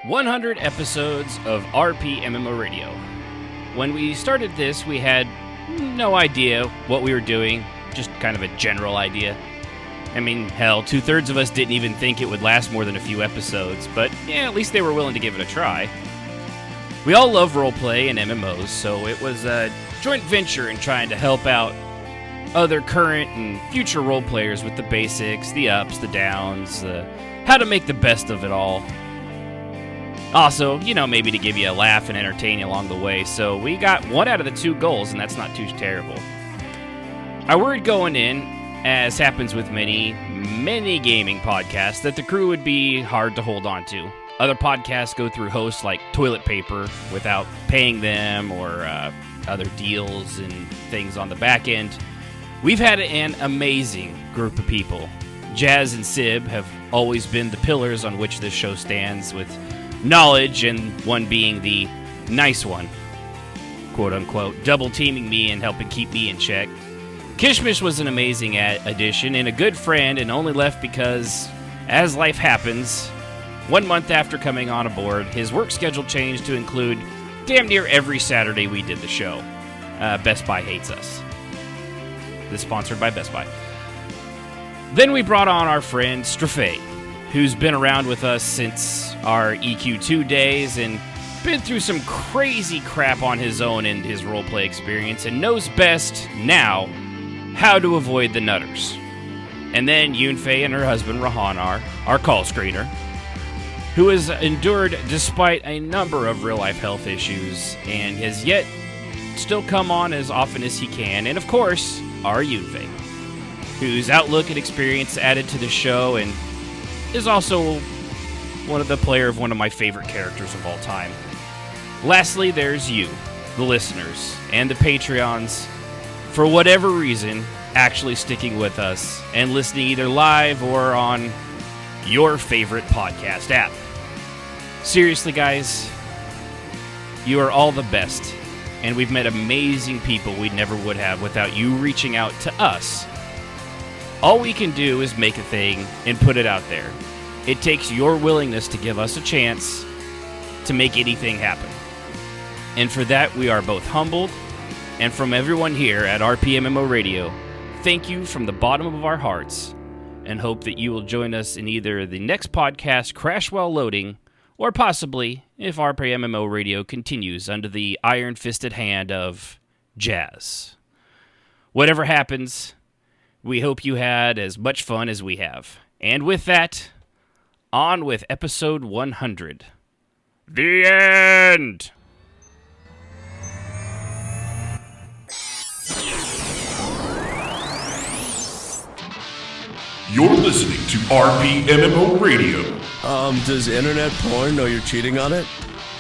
100 episodes of RPMMORadio. When we started this, we had no idea what we were doing, just kind of a general idea. I mean, hell, 2/3 of us didn't even think it would last more than a few episodes, but yeah, at least they were willing to give it a try. We all love roleplay and MMOs, so it was a joint venture in trying to help out other current and future role players with the basics, the ups, the downs, how to make the best of it all. Also, maybe to give you a laugh and entertain you along the way, so we got one out of the two goals, and that's not too terrible. I worried going in, as happens with many gaming podcasts, that the crew would be hard to hold on to. Other podcasts go through hosts like toilet paper without paying them, or other deals and things on the back end. We've had an amazing group of people. Jazz and Sib have always been the pillars on which this show stands, with knowledge, and one being the nice one, quote-unquote, double-teaming me and helping keep me in check. Kishmish was an amazing addition and a good friend, and only left because, as life happens, 1 month after coming on aboard, his work schedule changed to include damn near every Saturday we did the show. Best Buy hates us. This is sponsored by Best Buy. Then we brought on our friend Strafe, who's been around with us since our EQ2 days and been through some crazy crap on his own in his roleplay experience, and knows best now how to avoid the nutters. And then Yunfei and her husband Rahanar, our call screener, who has endured despite a number of real-life health issues and has yet still come on as often as he can. And of course, our Yunfei, whose outlook and experience added to the show and is also one of my favorite characters of all time. Lastly, there's you, the listeners, and the Patreons, for whatever reason, actually sticking with us and listening either live or on your favorite podcast app. Seriously, guys, you are all the best, and we've met amazing people we never would have without you reaching out to us. All we can do is make a thing and put it out there. It takes your willingness to give us a chance to make anything happen. And for that, we are both humbled, and from everyone here at RPMMORadio, thank you from the bottom of our hearts, and hope that you will join us in either the next podcast, Crash While Loading, or possibly if RPMMORadio continues under the iron-fisted hand of Jazz. Whatever happens, we hope you had as much fun as we have. And with that, on with episode 100. The end! You're listening to RPMMORadio. Does internet porn know you're cheating on it?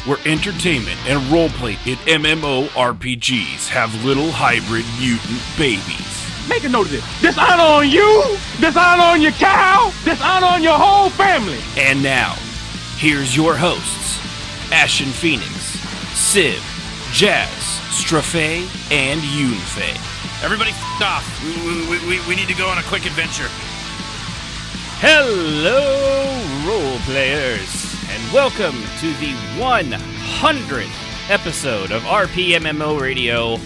Where entertainment and roleplay in MMORPGs have little hybrid mutant babies. Make a note of this. Dishonor on you, dishonor on your cow, dishonor on your whole family. And now, here's your hosts, Ashen Phoenix, Civ, Jazz, Strafe, and Yunfei. Everybody off. We need to go on a quick adventure. Hello, role players, and welcome to the 100th episode of RPMMORadio.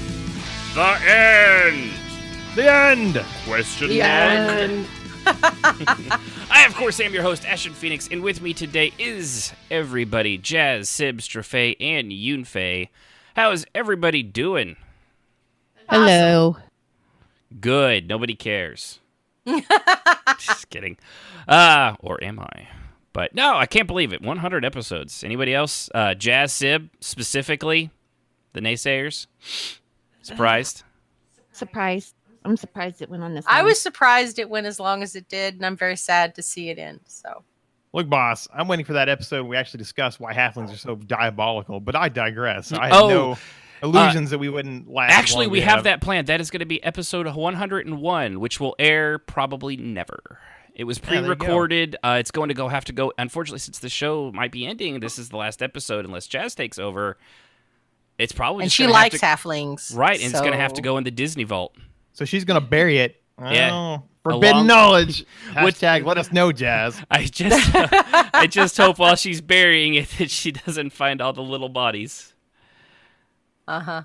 The end. The end. Question The mark. end. I, of course, am your host, Ashen Phoenix, and with me today is everybody, Jazz, Sib, Strafe, and Yunfei. How is everybody doing? Hello. Good. Nobody cares. Just kidding. Or am I? But no, I can't believe it. 100 episodes. Anybody else? Jazz, Sib, specifically? The naysayers? Surprised? Surprised. I'm surprised it went on this I long. was surprised it went as long as it did, and I'm very sad to see it end. So, Look, boss, I'm waiting for that episode where we actually discuss why halflings are so diabolical, but I digress. I have no illusions that we wouldn't last. Actually, as long we as have that planned. That is going to be episode 101, which will air probably never. It was there you go. pre-recorded. It's going to have to go. Unfortunately, since the show might be ending, this is the last episode unless Jazz takes over. It's probably and just she gonna likes have halflings, to, right? And it's going to have to so- go in the Disney vault. So she's going to bury it Yeah. Oh, forbidden knowledge. Hashtag let us know, Jazz. I just hope while she's burying it that she doesn't find all the little bodies. Uh-huh.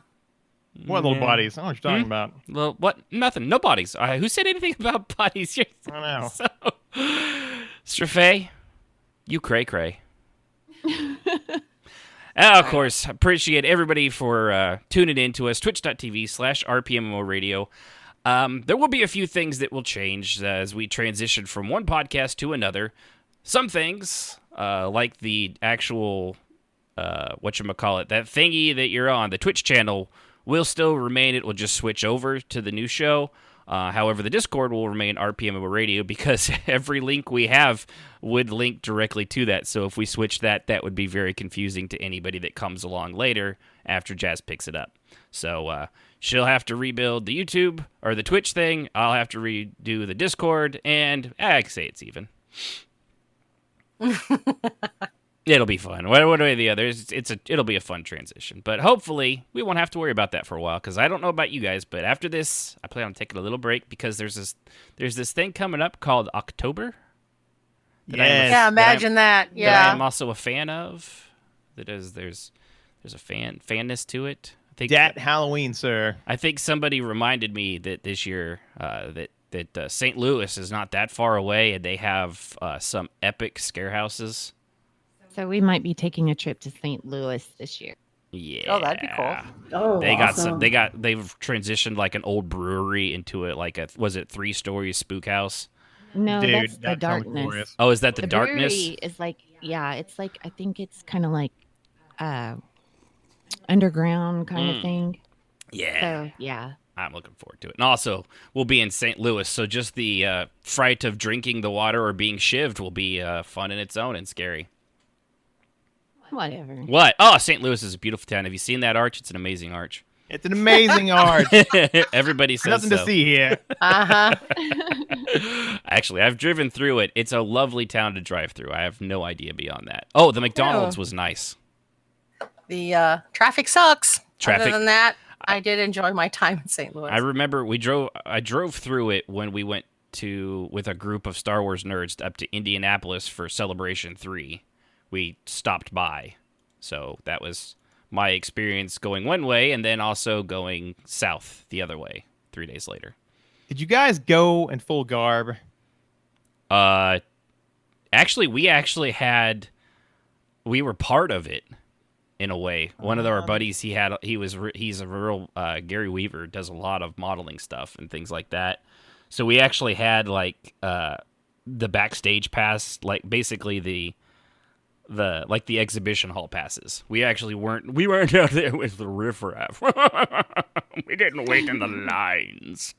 What little bodies? I don't know what you're talking about. Well, what? Nothing. No bodies. Who said anything about bodies? I don't know. So, Strafay, you cray. Of course, appreciate everybody for tuning in to us. Twitch.tv/RPMMORadio. There will be a few things that will change as we transition from one podcast to another. Some things, like the actual, whatchamacallit, that thingy that you're on, the Twitch channel, will still remain. It will just switch over to the new show. However, the Discord will remain RPMMORadio because every link we have would link directly to that. So if we switch that, that would be very confusing to anybody that comes along later after Jazz picks it up. So she'll have to rebuild the YouTube or the Twitch thing. I'll have to redo the Discord, and I can say it's even. It'll be fun. One way or the other, it'll be a fun transition. But hopefully, we won't have to worry about that for a while. Because I don't know about you guys, but after this, I plan on taking a little break because there's this thing coming up called October. Yeah, imagine that. Yeah, that I am also a fan of. There's a fanness to it. I think Dat Halloween, sir. I think somebody reminded me that this year that St. Louis is not that far away, and they have some epic scare houses. So we might be taking a trip to St. Louis this year. Yeah. Oh, that'd be cool. Oh, They got awesome. they've transitioned like an old brewery into was it 3-story spook house? No, Dude, that's the that sounds darkness. glorious. Oh, is that the The darkness? brewery is like, yeah, it's like, I think it's kind of like underground kind of thing. Yeah. So, yeah. I'm looking forward to it. And also, we'll be in St. Louis, so just the fright of drinking the water or being shivved will be fun in its own and scary. Whatever. What? Oh, St. Louis is a beautiful town. Have you seen that arch? It's an amazing arch. It's an amazing art. Everybody says Nothing so. to see here. Uh-huh. Actually, I've driven through it. It's a lovely town to drive through. I have no idea beyond that. Oh, the McDonald's was nice. The traffic sucks. Traffic- Other than that, I did enjoy my time in St. Louis. I remember I drove through it when we went with a group of Star Wars nerds up to Indianapolis for Celebration 3. We stopped by. So that was my experience going one way and then also going south the other way 3 days later. Did you guys go in full garb? Actually, we were part of it in a way. One of our buddies, he's a real Gary Weaver, does a lot of modeling stuff and things like that. So we actually had like the backstage pass, like basically the exhibition hall passes. We weren't out there with the riffraff. We didn't wait in the lines.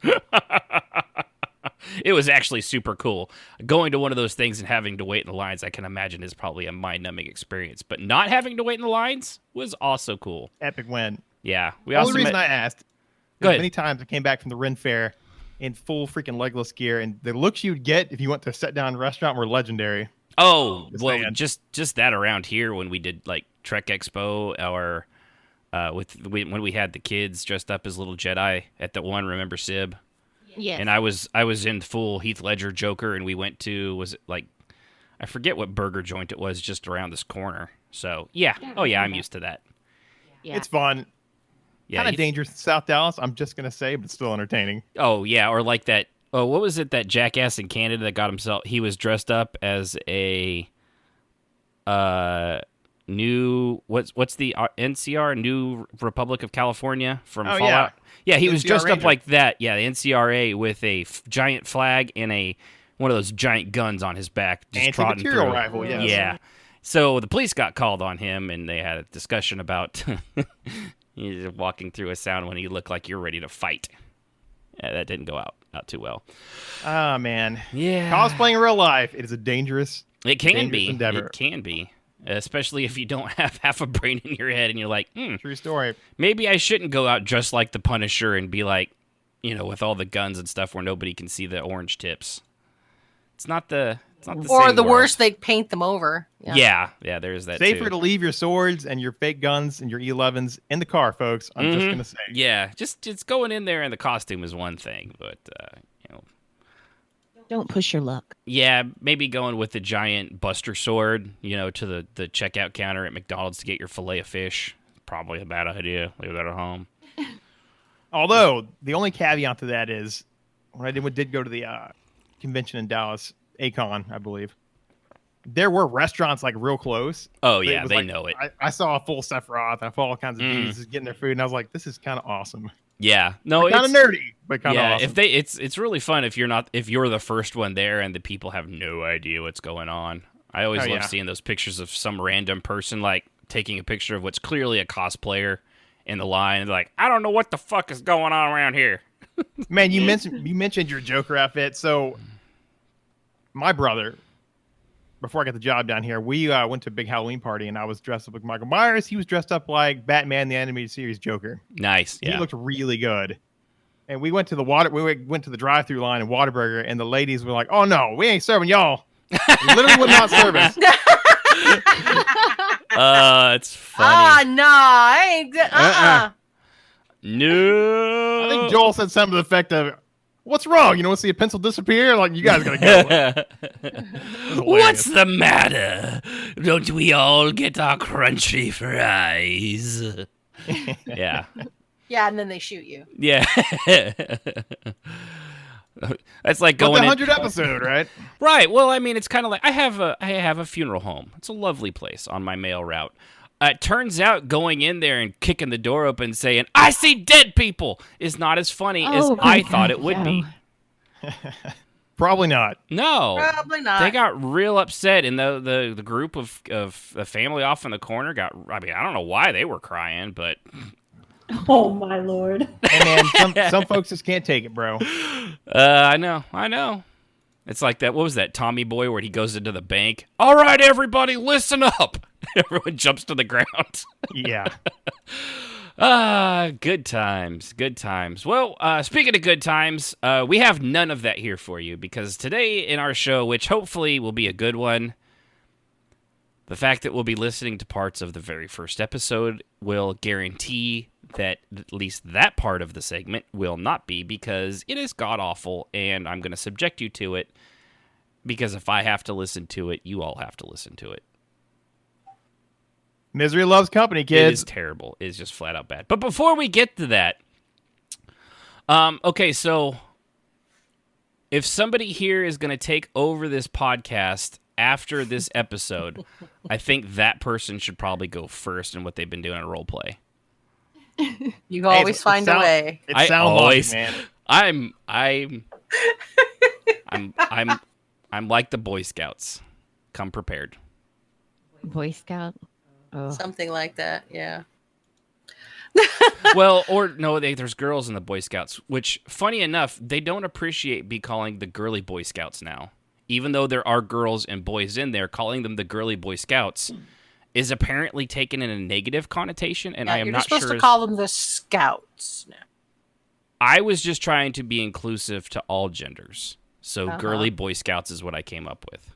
It was actually super cool. Going to one of those things and having to wait in the lines, I can imagine, is probably a mind-numbing experience. But not having to wait in the lines was also cool. Epic win. Yeah. The only reason I asked, Go ahead. many times I came back from the Ren Fair in full freaking legless gear, and the looks you'd get if you went to a sit-down restaurant were legendary. Oh, Just well, saying. just that around here when we did like Trek Expo or when we had the kids dressed up as little Jedi at the one, remember Sib? Yes. And I was in full Heath Ledger Joker, and we went to, was it like, I forget what burger joint it was just around this corner. So yeah, I'm used to that. Yeah. It's fun. Yeah, Kind of dangerous in South Dallas, I'm just going to say, but still entertaining. Oh yeah, or like that. Oh, what was it? That jackass in Canada that got himself. He was dressed up as a new what's the NCR, New Republic of California from Oh, Fallout. Yeah, he was NCR dressed up Ranger. like that. Yeah, the NCRA with a giant flag and one of those giant guns on his back, just trotting Anti-material through. rifle, yes. Yeah. So the police got called on him, and they had a discussion about he's walking through a sound when you look like you're ready to fight. Yeah, that didn't go out too well. Ah, man. Yeah. Cosplaying in real life, it is a dangerous It can dangerous be. endeavor. It can be. Especially if you don't have half a brain in your head and you're like, True story. maybe I shouldn't go out dressed like the Punisher and be like, with all the guns and stuff where nobody can see the orange tips. It's not the Or same the world. worst, they paint them over. Yeah, there's that Safer too. to leave your swords and your fake guns and your E11s in the car, folks. I'm just going to say. Yeah, just going in there and the costume is one thing, but Don't push your luck. Yeah, maybe going with the giant Buster sword, to the checkout counter at McDonald's to get your fillet of fish. Probably a bad idea. Leave that at home. Although, the only caveat to that is, when I did go to the convention in Dallas, Acon, I believe, there were restaurants like real close. Oh, yeah, they know it. I saw a full Sephiroth. I saw all kinds of dudes just getting their food, and I was like, this is kind of awesome. Yeah, no, kind of nerdy, but kind of awesome. It's really fun if you're the first one there and the people have no idea what's going on. I always love seeing those pictures of some random person like taking a picture of what's clearly a cosplayer in the line, and they're like, I don't know what the fuck is going on around here. Man, you mentioned your Joker outfit. So, my brother, before I got the job down here, we went to a big Halloween party, and I was dressed up like Michael Myers. He was dressed up like Batman, the animated series Joker. Nice. Yeah. He looked really good. And we went to the drive-through line in Whataburger, and the ladies were like, "Oh no, we ain't serving y'all." We literally would not serve us. It's funny. No, I ain't. No. I think Joel said something to the effect of, "What's wrong? You want to see a pencil disappear? Like, you guys gotta go." What's the matter? Don't we all get our crunchy fries? Yeah. Yeah, and then they shoot you. Yeah. That's like going the 100th episode, right? Right. Well, I mean, it's kind of like I have a funeral home. It's a lovely place on my mail route. It turns out going in there and kicking the door open and saying, "I see dead people," is not as funny as I thought it would be. Probably not. No. Probably not. They got real upset, and the group of the family off in the corner I don't know why they were crying, but... Oh, my Lord. Hey, man, some folks just can't take it, bro. I know. It's like that, what was that, Tommy Boy, where he goes into the bank? All right, everybody, listen up. Everyone jumps to the ground. Yeah. Good times. Well, speaking of good times, we have none of that here for you, because today in our show, which hopefully will be a good one, the fact that we'll be listening to parts of the very first episode will guarantee that at least that part of the segment will not be, because it is god-awful, and I'm going to subject you to it, because if I have to listen to it, you all have to listen to it. Misery loves company, kids. It is terrible. It is just flat out bad. But before we get to that, okay, so if somebody here is going to take over this podcast after this episode, I think that person should probably go first in what they've been doing at Roleplay. You always find a way. It sounds like, man. I'm like the Boy Scouts. Come prepared. Boy Scout? Oh. Something like that, yeah. Well, or no, there's girls in the Boy Scouts, which, funny enough, they don't appreciate be calling the girly Boy Scouts now. Even though there are girls and boys in there, calling them the girly Boy Scouts is apparently taken in a negative connotation, and I am not sure. You're supposed to call them the Scouts now. I was just trying to be inclusive to all genders. So girly Boy Scouts is what I came up with.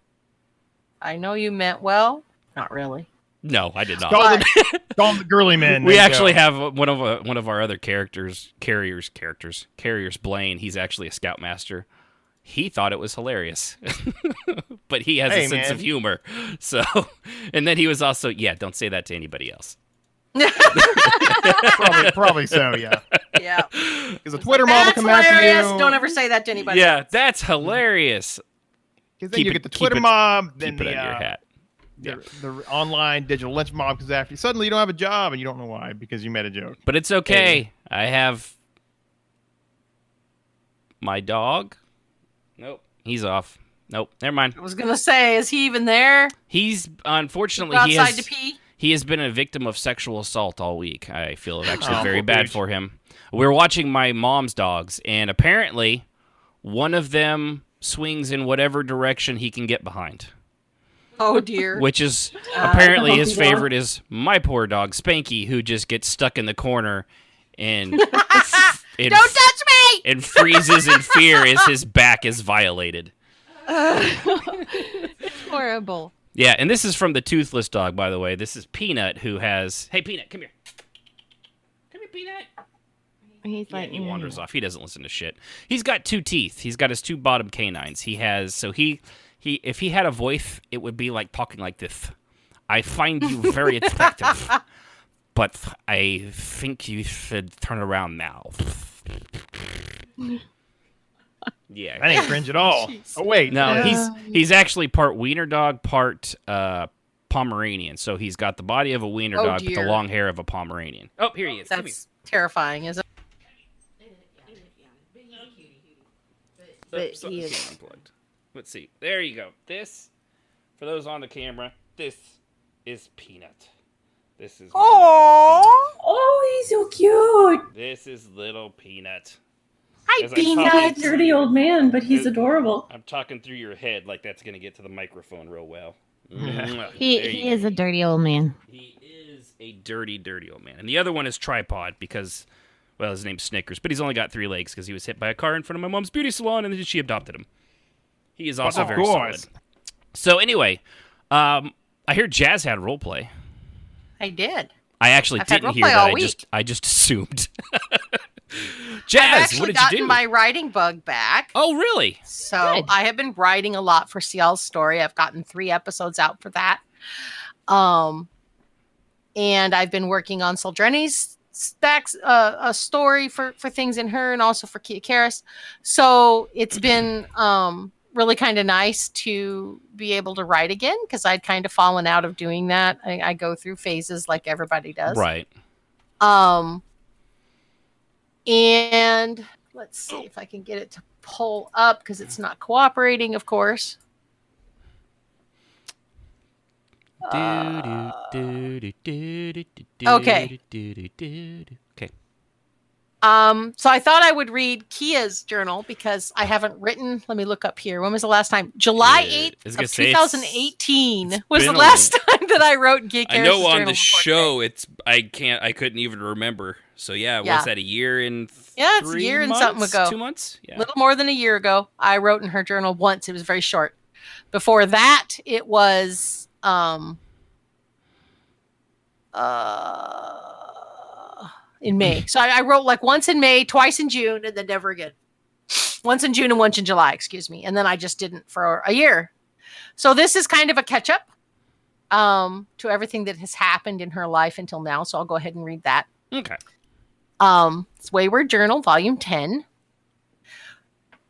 I know you meant well. Not really. No, I did not. Call them the girly men. We actually have one of our other carriers, Blaine. He's actually a Scoutmaster. He thought it was hilarious, but he has a sense of humor. So, and then he was also, don't say that to anybody else. probably so, yeah. Yeah. Because a Twitter model come after you. Don't ever say that to anybody. Yeah, that's hilarious. Because then you get the Twitter mob, then keep it on your hat. The online digital lynch mob comes after you. Suddenly you don't have a job, and you don't know why, because you made a joke. But it's okay. I have my dog. Nope, he's off. Nope, never mind. I was gonna say, is he even there? He's unfortunately outside to pee. He has been a victim of sexual assault all week. I feel actually very bad for him. We're watching my mom's dogs, and apparently one of them swings in whatever direction he can get behind. Oh, dear. Which is apparently his favorite is my poor dog, Spanky, who just gets stuck in the corner and... Don't touch me! And freezes in fear as his back is violated. It's horrible. Yeah, and this is from the Toothless Dog, by the way. This is Peanut, who has... Hey, Peanut, come here. Come here, Peanut. He's like, He wanders off. He doesn't listen to shit. He's got 2 teeth. He's got his 2 bottom canines. He if he had a voice, it would be like talking like this. I find you very attractive, but I think you should turn around now. Yeah. That ain't cringe at all. Oh, wait. No, he's actually part wiener dog, part Pomeranian. So he's got the body of a wiener dog, but the long hair of a Pomeranian. Oh, here he is. That's terrifying, isn't it? But he is unplugged. Let's see. There you go. This, for those on the camera, this is Peanut. This is Oh, he's so cute. This is little Peanut. Hi, As I'm He's talking- a dirty old man, but he's adorable. I'm talking through your head like that's going to get to the microphone real well. he is a dirty old man. He is a dirty, dirty old man. And the other one is Tripod because, well, his name's Snickers, but he's only got 3 legs because he was hit by a car in front of my mom's beauty salon and then she adopted him. He is also very solid. So anyway, I hear Jazz had roleplay. I did. I actually I've had didn't hear roleplay that. all I just assumed. I've Jazz, actually what did gotten you do? my writing bug back. Oh, really? So Good. I have been writing a lot for CL's story. I've gotten 3 episodes out for that. And I've been working on Soldreni's a story for things in her and also for Kia Karis. So it's been really kind of nice to be able to write again because I'd kind of fallen out of doing that. I go through phases like everybody does. Right. And let's see if I can get it to pull up because it's not cooperating, of course. Okay. Okay. So I thought I would read Kia's journal because I haven't written. Let me look up here. When was the last time? July I was 8th gonna of say 2018 was the been a- last time that I wrote Kia Karis' I know on journal the before show I couldn't even remember. So yeah, Yeah. what's that, a year and Yeah, it's a 3 year and months? something ago. 2 months? A Yeah. little more than a year ago, I wrote in her journal once. It was very short. Before that, it was in May. So I wrote like once in May, twice in June, and then never again. Once in June and once in July, excuse me. And then I just didn't for a year. So this is kind of a catch up to everything that has happened in her life until now. So I'll go ahead and read that. Okay. It's Wayward Journal, Volume 10.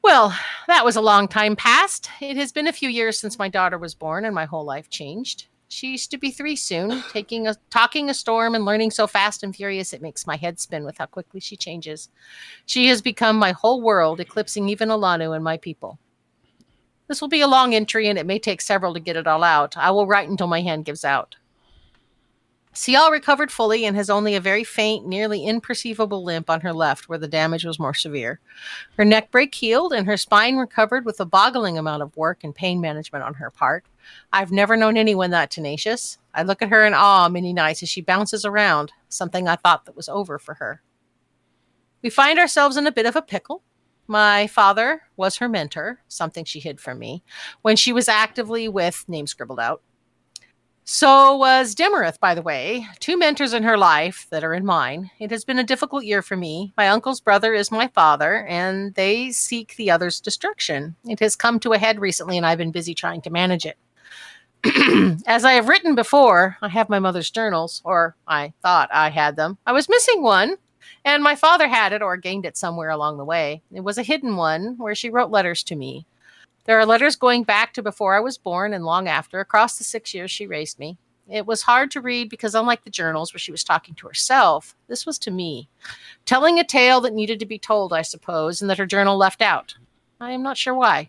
Well, that was a long time past. It has been a few years since my daughter was born and my whole life changed. She used to be 3 soon, talking a storm and learning so fast and furious it makes my head spin with how quickly she changes. She has become my whole world, eclipsing even Alanu and my people. This will be a long entry and it may take several to get it all out. I will write until my hand gives out. Ciel recovered fully and has only a very faint, nearly imperceivable limp on her left where the damage was more severe. Her neck break healed and her spine recovered with a boggling amount of work and pain management on her part. I've never known anyone that tenacious. I look at her in awe many nights as she bounces around, something I thought that was over for her. We find ourselves in a bit of a pickle. My father was her mentor, something she hid from me, when she was actively with, name scribbled out. So was Demerith, by the way. 2 mentors in her life that are in mine. It has been a difficult year for me. My uncle's brother is my father, and they seek the other's destruction. It has come to a head recently, and I've been busy trying to manage it. As I have written before, I have my mother's journals, or I thought I had them. I was missing one, and my father had it or gained it somewhere along the way. It was a hidden one where she wrote letters to me. There are letters going back to before I was born and long after, across the 6 years she raised me. It was hard to read because unlike the journals where she was talking to herself, this was to me, telling a tale that needed to be told, I suppose, and that her journal left out. I am not sure why.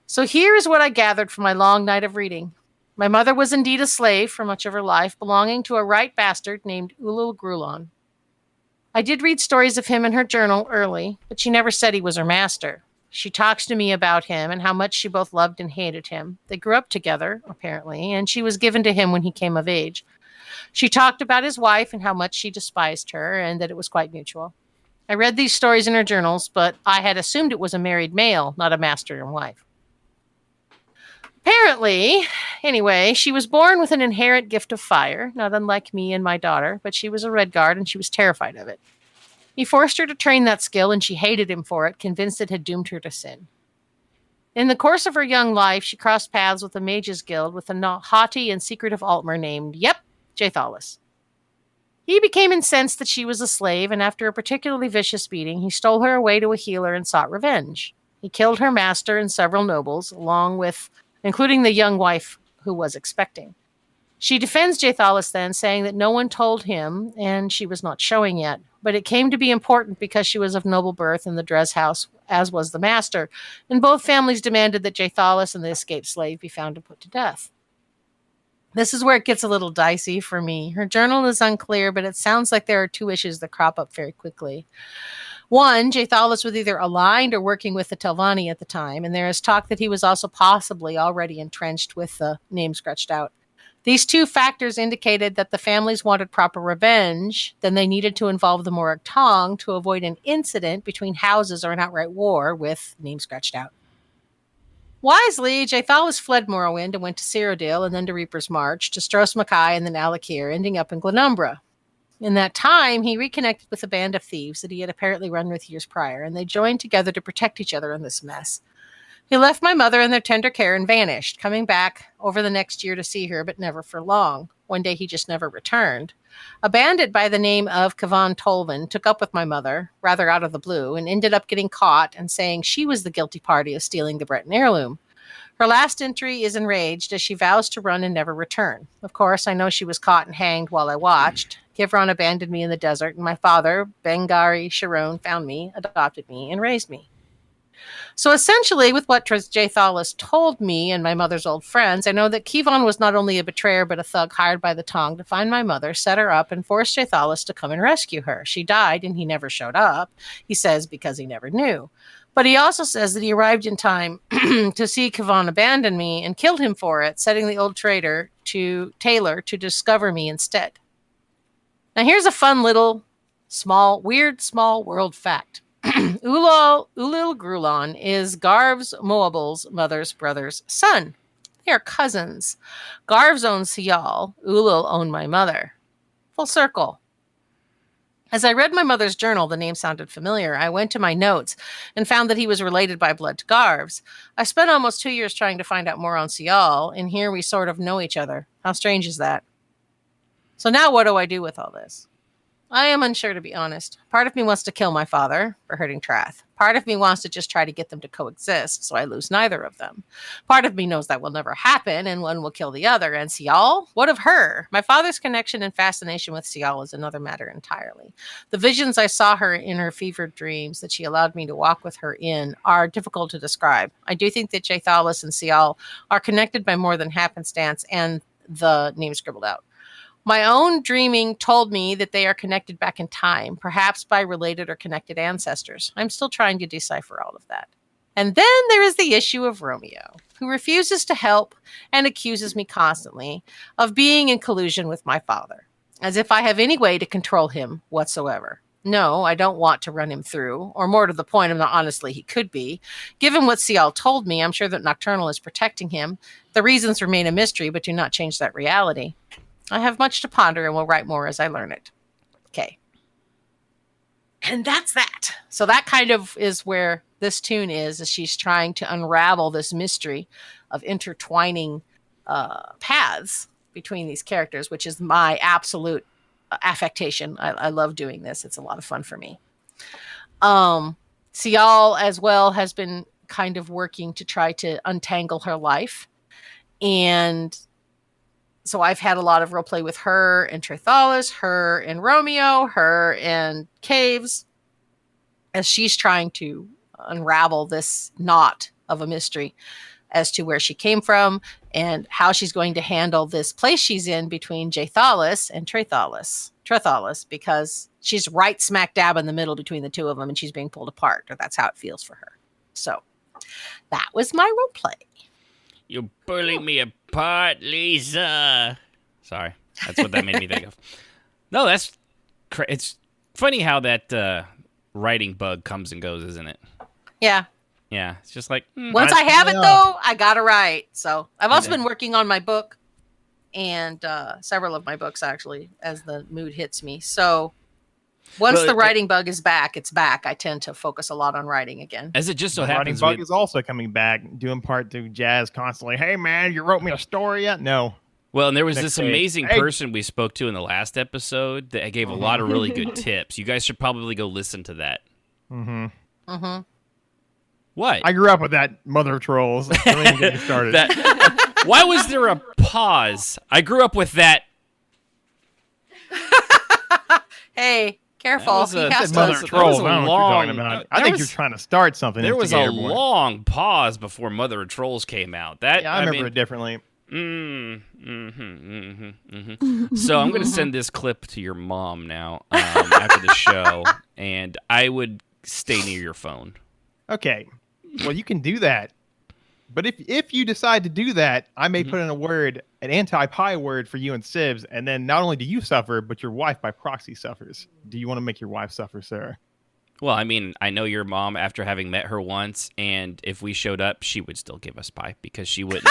So here is what I gathered from my long night of reading. My mother was indeed a slave for much of her life, belonging to a right bastard named Ulul Grulon. I did read stories of him in her journal early, but she never said he was her master. She talks to me about him and how much she both loved and hated him. They grew up together, apparently, and she was given to him when he came of age. She talked about his wife and how much she despised her and that it was quite mutual. I read these stories in her journals, but I had assumed it was a married male, not a master and wife. Apparently, anyway, she was born with an inherent gift of fire, not unlike me and my daughter, but she was a Redguard and she was terrified of it. He forced her to train that skill, and she hated him for it, convinced it had doomed her to sin. In the course of her young life, she crossed paths with the Mages Guild with a haughty and secretive Altmer named, Jathalis. He became incensed that she was a slave, and after a particularly vicious beating, he stole her away to a healer and sought revenge. He killed her master and several nobles, including the young wife who was expecting. She defends Jathalis then, saying that no one told him, and she was not showing yet. But it came to be important because she was of noble birth in the Dres house, as was the master, and both families demanded that Jathalis and the escaped slave be found and put to death. This is where it gets a little dicey for me. Her journal is unclear, but it sounds like there are two issues that crop up very quickly. One, Jathalis was either aligned or working with the Telvanni at the time, and there is talk that he was also possibly already entrenched with the name scratched out. These two factors indicated that the families wanted proper revenge, then they needed to involve the Morag Tong to avoid an incident between houses or an outright war with name scratched out. Wisely, Jathalis fled Morrowind and went to Cyrodiil and then to Reaper's March, to Stros Mackay and then Alakir, ending up in Glenumbra. In that time, he reconnected with a band of thieves that he had apparently run with years prior, and they joined together to protect each other in this mess. He left my mother in their tender care and vanished, coming back over the next year to see her, but never for long. One day he just never returned. A bandit by the name of Kavan Tolvan took up with my mother, rather out of the blue, and ended up getting caught and saying she was the guilty party of stealing the Breton heirloom. Her last entry is enraged as she vows to run and never return. Of course, I know she was caught and hanged while I watched. Kivron abandoned me in the desert, and my father, Bengari Sharon, found me, adopted me, and raised me. So essentially, with what Jathalis told me and my mother's old friends, I know that Kivon was not only a betrayer but a thug hired by the Tong to find my mother, set her up, and force Jathalis to come and rescue her. She died, and he never showed up, he says, because he never knew. But he also says that he arrived in time to see Kivon abandon me and killed him for it, setting the old traitor to Taylor to discover me instead. Now here's a fun little small world fact. Ulil Grulon is Garv's Moabil's mother's brother's son. They are cousins. Garv's owned Sial. Ulil owned my mother. Full circle. As I read my mother's journal, the name sounded familiar. I went to my notes and found that he was related by blood to Garv's. I spent almost 2 years trying to find out more on Sial, and here we sort of know each other. How strange is that? So now what do I do with all this? I am unsure, to be honest. Part of me wants to kill my father for hurting Trath. Part of me wants to just try to get them to coexist, so I lose neither of them. Part of me knows that will never happen, and one will kill the other. And Sial? What of her? My father's connection and fascination with Sial is another matter entirely. The visions I saw her in her fevered dreams that she allowed me to walk with her in are difficult to describe. I do think that Jathalis and Sial are connected by more than happenstance and the name scribbled out. My own dreaming told me that they are connected back in time, perhaps by related or connected ancestors. I'm still trying to decipher all of that. And then there is the issue of Romeo, who refuses to help and accuses me constantly of being in collusion with my father, as if I have any way to control him whatsoever. No, I don't want to run him through, or more to the point, honestly, he could be. Given what Sial told me, I'm sure that Nocturnal is protecting him. The reasons remain a mystery, but do not change that reality. I have much to ponder and will write more as I learn it. Okay. And that's that. So that kind of is where this tune is, as she's trying to unravel this mystery of intertwining paths between these characters, which is my absolute affectation. I love doing this. It's a lot of fun for me. Sial as well has been kind of working to try to untangle her life. And so I've had a lot of role play with her and Trithalis, her and Romeo, her and Caves, as she's trying to unravel this knot of a mystery as to where she came from and how she's going to handle this place she's in between Jathalis and Trithalis, because she's right smack dab in the middle between the two of them, and she's being pulled apart, or that's how it feels for her. So that was my role play. You're pulling me apart, Lisa. Sorry, that's what that made me think of. No, that's it's funny how that writing bug comes and goes, isn't it? Yeah. Yeah, it's just like once I have it though, I gotta write. So I've also been working on my book and several of my books actually, as the mood hits me. So Once Well, the writing bug is back, it's back. I tend to focus a lot on writing again. As it just so The writing happens, bug is also coming back, doing part to Jazz constantly. Hey, man, you wrote me a story yet? No. well, and there was Next this day, amazing hey. person we spoke to in the last episode that gave a lot of really good tips. You guys should probably go listen to that. Mm-hmm. Mm-hmm. What? I grew up with that mother of trolls. Don't even get me started. Why was there a pause? I grew up with that. Hey, careful. That was a- He that has said mother was- of to. that was trolls. a I don't know what you're talking long- about. there I think was- you're trying to start something. There was a Instigator boy. long pause before Mother of Trolls came out. That Yeah, I remember it differently. So I'm going to send this clip to your mom now after the show, and I would stay near your phone. Okay. Well, you can do that. But if you decide to do that, I may put in a word, an anti-pie word for you and Sibs, and then not only do you suffer, but your wife by proxy suffers. Do you want to make your wife suffer, Sarah? Well, I mean, I know your mom after having met her once, and if we showed up, she would still give us pie because she wouldn't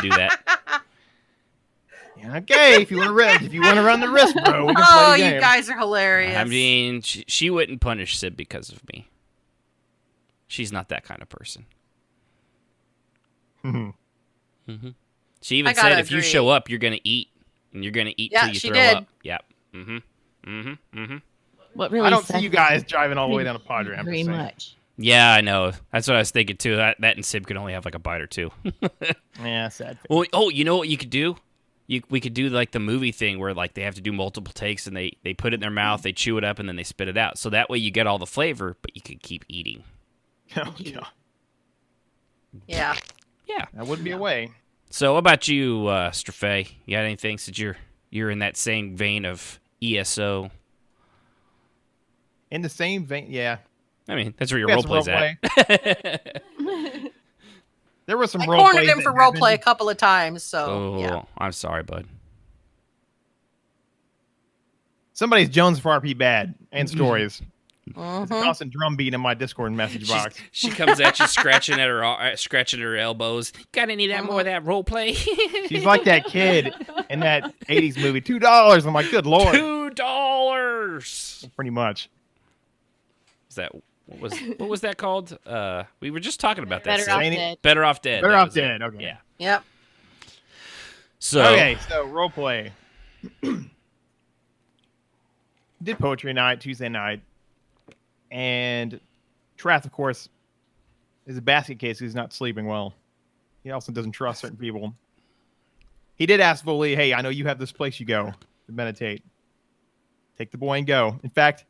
do that. Yeah, okay, if you want to run the risk, bro, we can Oh, play the game. you guys are hilarious. I mean, she wouldn't punish Sib because of me. She's not that kind of person. She even I gotta said if you agree. show up, you're gonna eat, and you're gonna eat Yeah, till you she throw did. up. Yep. What really I don't see sucks you guys driving all the way down to Padre. I'm very just saying. much. Yeah, I know. That's what I was thinking too. That and Sib could only have like a bite or two. Yeah, sad. Well, oh, you know what you could do? We could do like the movie thing where like they have to do multiple takes and they put it in their mouth, they chew it up, and then they spit it out. So that way you get all the flavor, but you could keep eating. Oh, yeah. Yeah. Yeah. That would be a way. So what about you, Strafay? You got anything since you're in that same vein of ESO? In the same vein, yeah. I mean, that's where your We role had play's some at. There was some I role cornered plays him for that role play a happened. couple of times, so Oh, yeah. I'm sorry, bud. Somebody's Jones for RP bad and stories. Mhm. It's a constant drum beat in my Discord message box. She comes at you scratching at her elbows. Got any that more of that role play? She's like that kid in that 80s movie, $2. I'm like, good lord. $2. Pretty much. Is that what was that called? We were just talking about that. Better Sid. off Ain't it? dead. Better off dead. Better that off was it. dead. Okay. Yeah. Yep. So Okay, so role play. Did poetry night Tuesday night, and Trath, of course, is a basket case who's not sleeping well. He also doesn't trust certain people. He did ask Foley, "Hey, I know you have this place you go to meditate. Take the boy and go. In fact,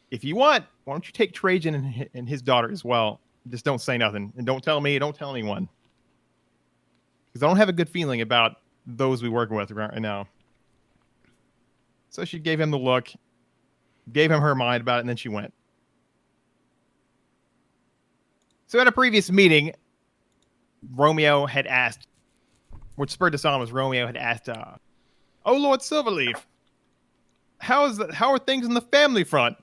if you want, why don't you take Trajan and his daughter as well? Just don't say nothing, and don't tell me, don't tell anyone, because I don't have a good feeling about those we work with right now." So she gave him the look, gave him her mind about it, and then she went. So at a previous meeting, Romeo had asked, what spurred this on was Romeo had asked, "Oh Lord Silverleaf, how are things in the family front?"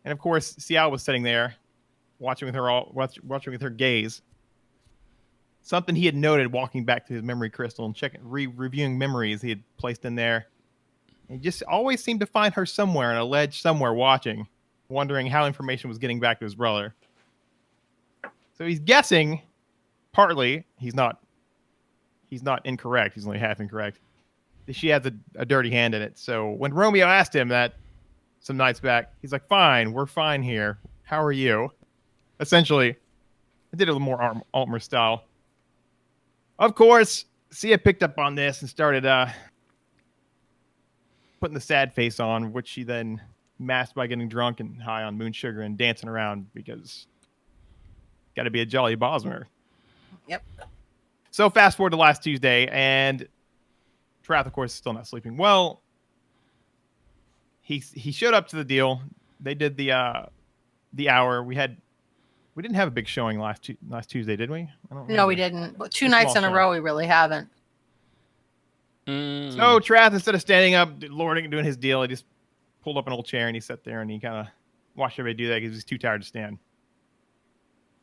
And of course, Ciao was sitting there, watching with her gaze. Something he had noted walking back to his memory crystal and reviewing memories he had placed in there. He just always seemed to find her somewhere on a ledge somewhere watching, wondering how information was getting back to his brother. So he's guessing, partly, he's not incorrect, he's only half incorrect, that she has a dirty hand in it. So when Romeo asked him that some nights back, he's like, "Fine, we're fine here. How are you?" Essentially, I did it a little more Altmer style. Of course, Sia picked up on this and started putting the sad face on, which she then masked by getting drunk and high on moon sugar and dancing around because got to be a jolly Bosmer. Yep. So fast forward to last Tuesday, and Trath, of course, is still not sleeping well. He showed up to the deal. They did the hour. We didn't have a big showing last Tuesday, did we? I don't No, we remember. didn't. But 2 nights in a show. row, we really haven't. So Trath, instead of standing up, lording and doing his deal, he just pulled up an old chair and he sat there and he kind of watched everybody do that because he's too tired to stand.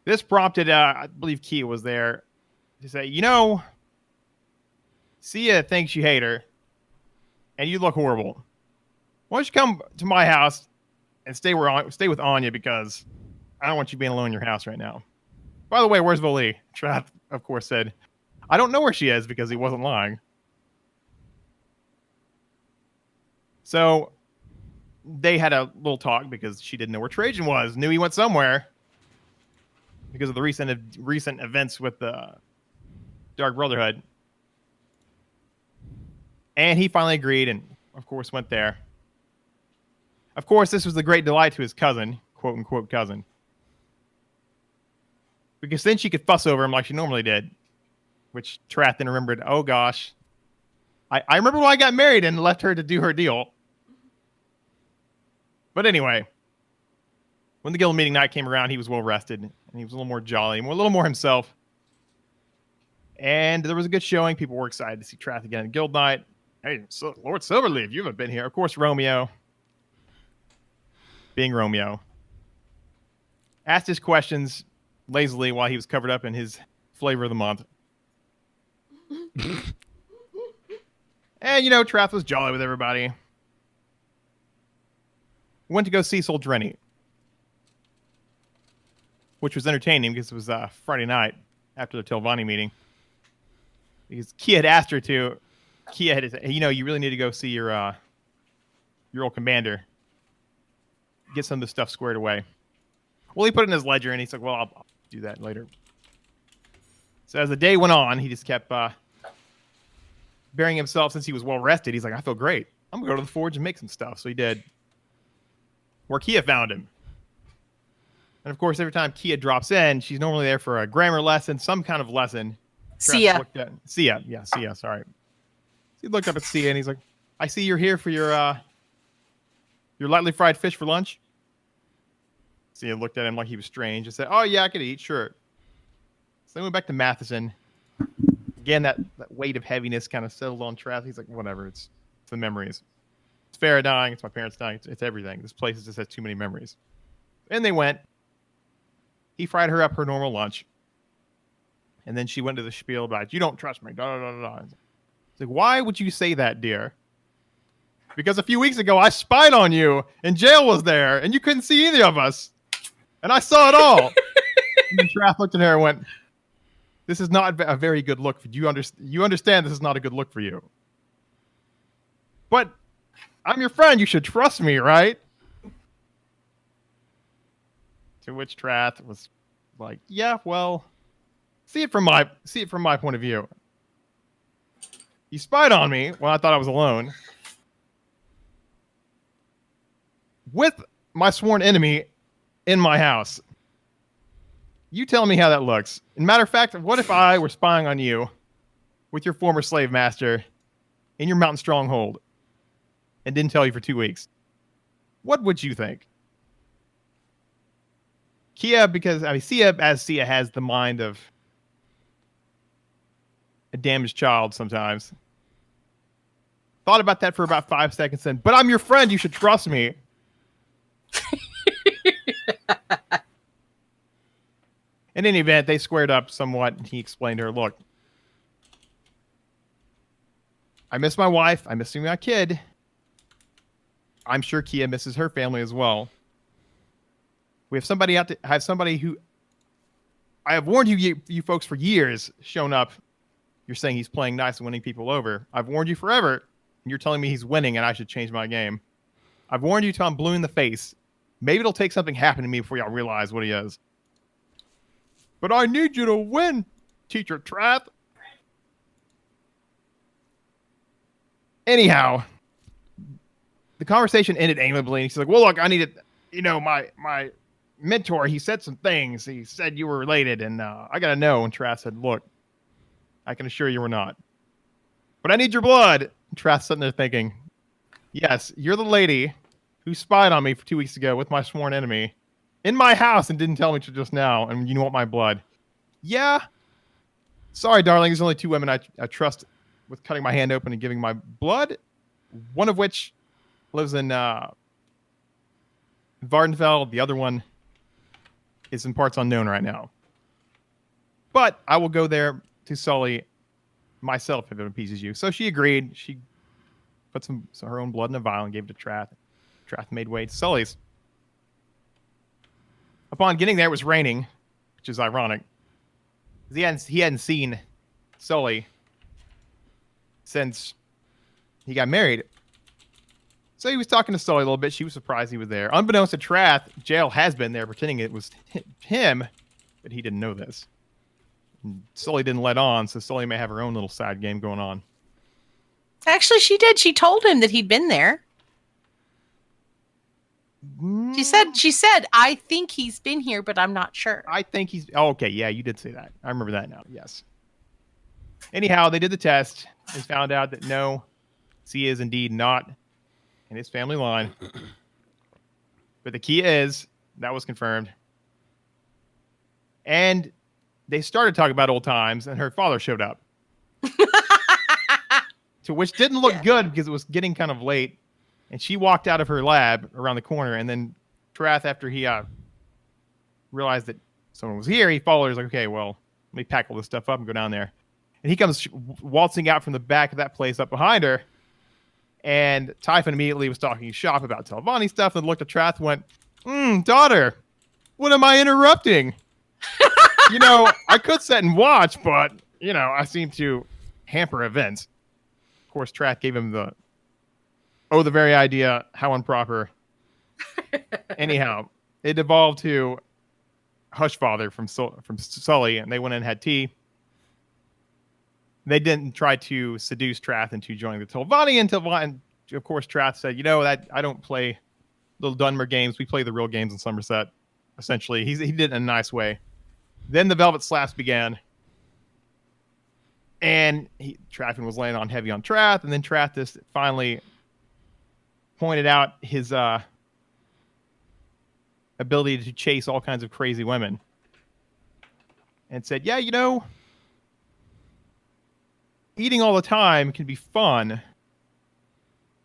This prompted, I believe Kia was there, to say, Sia thinks you hate her and you look horrible. Why don't you come to my house and stay with Anya because I don't want you being alone in your house right now. By the way, where's Vali? Trath, of course, said, I don't know where she is because he wasn't lying. So they had a little talk because she didn't know where Trajan was. Knew he went somewhere because of the recent events with the Dark Brotherhood. And he finally agreed and, of course, went there. Of course, this was the great delight to his cousin, quote-unquote cousin. Because then she could fuss over him like she normally did. Which Trath then remembered, oh gosh. I remember when I got married and left her to do her deal. But anyway, when the guild meeting night came around, he was well rested. And he was a little more jolly, a little more himself. And there was a good showing. People were excited to see Trath again at guild night. Hey, Lord Silverleaf, you haven't been here. Of course, Romeo, being Romeo, asked his questions lazily while he was covered up in his flavor of the month. And, Trath was jolly with everybody. Went to go see Sol Drenny, which was entertaining because it was Friday night after the Telvanni meeting. Because Kia had asked her to. Kia had said, you really need to go see your old commander. Get some of this stuff squared away. Well, he put it in his ledger, and he's like, well, I'll do that later. So as the day went on, he just kept burying himself since he was well rested. He's like, I feel great. I'm going to go to the forge and make some stuff. So he did. Where Kia found him. And, of course, every time Kia drops in, she's normally there for a grammar lesson, some kind of lesson. Sia. Sia. Yeah, Sia, sorry. He looked up at Sia, and he's like, I see you're here for your lightly fried fish for lunch. Sia looked at him like he was strange and said, oh, yeah, I could eat, sure. So they went back to Matheson. Again, that weight of heaviness kind of settled on Trath. He's like, whatever, it's the memories. It's Farrah dying, it's my parents dying, it's everything. This place just has too many memories. And they went. He fried her up her normal lunch. And then she went to the spiel about, you don't trust me, da-da-da-da-da. It's like, why would you say that, dear? Because a few weeks ago, I spied on you, and Jail was there, and you couldn't see either of us. And I saw it all. And then Trath looked at her and went, this is not a very good look. You understand this is not a good look for you. But I'm your friend. You should trust me, right? To which Trath was like, yeah, well, see it from my point of view. You spied on me when I thought I was alone. With my sworn enemy in my house. You tell me how that looks. And matter of fact, what if I were spying on you with your former slave master in your mountain stronghold and didn't tell you for 2 weeks? What would you think? Sia has the mind of a damaged child sometimes. Thought about that for about 5 seconds then, but I'm your friend, you should trust me. In any event, they squared up somewhat, and he explained to her, look, I miss my wife, I miss my kid. I'm sure Kia misses her family as well. We have somebody who I have warned you folks for years shown up. You're saying he's playing nice and winning people over. I've warned you forever, and you're telling me he's winning and I should change my game. I've warned you till I'm blue in the face. Maybe it'll take something happen to me before y'all realize what he is. But I need you to win, Teacher Trath. Anyhow, the conversation ended amicably. He's like, well, look, I needed, my mentor, he said some things. He said you were related, and I got to know. And Trath said, look, I can assure you we're not. But I need your blood. And Trath's sitting there thinking, yes, you're the lady who spied on me for 2 weeks ago with my sworn enemy in my house and didn't tell me till just now, and you want my blood. Yeah. Sorry, darling, there's only 2 women I trust with cutting my hand open and giving my blood, one of which lives in Vardenfell. The other one is in parts unknown right now. But I will go there to sully myself if it appeases you. So she agreed. She put some her own blood in a vial and gave it to Trath. Trath made way to Sully's. Upon getting there, it was raining, which is ironic. He hadn't seen Sully since he got married. So he was talking to Sully a little bit. She was surprised he was there. Unbeknownst to Trath, Jail has been there pretending it was him, but he didn't know this. And Sully didn't let on, so Sully may have her own little side game going on. Actually, she did. She told him that he'd been there. She said, I think he's been here, but I'm not sure. I think he's... Oh, okay, yeah, you did say that. I remember that now, yes. Anyhow, they did the test and found out that no, C is indeed not in his family line. But the key is, that was confirmed. And they started talking about old times, and her father showed up. To which didn't look good because it was getting kind of late. And she walked out of her lab around the corner, and then Trath, after he realized that someone was here, he followed her. He's like, okay, well, let me pack all this stuff up and go down there. And he comes waltzing out from the back of that place up behind her. And Typhon immediately was talking shop about Telvanni stuff and looked at Trath and went, daughter, what am I interrupting? I could sit and watch, but, I seem to hamper events. Of course, Trath gave him the very idea, how improper. Anyhow, it evolved to Hushfather from Sully, and they went in and had tea. They didn't try to seduce Trath into joining the Telvanni, and of course, Trath said, that I don't play little Dunmer games. We play the real games in Somerset. Essentially, he did it in a nice way. Then the Velvet Slaps began. And Traffin was laying on heavy on Trath, and then Trath just finally pointed out his ability to chase all kinds of crazy women. And said, yeah, eating all the time can be fun,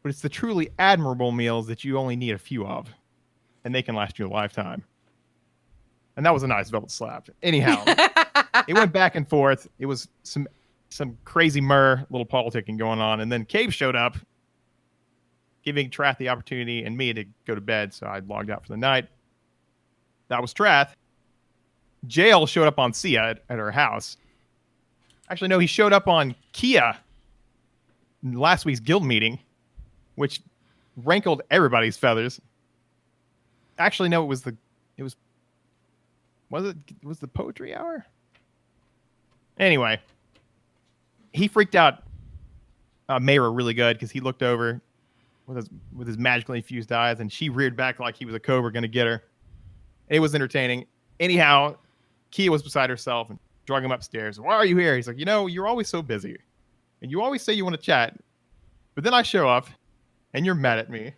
but it's the truly admirable meals that you only need a few of, and they can last you a lifetime. And that was a nice Velvet Slap. Anyhow, it went back and forth. It was some crazy little politicking going on. And then Cave showed up, giving Trath the opportunity and me to go to bed. So I logged out for the night. That was Trath. Jail showed up on Sia at her house. Actually, no, he showed up on Kia in last week's guild meeting, which rankled everybody's feathers. Actually, no, it was the poetry hour? Anyway, he freaked out Mayra really good because he looked over with his magically infused eyes, and she reared back like he was a cobra going to get her. It was entertaining. Anyhow, Kia was beside herself and drug him upstairs. Why are you here? He's like, you're always so busy, and you always say you want to chat, but then I show up, and you're mad at me.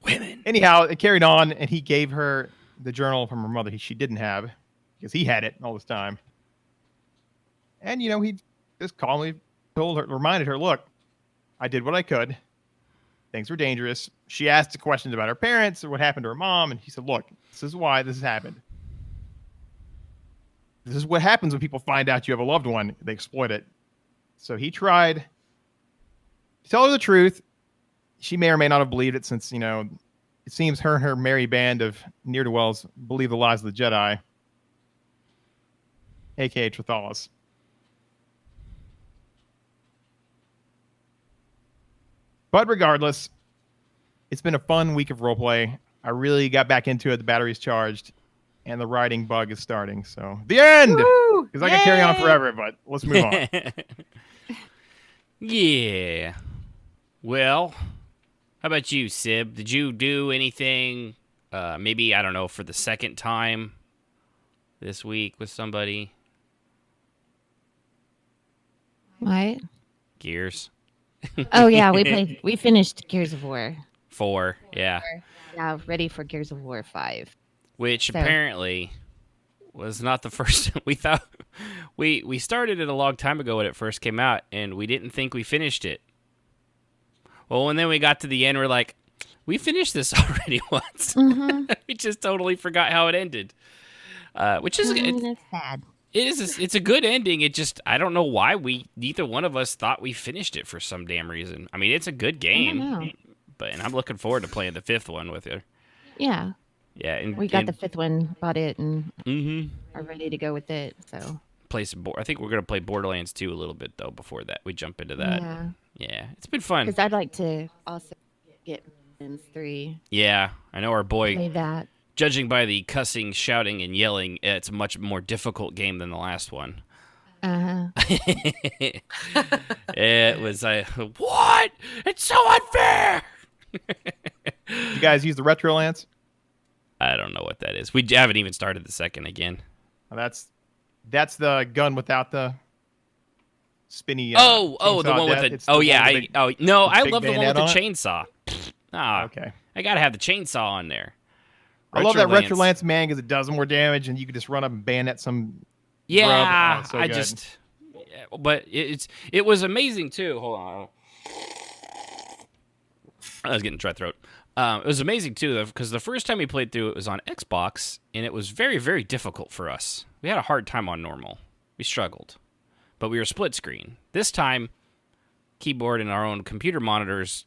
Women. Anyhow, it carried on, and he gave her the journal from her mother she didn't have, because he had it all this time. And, he just calmly reminded her, look, I did what I could. Things were dangerous. She asked questions about her parents or what happened to her mom, and he said, look, this is why this has happened. This is what happens when people find out you have a loved one. They exploit it. So he tried to tell her the truth. She may or may not have believed it since, it seems her and her merry band of ne'er-do-wells believe the lies of the Jedi, a.k.a. Trithalis. But regardless, it's been a fun week of roleplay. I really got back into it. The battery's charged, and the writing bug is starting. So, the end! Because I can carry on forever, but let's move on. Yeah. Well, how about you, Sib? Did you do anything, maybe, I don't know, for the second time this week with somebody? What? Gears. Oh yeah, we finished Gears of War 4, yeah. Yeah, ready for Gears of War 5. Which apparently was not the first. We thought we started it a long time ago when it first came out, and we didn't think we finished it. Well, and then we got to the end, we're like, we finished this already once. Mm-hmm. We just totally forgot how it ended. Which is it's sad. It's a good ending. It just, I don't know why neither one of us thought we finished it for some damn reason. I mean, it's a good game, And I'm looking forward to playing the 5th one with her. Yeah. Yeah, and We got the 5th one, bought it, and Mm-hmm. are ready to go with it. So Play some. I think we're gonna play Borderlands 2 a little bit though. Before that, we jump into that. yeah, Yeah, it's been fun. because I'd like to also get Borderlands 3. Yeah, I know our boy. Play that. Judging by the cussing, shouting, and yelling, it's a much more difficult game than the last one. It was what? It's so unfair. You guys use the Retro Lance? I don't know what that is. We haven't even started the second again. That's the gun without the spinny. The one with death. the. I love the one with the bayonet on it? chainsaw. Okay. I gotta have the chainsaw on there. I love that Retro Lance, man, because it does more damage, and you can just run up and bayonet some. Yeah, grub. Oh, it's so good. But it was amazing too. Hold on, I was getting dry throat. It was amazing too because the first time we played through it was on Xbox, and it was very, very difficult for us. We had a hard time on normal. We struggled, but we were split screen. This time, keyboard and our own computer monitors,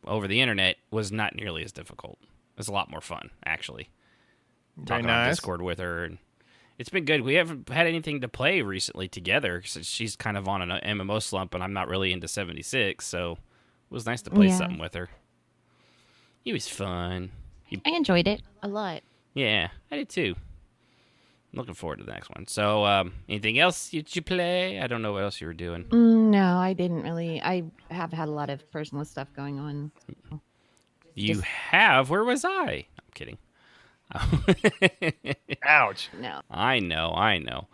over the internet was not nearly as difficult. It was a lot more fun, actually. Talking on Discord with her, and it's been good. We haven't had anything to play recently together because she's kind of on an MMO slump, and I'm not really into 76, so it was nice to play something with her. It was fun. I enjoyed it a lot. Yeah, I did too. I'm looking forward to the next one. So, anything else you play? I don't know what else you were doing. No, I didn't really. I have had a lot of personal stuff going on. You have? Where was I? I'm kidding. Ouch. No. I know.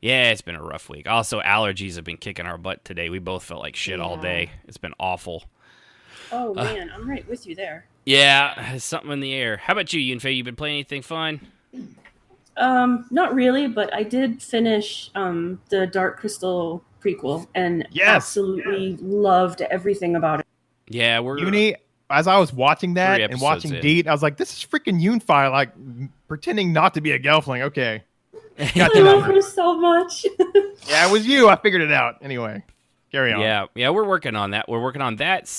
Yeah, it's been a rough week. Also, allergies have been kicking our butt today. We both felt like shit all day. It's been awful. Oh, man, I'm right with you there. Yeah, there's something in the air. How about you, Yunfei? You been playing anything fun? Not really, but I did finish the Dark Crystal prequel and absolutely loved everything about it. Yeah, we're... Uni, as I was watching that and watching Deet, I was like, this is freaking Unify, like, pretending not to be a Gelfling. Okay. I love her so much. Yeah, it was you. I figured it out. Anyway, carry on. Yeah, we're working on that. We're working on that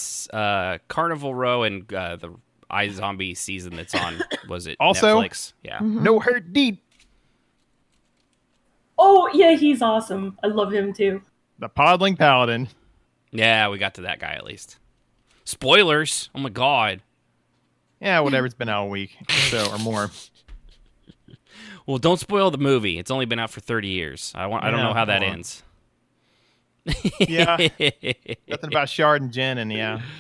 Carnival Row and the iZombie season that's on, was it also, Netflix? Yeah. No Hurt Deet. Oh, yeah, he's awesome. I love him, too. The Podling Paladin. Yeah, we got to that guy at least. Spoilers. Oh, my God. Yeah, whatever. It's been out a week or or more. Well, don't spoil the movie. It's only been out for 30 years. I don't know how that ends. Yeah. Nothing about Shard and Jen and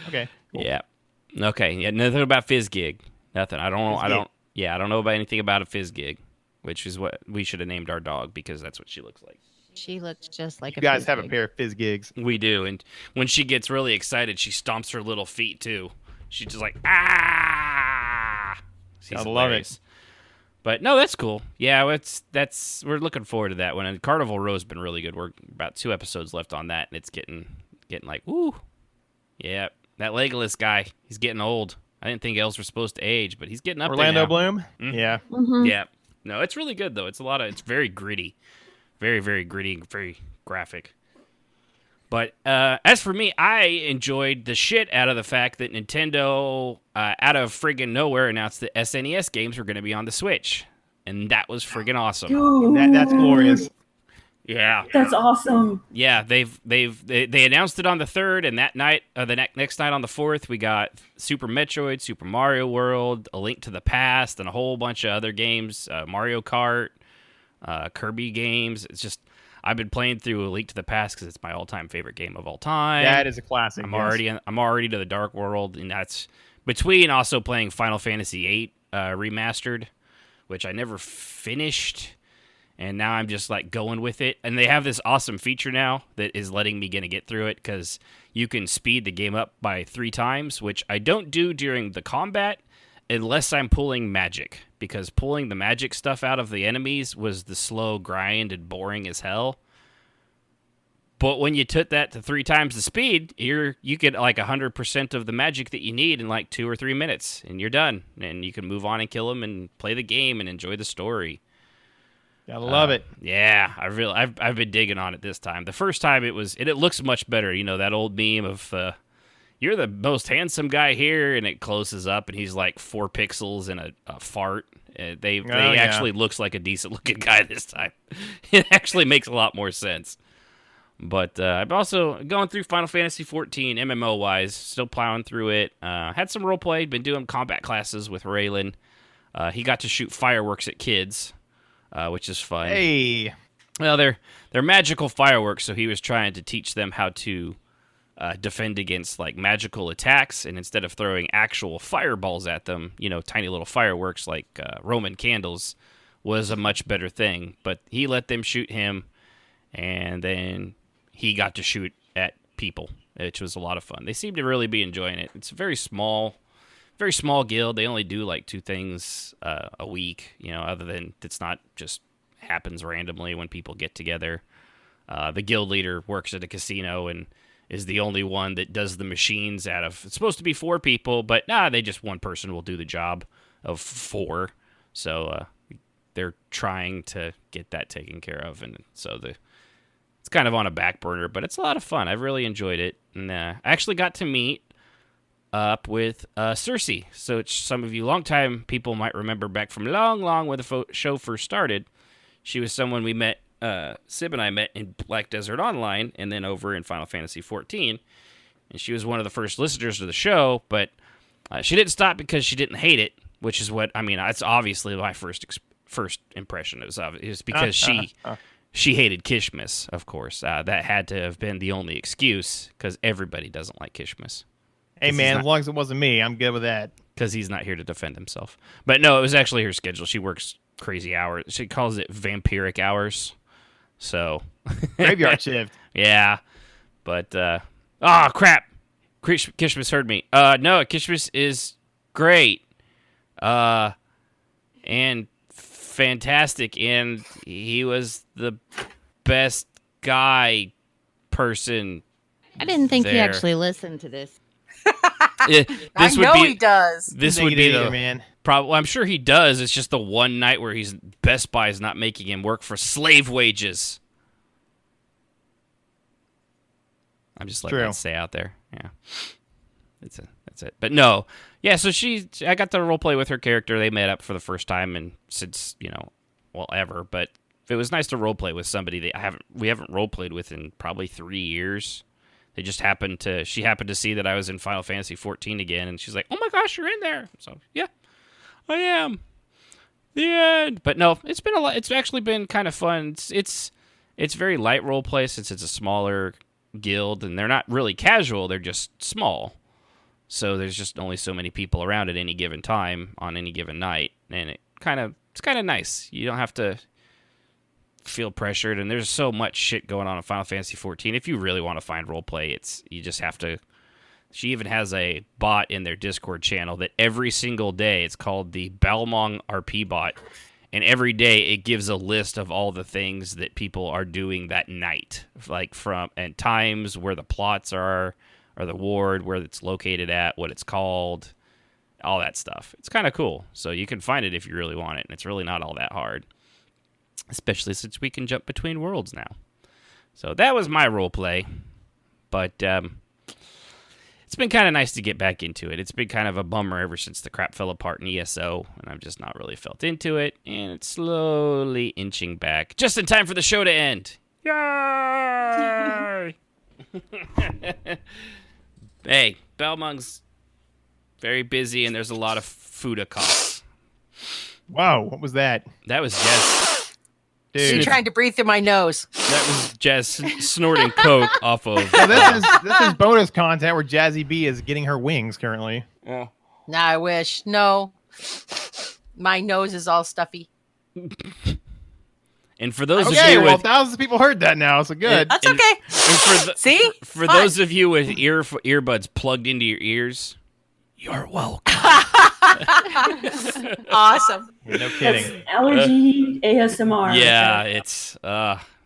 Okay. Cool. Yeah. Okay. Yeah, nothing about Fizzgig. Nothing. I don't know about anything about a Fizzgig, which is what we should have named our dog because that's what she looks like. She looks just like you guys have a pair of Fizzgigs. We do, and when she gets really excited, she stomps her little feet too. She's just like ah. I love it. But no, that's cool. Yeah, we're looking forward to that one. And Carnival Row's been really good. We're about 2 episodes left on that, and it's getting like woo. Yeah, that Legolas guy, he's getting old. I didn't think elves were supposed to age, but he's getting up Orlando there now. Bloom. Mm-hmm. Yeah. Mm-hmm. Yeah. No, it's really good though. It's very gritty. Very, very gritty, very graphic. But as for me, I enjoyed the shit out of the fact that Nintendo, out of friggin' nowhere, announced that SNES games were going to be on the Switch. And that was friggin' awesome. Dude, that's glorious. Yeah. That's awesome. Yeah, they announced it on the 3rd, and that night, next night on the 4th, we got Super Metroid, Super Mario World, A Link to the Past, and a whole bunch of other games, Mario Kart, Kirby games. It's just I've been playing through A Link to the Past because it's my all-time favorite game of all time. That is a classic. I'm already to the Dark World, and that's between also playing Final Fantasy VIII remastered, which I never finished, and now I'm just like going with it. And they have this awesome feature now that is letting me get through it because you can speed the game up by 3 times, which I don't do during the combat unless I'm pulling magic, because pulling the magic stuff out of the enemies was the slow grind and boring as hell. But when you took that to 3 times the speed, you get like 100% of the magic that you need in like 2 or 3 minutes, and you're done. And you can move on and kill them and play the game and enjoy the story. I love it. Yeah, I've been digging on it this time. The first time it looks much better. You know, that old meme of you're the most handsome guy here, and it closes up, and he's like 4 pixels and a fart. They actually looks like a decent looking guy this time. It actually makes a lot more sense. But I'm also going through Final Fantasy 14 MMO wise, still plowing through it. Had some roleplay, been doing combat classes with Raylan. He got to shoot fireworks at kids, which is fun. Hey. Well, they're magical fireworks, so he was trying to teach them how to defend against like magical attacks, and instead of throwing actual fireballs at them, tiny little fireworks like Roman candles was a much better thing. But he let them shoot him, and then he got to shoot at people, which was a lot of fun. They seem to really be enjoying it. It's a very small guild. They only do like 2 things a week, other than it's not just happens randomly when people get together. The guild leader works at a casino and is the only one that does the machines out of, it's supposed to be 4 people, but they just one person will do the job of 4. So they're trying to get that taken care of, and so it's kind of on a back burner, but it's a lot of fun. I've really enjoyed it, and I actually got to meet up with Cersei. So some of you longtime people might remember back from long when the show first started. She was someone we met, Sib and I met in Black Desert Online, and then over in Final Fantasy 14. And she was one of the first listeners to the show, but she didn't stop because she didn't hate it, which is what, that's obviously my first impression. It was because she hated Kishmas, of course. That had to have been the only excuse, because everybody doesn't like Kishmas. Hey, man, as long as it wasn't me, I'm good with that. Because he's not here to defend himself. But no, it was actually her schedule. She works crazy hours. She calls it vampiric hours. So graveyard shift. Yeah. But crap. Kishmas heard me. No, Kishmas is great. And fantastic, and he was the best guy person. I didn't think he there. actually listened to this. He does. This would be either, man. Probably. I'm sure he does. It's just the one night where Best Buy is not making him work for slave wages. I'm just letting that stay out there. Yeah, that's it. But no, yeah. So I got to roleplay with her character. They met up for the first time, and since ever. But it was nice to roleplay with somebody that we haven't roleplayed with in probably 3 years. They just she happened to see that I was in Final Fantasy 14 again, and she's like, "Oh my gosh, you're in there!" So yeah, I am. The end. But no, it's been a lot. It's actually been kind of fun. It's very light roleplay since it's a smaller guild, and they're not really casual. They're just small, so there's just only so many people around at any given time on any given night, and it's kind of nice. You don't have to feel pressured, and there's so much shit going on in Final Fantasy 14. If you really want to find roleplay, you just have to. She even has a bot in their Discord channel that every single day, it's called the Balmong RP bot, and every day it gives a list of all the things that people are doing that night, like and times, where the plots are, or the ward, where it's located at, what it's called, all that stuff. It's kind of cool. So you can find it if you really want it, and it's really not all that hard. Especially since we can jump between worlds now. So that was my role play. But it's been kind of nice to get back into it. It's been kind of a bummer ever since the crap fell apart in ESO, and I've just not really felt into it, and it's slowly inching back. Just in time for the show to end. Yay! Hey, Balmong's very busy, and there's a lot of food costs. Wow, what was that? That was Jess. Dude. She trying to breathe through my nose. That was Jess snorting coke off of. So this is bonus content where Jazzy B is getting her wings currently. Yeah. Nah, I wish. No. My nose is all stuffy. And for those of you with thousands of people heard that now, so good. That's okay. See? For those of you with earbuds plugged into your ears, you're welcome. Awesome. No kidding. That's allergy ASMR. Yeah, it's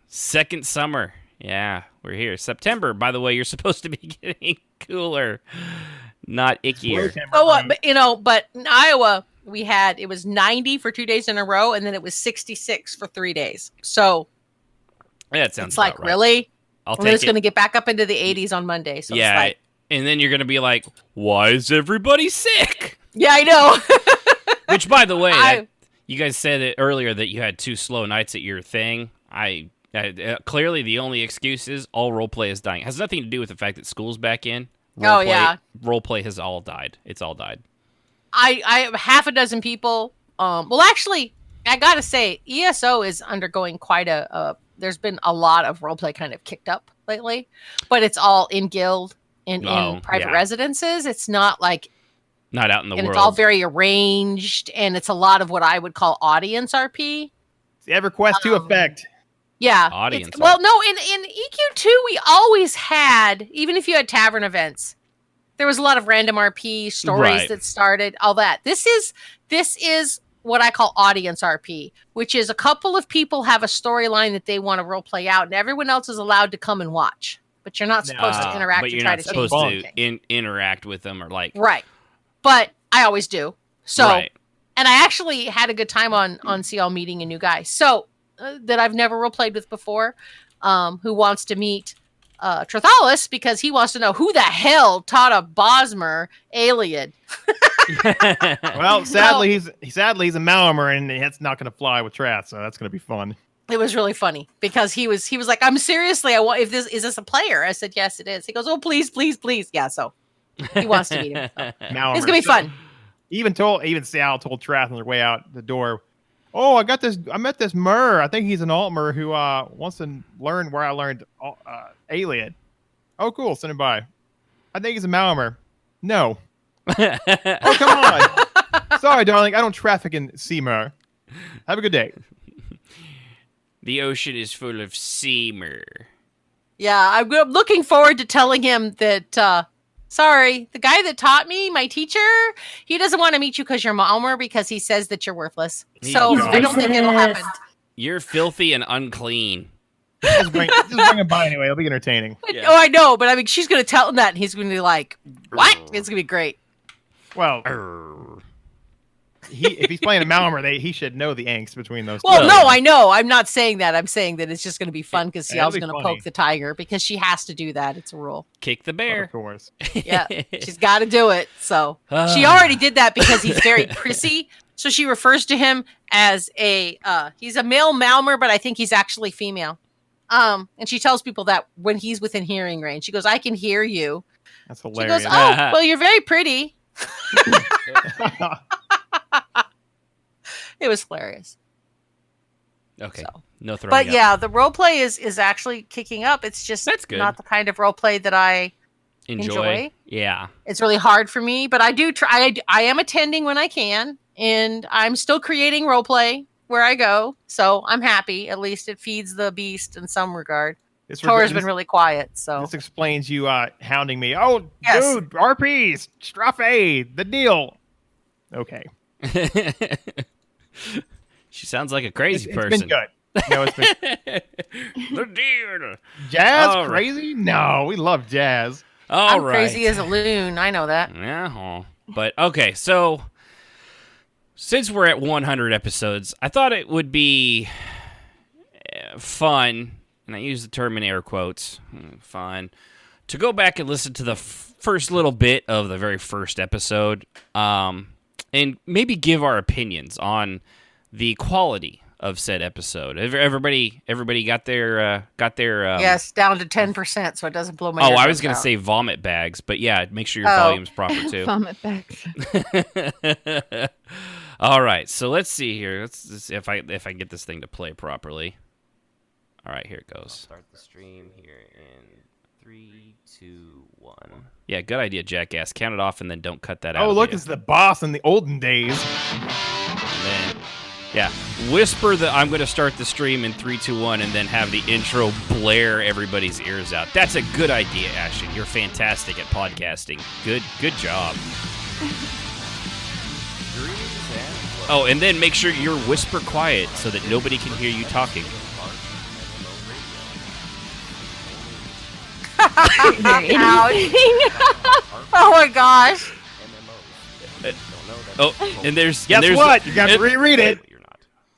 second summer. Yeah, we're here. September, by the way, you're supposed to be getting cooler, not ickier. Oh, but in Iowa, it was 90 for 2 days in a row, and then it was 66 for 3 days. So yeah, it sounds it's like, right. really? I'll and take it's going to get back up into the 80s on Monday. So yeah, it's like, And then you're going to be like, why is everybody sick? Yeah, I know. Which, by the way, you guys said it earlier that you had 2 slow nights at your thing. Clearly the only excuse is all roleplay is dying. It has nothing to do with the fact that school's back in. Roleplay has all died. It's all died. I have half a dozen people. Well, actually, I gotta say, ESO is undergoing quite there's been a lot of roleplay kind of kicked up lately, but it's all in guild and in private residences. It's not like not out in the world. It's all very arranged, and it's a lot of what I would call audience RP. It's the EverQuest 2 effect. Yeah. Audience. Well, no, in EQ2, we always had, even if you had tavern events, there was a lot of random RP stories that started, all that. This is what I call audience RP, which is a couple of people have a storyline that they want to role play out, and everyone else is allowed to come and watch. But you're not supposed to interact but and you're try not to change supposed to anything. interact with them or like... Right. But I always do. So, and I actually had a good time on CL meeting a new guy. So, that I've never role played with before, who wants to meet Trithalis because he wants to know who the hell taught a Bosmer alien. Well, sadly, he's a Malmer, and that's not going to fly with Trath, so that's going to be fun. It was really funny because he was like, I'm seriously, is this a player? I said, yes, it is. He goes, oh, please. Yeah, so he wants to meet him. So. It's going to be fun. Even Sal told Trath on their way out the door, oh, I met this Mur. I think he's an Altmer who wants to learn where I learned alien. Oh, cool. Send him by. I think he's a Malmer. No. Oh, come on. Sorry, darling. I don't traffic in Seamer. Have a good day. The ocean is full of Seamer. Yeah, I'm looking forward to telling him that, sorry, the guy that taught me, my teacher, he doesn't want to meet you because you're Malmer because he says that you're worthless. So I don't think it'll happen. You're filthy and unclean. Just bring him by anyway. It'll be entertaining. Yeah. Oh, I know, but I mean, she's going to tell him that, and he's going to be like, what? It's going to be great. Well, if he's playing a Malmer, he should know the angst between those two. Well, no, I know. I'm not saying that. I'm saying that it's just going to be fun because Ciel's going to poke the tiger because she has to do that. It's a rule. Kick the bear. Of course. Yeah, she's got to do it. So she already did that because he's very prissy. So she refers to him as he's a male Malmer, but I think he's actually female. And she tells people that when he's within hearing range. She goes, I can hear you. That's hilarious. She goes, oh, well, you're very pretty. It was hilarious. Okay. So. No throwing But up. yeah, the role play is actually kicking up. It's just not the kind of role play that I enjoy. Yeah. It's really hard for me, but I do try. I am attending when I can, and I'm still creating role play where I go. So I'm happy. At least it feeds the beast in some regard. Tor's been really quiet, so this explains you hounding me. Oh, dude, RPs, Strafe, the deal. Okay. She sounds like a crazy person. It's been good. No, it's been the deal. Jazz crazy? No, we love jazz. I'm crazy as a loon. I know that. Yeah, but okay. So since we're at 100 episodes, I thought it would be fun. And I use the term in air quotes, fun, to go back and listen to the first little bit of the very first episode, and maybe give our opinions on the quality of said episode. Everybody got their yes, down to 10%, so it doesn't blow my. Oh, I was gonna say vomit bags, but yeah, make sure your volume's proper too. Vomit bags. All right, so let's see here. Let's see if I get this thing to play properly. All right, here it goes. I'll start the stream here in 3, 2, 1. Yeah, good idea, jackass. Count it off and then don't cut that out. Oh, look, it's the boss in the olden days. And then, yeah, whisper that I'm going to start the stream in 3, 2, 1, and then have the intro blare everybody's ears out. That's a good idea, Ashton. You're fantastic at podcasting. Good job. Oh, and then make sure you're whisper quiet so that nobody can hear you talking. Oh my gosh. Oh, and there's... Guess and what? You got to reread it.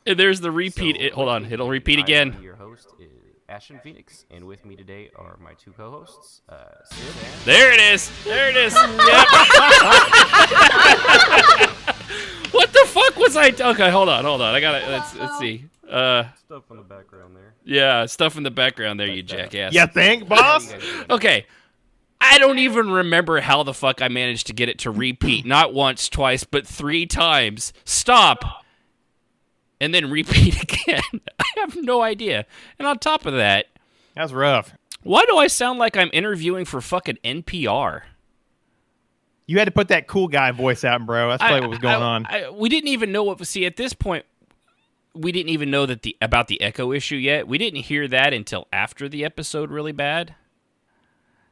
And there's the repeat. Hold on. It'll repeat again. Your host is Ashen Phoenix, and with me today are my two co-hosts, Sid and... There it is! There it is! Yep. What the fuck was I... Okay, hold on. I gotta... Let's see. Stuff in the background there. Yeah, stuff in the background there, you jackass. You think, boss? Okay. I don't even remember how the fuck I managed to get it to repeat. Not once, twice, but 3 times. Stop! And then repeat again. I have no idea. And on top of that... That's rough. Why do I sound like I'm interviewing for fucking NPR? You had to put that cool guy voice out, bro. That's probably what was going on. We didn't even know what... See, at this point, we didn't even know that about the echo issue yet. We didn't hear that until after the episode really bad.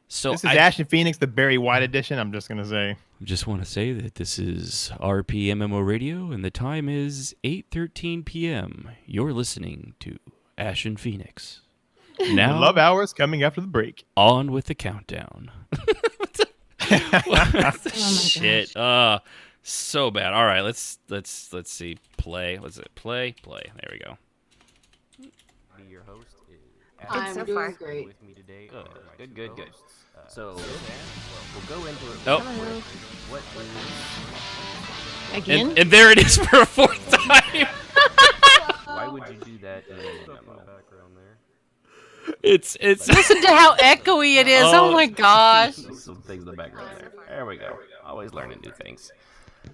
So this is Ashen Phoenix, the Barry White edition, I'm just going to say. I just want to say that this is RPMMORadio, and the time is 8:13 p.m. You're listening to Ashen Phoenix. Now, the love hours coming after the break. On with the countdown. Shit. So bad. All right, let's see. Play. What's it? Play. There we go. Your host is I'm so doing far. great. with me today. Good. So we'll go into it. Oh. What is... Again? And there it is for a 4th time. Why would you do that in the background there? It's Listen to how echoey it is. Oh my gosh. Some things in the background there. There we go. Always learning new things.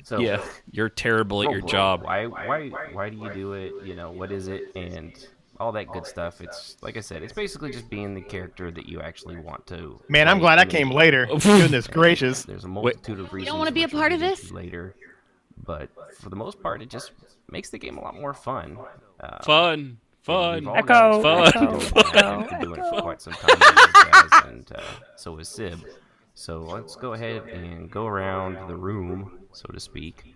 So yeah, you're terrible at your Roleplay. job. Why do you do it? You know, what is it? And all that good stuff. It's like I said, it's basically just being the character that you actually want to. Man, I'm glad I came later. Goodness gracious. There's a multitude of reasons. You don't want to be a which we'll part of get this? into later, but for the most part, it just makes the game a lot more fun. Fun. We've all Echo. got Fun. experience. I've been doing it for quite some time, guys, and so is Sib. So let's go ahead and go around the room, so to speak.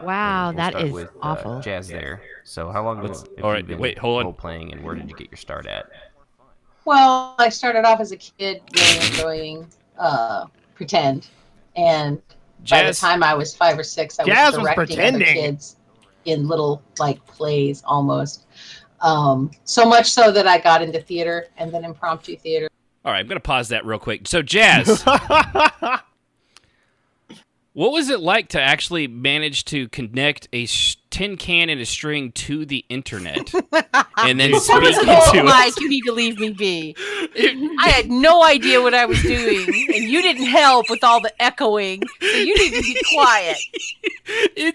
Wow, we'll that start is with, awful. Jazz there. So how long have all you right, been wait, hold on. role-playing, and where did you get your start at? Well, I started off as a kid really enjoying pretend, and by the Jazz. time I was 5 or 6, I Jazz was was directing other pretending. kids in little plays almost. So much so that I got into theater and then impromptu theater. All right, I'm going to pause that real quick. So, Jazz, what was it like to actually manage to connect a tin can and a string to the internet and then speak into Mike, it? you need to leave me be. I had no idea what I was doing, and you didn't help with all the echoing, so you need to be quiet.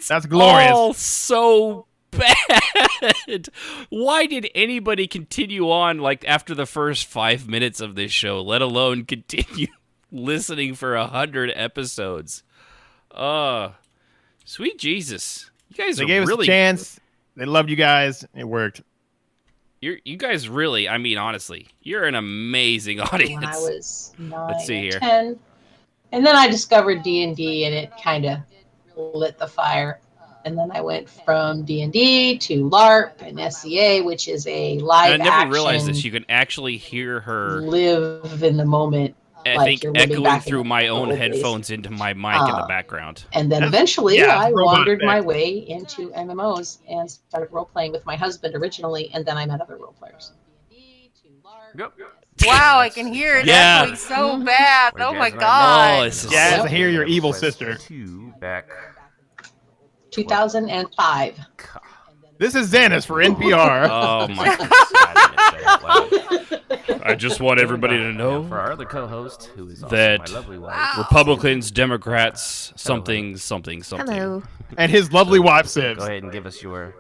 That's glorious. all so bad. Why did anybody continue on after the first 5 minutes of this show, let alone continue listening for 100 episodes? Sweet Jesus. You guys They are gave us really a chance. They loved you guys. It worked. You guys really, I mean, honestly, you're an amazing audience. When I was 9 Let's see or here. 10. And then I discovered D&D, and it kind of lit the fire. And then I went from D&D to LARP and SCA, which is a live And I never action, realized this. You can actually hear her, live in the moment. I like think, you're living echoing back through in my the own old days. headphones into my mic in the background. And then eventually I robot wandered my effect. way into MMOs and started role-playing with my husband originally, and then I met other role players. Yep. Wow, I can hear it Yeah. echoing so bad. Where Oh my Jazz and I god. Oh, this is Jazz, so- I hear your evil Quest sister. 2 back. 2005. This is Xanis for NPR. Oh my God. I just want everybody to know For our other co-host, who is also that my lovely wife. Republicans, Democrats, something. Hello. And his lovely wife, Sibs. Go ahead and give us your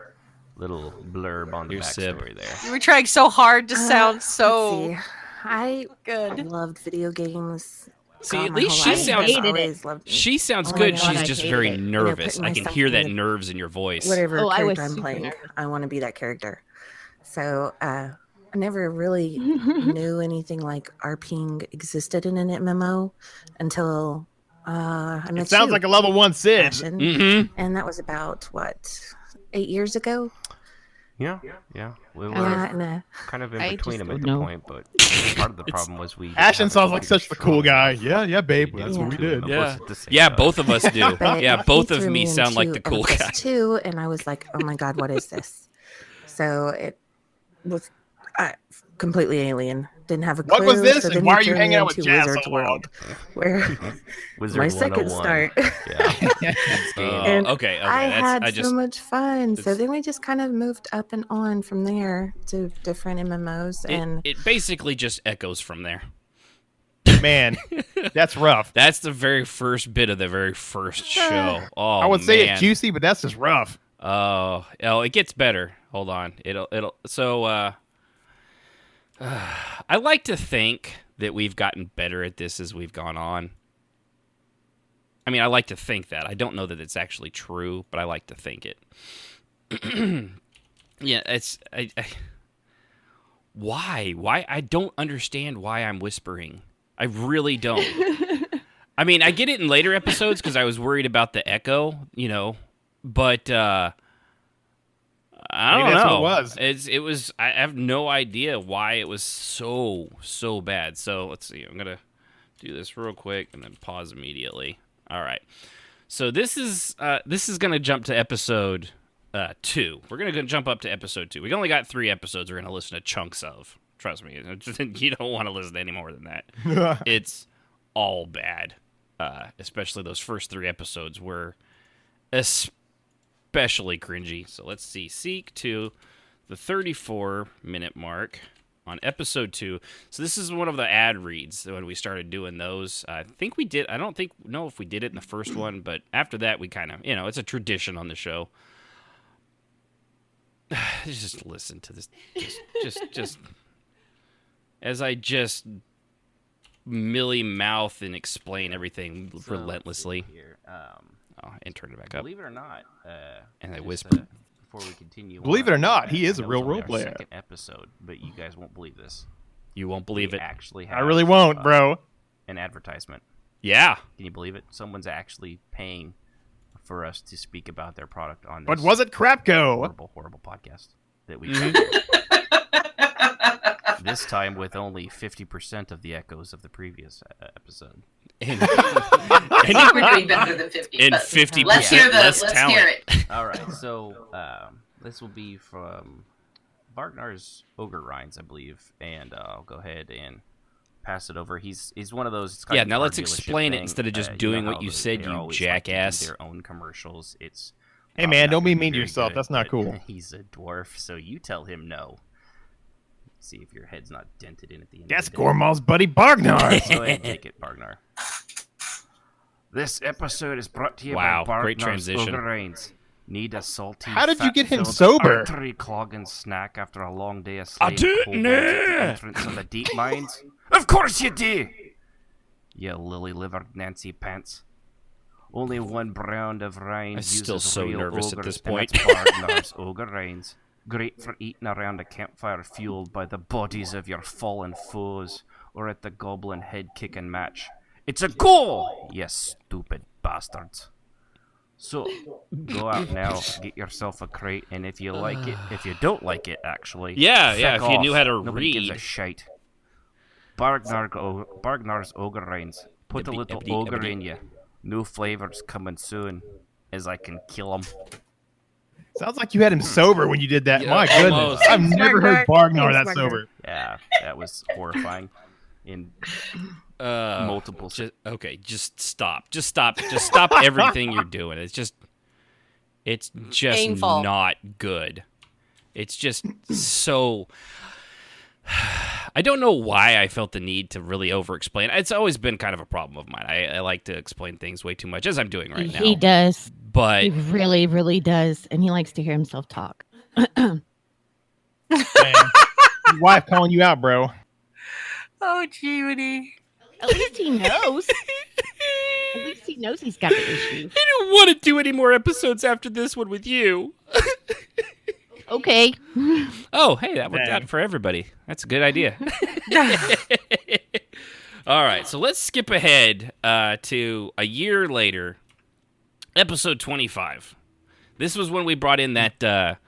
little blurb on the Your Sib. backstory there. You were trying so hard to sound Let's so see. I good. loved video games. See, God, at my least whole she life. sounds. I've always loved it. She sounds Oh my good. God, She's I just hated very it. nervous. putting I can myself hear in that the- nerves in your voice. Whatever Oh, I was character I'm super playing, nervous. I want to be that character. So I never really knew anything like RPing existed in an MMO until I met It sounds you, like a level 1 Sid. Ashen. Mm-hmm. And that was about 8 years ago. Yeah. We were And kind of in I between just them at don't the know. point, but part of the problem was we. Ashen sounds like such the cool guy. Yeah, babe. That's what we did. Yeah, both of us do. But Yeah, both he of threw me sound like the into cool Elvis guy. too, and I was like, "Oh my god, what is this?" So it was. Completely alien. Didn't have a clue. What was this, So and then why he are you turned hanging me out with into Jazz Wizard's so long? World, where Wizard my second 101. start. Yeah. And okay. I had I so just much fun. So it's- then we just kind of moved up and on from there to different MMOs, and it basically just echoes from there. Man, that's rough. That's the very first bit of the very first show. Oh, I would say man. it's juicy, but that's just rough. Oh, it gets better. Hold on. It'll. So, I like to think that we've gotten better at this as we've gone on. I mean, I like to think that. I don't know that it's actually true, but I like to think it. Yeah, it's. Why? Why? I don't understand why I'm whispering. I really don't. I mean, I get it in later episodes because I was worried about the echo, but I don't Maybe that's know. what it was. It was. I have no idea why it was so bad. So let's see. I'm gonna do this real quick and then pause immediately. All right. So this is gonna jump to episode 2. We're gonna jump up to episode 2. We only got 3 episodes. We're gonna listen to chunks of. Trust me, you don't want to listen to any more than that. It's all bad. Especially those first 3 episodes were especially cringy. So let's see. Seek to the 34-minute mark on episode 2. So this is one of the ad reads when we started doing those. I think we did. I don't know if we did it in the first one, but after that we kind of, it's a tradition on the show. Just listen to this. Just as I just mouth and explain everything relentlessly. And turn it back up. Believe it or not, and I whisper. Before we continue, Believe it or not, he is a real role role player. Second episode, but you guys won't believe this. You won't believe it. Actually, I really won't, bro. An advertisement. Yeah. Can you believe it? Someone's actually paying for us to speak about their product on this. But was it Crapco? Horrible podcast that we. This time with only 50% of the echoes of the previous episode. We're doing better than 50. And 50% let's hear less let's talent. hear it. All right, so this will be from Bargnar's Ogre Rhymes, I believe, and I'll go ahead and pass it over. He's one of those. It's kind of now a let's car dealership explain it thing. instead of just You doing know what how you said, they're you always like to do jackass. their own commercials. It's Hey man, don't be gonna mean to very yourself. good, That's not but cool. He's a dwarf, so you tell him no. See if your head's not dented in at the end. That's of the day. Gormal's buddy Bargnar. Go ahead and take it, Bargnar. This episode is brought to you Wow, by great Bargnar's transition. Ogre Rains. Need a salty, How did you get him fat-filled, sober? artery-clogging snack after a long day of I slaying didn't kobolds know. at the entrance of the deep mines? Of course you do! You lily-livered Nancy Pants. Only one brand of Rhines I'm still uses so real nervous ogres, at this and point. it's Bargnar's Ogre Rains. Great for eating around a campfire fueled by the bodies of your fallen foes, or at the goblin head-kicking match. It's a goal, you stupid bastards. So, go out now, get yourself a crate, and if you like it, if you don't like it, actually, Yeah, feck if you off. knew how to Nobody gives a read. shite. Bargnar's Ogre Rains. Put a little ogre in you. New flavors coming soon, as I can kill them. Sounds like you had him sober when you did that. Yeah, My goodness. almost. I've never heard Bargnar Thanks, that Bargnar. sober. Yeah, that was horrifying. In multiple. Just stop. Just stop everything you're doing. It's just Painful. not good. It's just so. I don't know why I felt the need to really over-explain. It's always been kind of a problem of mine. I like to explain things way too much, as I'm doing right now. He does. But He really, really does. And he likes to hear himself talk. Man, your wife calling you out, bro. Oh, Judy. At least he knows. At least he knows he's got the issue. I don't want to do any more episodes after this one with you. Okay. Oh, hey, that worked Dang. out for everybody. That's a good idea. All right, so let's skip ahead to a year later, episode 25. This was when we brought in that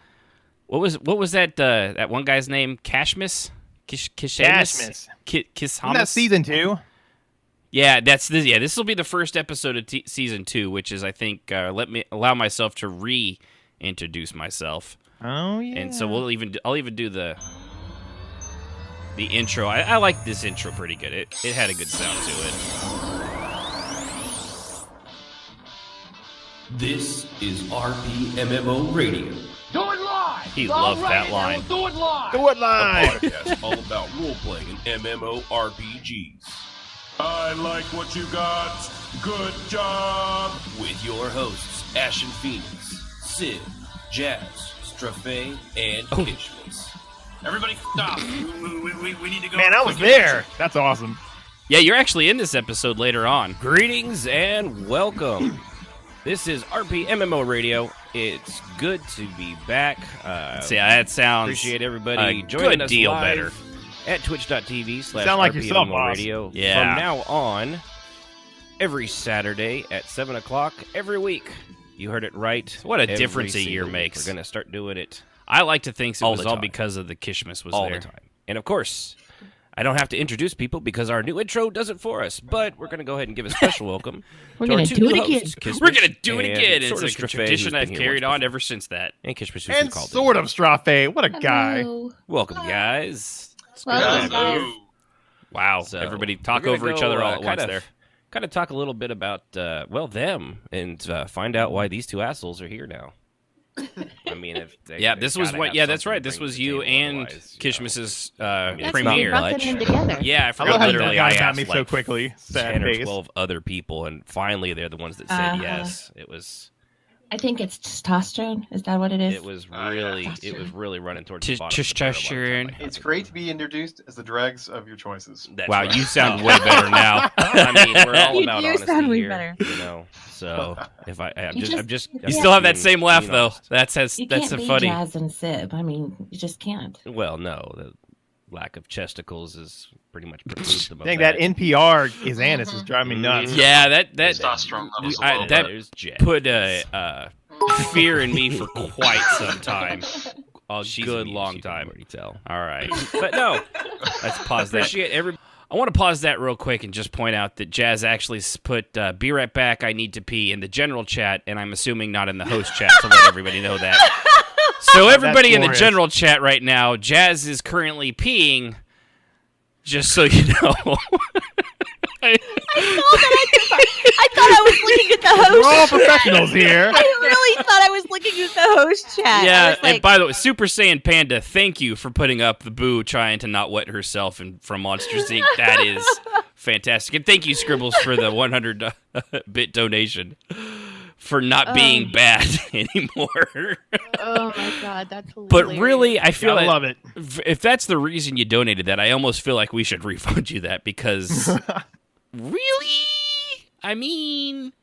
what was that that one guy's name? Cashmas? Cashmas. Isn't that season 2? Yeah, that's this. Yeah, this will be the first episode of season 2, which is, I think, let me allow myself to reintroduce myself. Oh yeah. And so I'll even do the the intro. I like this intro pretty good. It had a good sound to it. This is RPMMO Radio. Do it live! He loved that line. Do it live! Do it live! A podcast all about role-playing and MMORPGs. I like what you got. Good job! With your hosts, Ashen Phoenix, Sid, Jazz, Strafe, and Kishmas. Everybody stop. We need to go. Man, I was there. That's awesome. Yeah, you're actually in this episode later on. Greetings and welcome. This is RPMMO Radio. It's good to be back. See, that sounds appreciate everybody a joining good us deal live better. at twitch.tv/RPMMO Sound like yourself, boss. Radio. Yeah. From now on, every Saturday at 7 o'clock every week. You heard it right. What a Every difference a year single week. makes. We're going to start doing it I like to think it all was the all time. because of the Kishmas was all there. the time. And of course, I don't have to introduce people because our new intro does it for us. But we're going to go ahead and give a special welcome. We're to our gonna two do new it again. hosts, Kishmas We're gonna do it and again. sort It's of like a Strafe, tradition who's been I've here carried once on before. ever since that. And Kishmas, who's And called sort of Strafe. What a guy. Hello. Welcome, guys. Welcome, to have you. guys. Wow, So, everybody talk we're gonna over each go, other all at once kind of, there. Kind of talk a little bit about, them and find out why these two assholes are here now. I mean, if they, Yeah, they this was gotta what. have Yeah, that's something to right. This bring was to the you table, and otherwise, you know. Kishmas's mean, it's That's not why we premiere. brought them in together. Yeah, I I forgot love how you literally. forgot I about asked me so like quickly. Sad 10 or face. 12 other people, and finally they're the ones that said Uh-huh. yes. It was I think it's testosterone. Is that what it is? it was really running towards the Tish- bottom. of the barrel by the time testosterone. I had It's to great go. to be introduced as the dregs of your choices. That's Wow, right. you sound way better now. I mean, we're all You about do honesty sound way here, better. you know. So if I'm You just You still have that same laugh being though. honest. That's You that's can't be funny. Jazz and Sib. I mean, you just can't. Well, no, the lack of chesticles is pretty much precludes them of Dang, that NPR is Annis is driving me nuts. Yeah, that Testosterone levels a I- little that bit. There's Jet. put fear in me for quite some time. A She's good mean, long she can time. already tell. All right, But no, let's pause that. appreciate every. I want to pause that real quick and just point out that Jazz actually put "Be right back, I need to pee" in the general chat, and I'm assuming not in the host chat to let everybody know that. So everybody in the glorious. general chat right now, Jazz is currently peeing. Just so you know. I thought I was looking at the host. We're all chat. professionals here. I really thought I was looking at the host chat. I Yeah, was and like, by the way, Super Saiyan Panda, thank you for putting up the boo trying to not wet herself from Monsters Inc. That is fantastic. And thank you, Scribbles, for the 100-bit donation for not being bad anymore. oh my god, that's hilarious. But really, I feel Gotta like love it. if that's the reason you donated that, I almost feel like we should refund you that because really? I mean,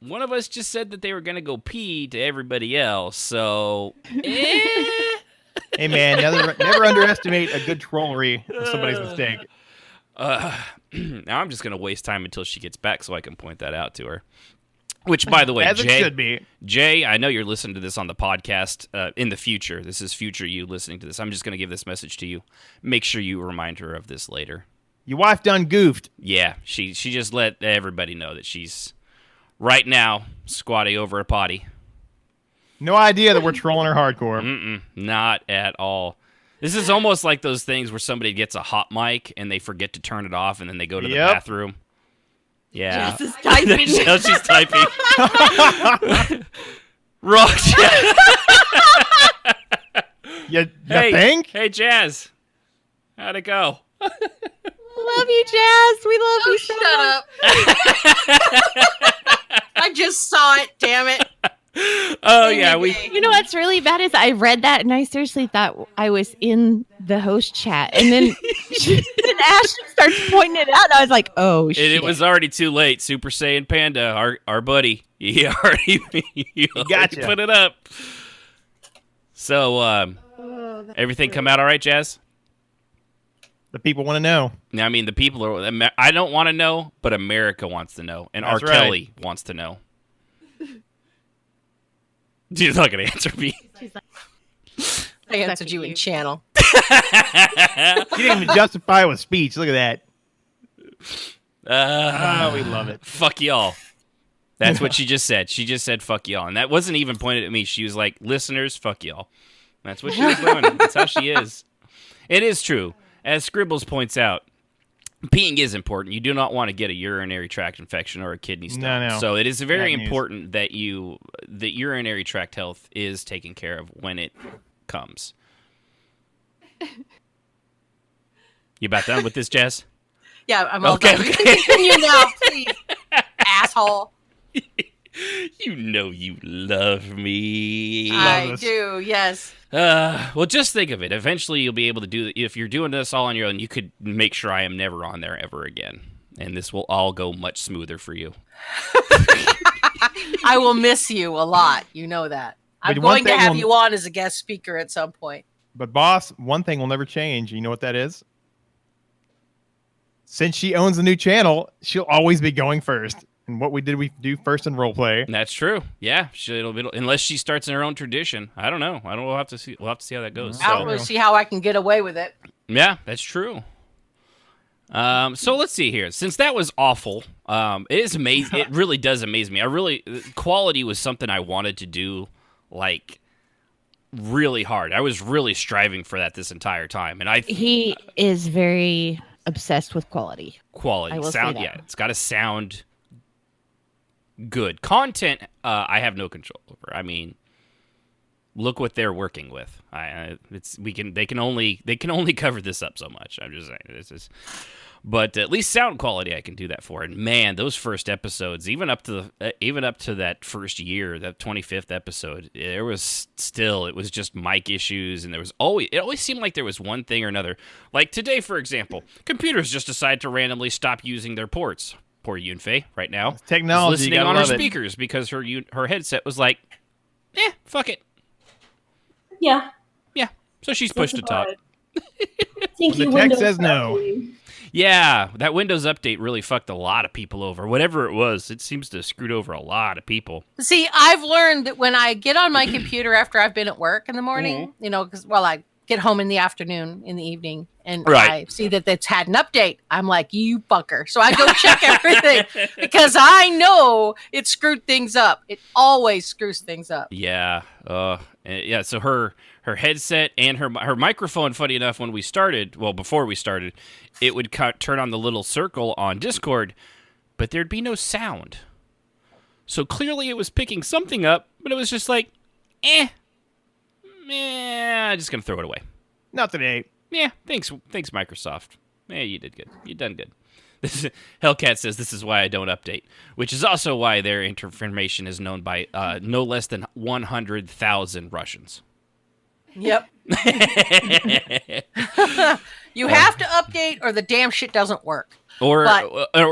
one of us just said that they were going to go pee to everybody else, so Hey, man, never underestimate a good trollery of somebody's mistake. now I'm just going to waste time until she gets back so I can point that out to her. Which, by the way, As it Jay, should be. Jay, I know you're listening to this on the podcast in the future. This is future you listening to this. I'm just going to give this message to you. Make sure you remind her of this later. Your wife done goofed. Yeah, she just let everybody know that she's right now squatting over a potty. No idea that we're trolling her hardcore. Mm-mm, not at all. This is almost like those things where somebody gets a hot mic and they forget to turn it off and then they go to the Yep. bathroom. Yeah. Jess is typing. Now she's typing. Rock. You Hey, think? hey, Jazz. How'd it go? Love you, Jazz. We love you so Shut up. I just saw it, damn it. Oh, yeah, we... You know what's really bad is I read that and I seriously thought I was in the host chat, and then then Ashton starts pointing it out, and I was like, "Oh shit!" It was already too late. Super Saiyan Panda, our buddy, he already Gotcha. put it up. So, everything come out all right, Jazz? The people want to know. I mean, the people are... I don't want to know, but America wants to know, and That's R. right. Kelly wants to know. She's not going to answer me. I answered you in channel. She didn't even justify it with speech. Look at that. We love it. Fuck y'all. That's what she just said. She just said fuck y'all. And that wasn't even pointed at me. She was like, listeners, fuck y'all. That's what she was doing. That's how she is. It is true. As Scribbles points out, peeing is important. You do not want to get a urinary tract infection or a kidney stone. No. So it is very important that the urinary tract health is taken care of when it comes. You about done with this, Jazz? Yeah, I'm all done. You can continue now, please, asshole. You know you love me. I do, yes. Well, just think of it. Eventually, you'll be able to do. If you're doing this all on your own, you could make sure I am never on there ever again, and this will all go much smoother for you. I will miss you a lot. You know that. I'm going to have you on as a guest speaker at some point. But boss, one thing will never change. You know what that is? Since she owns the new channel, she'll always be going first. And what we do first in roleplay. That's true. Yeah, unless she starts in her own tradition. I don't know. We'll have to see. We'll have to see how that goes. We'll see how I can get away with it. Yeah, that's true. So let's see here. Since that was awful, it is amazing. It really does amaze me. Quality was something I wanted to do, like, really hard. I was really striving for that this entire time, and he is very obsessed with quality. Quality sound, yeah. It's got to sound good. Content, I have no control over. I mean, look what they're working with. They can only cover this up so much. I'm just saying but at least sound quality I can do that for. And man, those first episodes, even up to that first year, that 25th episode, it was just mic issues, and it always seemed like there was one thing or another. Like today, for example, computers just decide to randomly stop using their ports. Poor Yunfei right now. Technology, listening on her speakers because her headset was like, fuck it. Yeah. Yeah. So she's pushed to top. The tech says no. Yeah, that Windows update really fucked a lot of people over. Whatever it was, it seems to have screwed over a lot of people. See, I've learned that when I get on my computer after I've been at work in the morning, because I get home in the afternoon, in the evening, and I see that it's had an update. I'm like, you fucker. So I go check everything because I know it screwed things up. It always screws things up. Yeah. Yeah. So her headset and her microphone, funny enough, before we started, it would turn on the little circle on Discord, but there'd be no sound. So clearly it was picking something up, but it was just like, I'm just going to throw it away. Not today. Yeah, thanks Microsoft. Yeah, you did good. You done good. Hellcat says this is why I don't update, which is also why their information is known by no less than 100,000 Russians. Yep. You have to update or the damn shit doesn't work. Or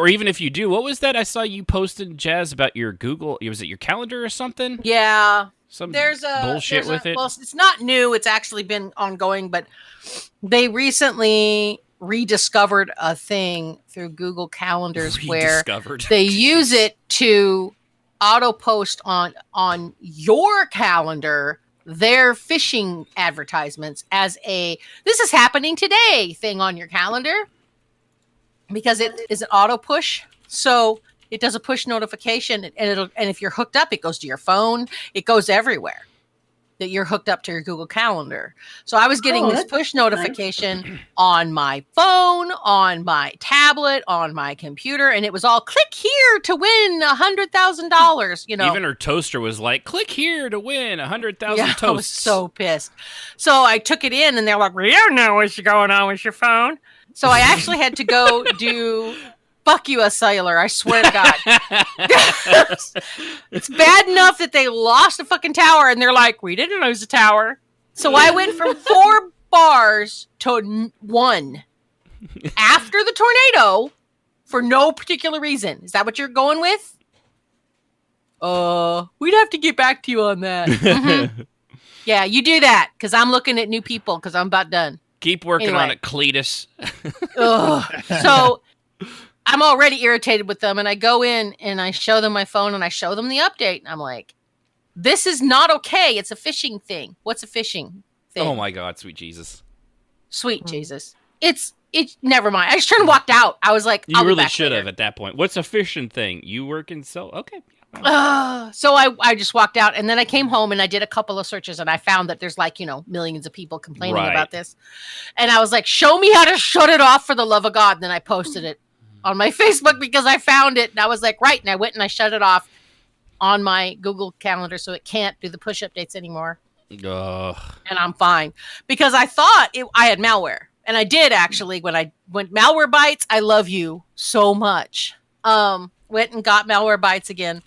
even if you do, what was that I saw you posted, Jazz, about your Google? Was it your calendar or something? Yeah. There's bullshit with it. Well, it's not new. It's actually been ongoing, but they recently rediscovered a thing through Google Calendars where they use it to auto post on your calendar their phishing advertisements as this is happening today thing on your calendar, because it is an auto push. So it does a push notification, and if you're hooked up, it goes to your phone. It goes everywhere that you're hooked up to your Google Calendar. So I was getting this push notification on my phone, on my tablet, on my computer, and it was all click here to win $100,000. Even her toaster was like, click here to win 100,000 toasts. I was so pissed. So I took it in, and they're like, "We don't know what's going on with your phone." So I actually had to go do. Fuck you, a cellular, I swear to God. It's bad enough that they lost a fucking tower, and they're like, we didn't lose a tower. So I went from 4 bars to 1 after the tornado for no particular reason. Is that what you're going with? We'd have to get back to you on that. Mm-hmm. Yeah, you do that, because I'm looking at new people, because I'm about done. Keep working on it, Cletus. So I'm already irritated with them, and I go in and I show them my phone and I show them the update, and I'm like, this is not okay. It's a phishing thing. What's a phishing thing? Oh my God, sweet Jesus. Sweet Jesus. It's never mind. I just turned and walked out. I was like, you really should have at that point. What's a phishing thing? You work in okay. So I just walked out, and then I came home and I did a couple of searches, and I found that there's like, millions of people complaining about this. And I was like, show me how to shut it off for the love of God. And then I posted it on my Facebook because I found it. And I was like, right. And I went and I shut it off on my Google Calendar so it can't do the push updates anymore. Ugh. And I'm fine because I thought I had malware. And I did actually when malware bites, I love you so much. Went and got Malwarebytes again,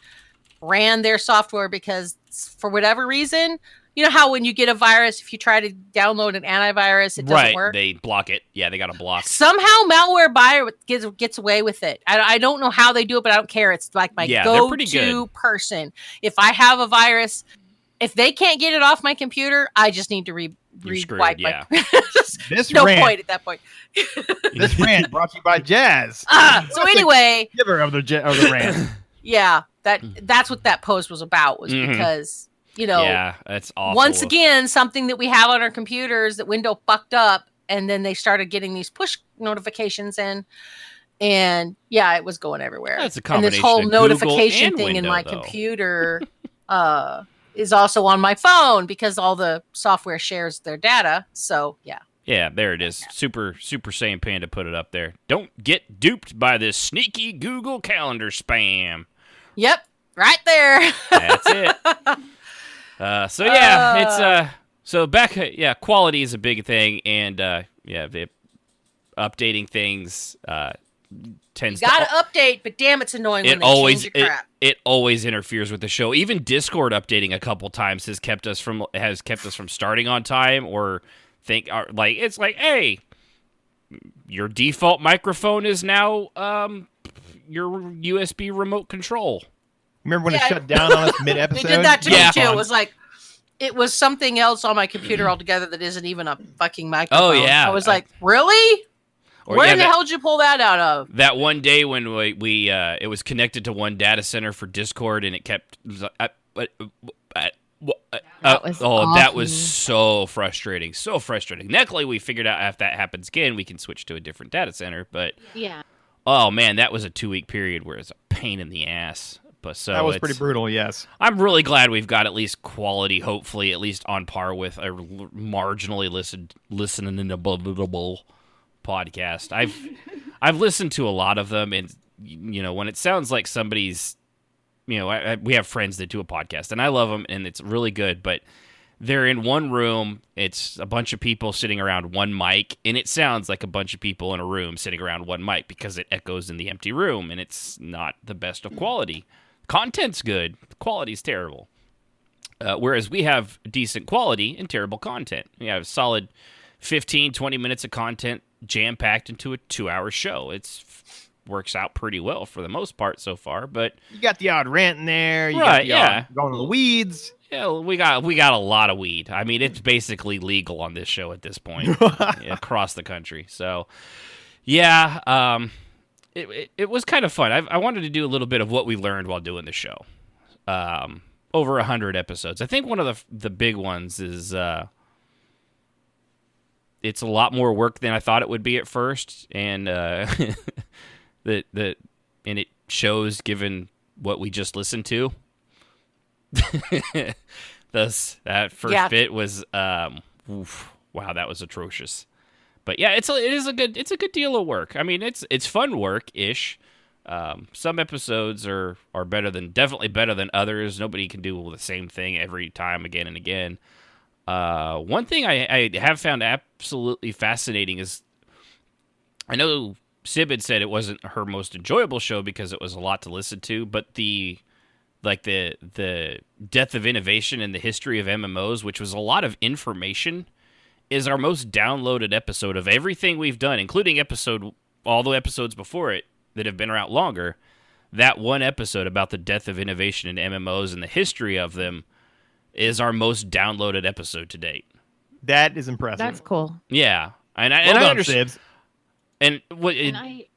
ran their software because for whatever reason, you know how when you get a virus, if you try to download an antivirus, it doesn't work? They block it. Yeah, they got to block. Somehow Malwarebytes gets away with it. I don't know how they do it, but I don't care. It's like my go-to person. If I have a virus, if they can't get it off my computer, I just need to re-wipe my... This no rant, point at that point. This rant brought to you by Jazz. So anyway, giver of the rant. Yeah, that's what that post was about. Was because that's awful. Once again, something that we have on our computers that Windows fucked up, and then they started getting these push notifications in, and it was going everywhere. That's a combination. And this whole of notification Google thing and in Window, my though. computer is also on my phone because all the software shares their data. So Yeah, there it is. Super Saiyan Panda put it up there. Don't get duped by this sneaky Google Calendar spam. Yep, right there. That's it. It's so back. Quality is a big thing, and the updating things tends. You gotta update, but damn, it's annoying when they change your crap. It always interferes with the show. Even Discord updating a couple times has kept us from starting on time or. It's like, hey, your default microphone is now your USB remote control. Remember when it shut down on us mid-episode? They did that to me too. It was like it was something else on my computer altogether that isn't even a fucking microphone. Oh yeah, I was like, really? Where in the hell did you pull that out of? That one day when we it was connected to one data center for Discord and it kept. That was so frustrating. So frustrating. Luckily, we figured out if that happens again, we can switch to a different data center. But oh man, that was a 2-week period where it's a pain in the ass. But that was pretty brutal. Yes, I'm really glad we've got at least quality, hopefully at least on par with a marginally listenable podcast. I've listened to a lot of them, and when it sounds like somebody's. We have friends that do a podcast, and I love them, and it's really good, but they're in one room. It's a bunch of people sitting around one mic, and it sounds like a bunch of people in a room sitting around one mic because it echoes in the empty room, and it's not the best of quality. Content's good. The quality's terrible. Whereas we have decent quality and terrible content. We have solid 15, 20 minutes of content jam-packed into a 2-hour show. Works out pretty well for the most part so far, but you got the odd rant in there. You right? got the going to the weeds. Yeah, we got a lot of weed. I mean, it's basically legal on this show at this point across the country. So, it was kind of fun. I wanted to do a little bit of what we learned while doing the show. Over 100 episodes. I think one of the big ones is it's a lot more work than I thought it would be at first, and and it shows given what we just listened to. That first bit was wow, that was atrocious. But yeah, it's a good deal of work. I mean, it's fun work ish. Some episodes are definitely better than others. Nobody can do the same thing every time again and again. One thing I have found absolutely fascinating is I know Sib had said it wasn't her most enjoyable show because it was a lot to listen to, but the death of innovation and the history of MMOs, which was a lot of information, is our most downloaded episode of everything we've done, including all the episodes before it that have been around longer. That one episode about the death of innovation in MMOs and the history of them is our most downloaded episode to date. That is impressive. That's cool. Yeah, and I understand. Sibs. And it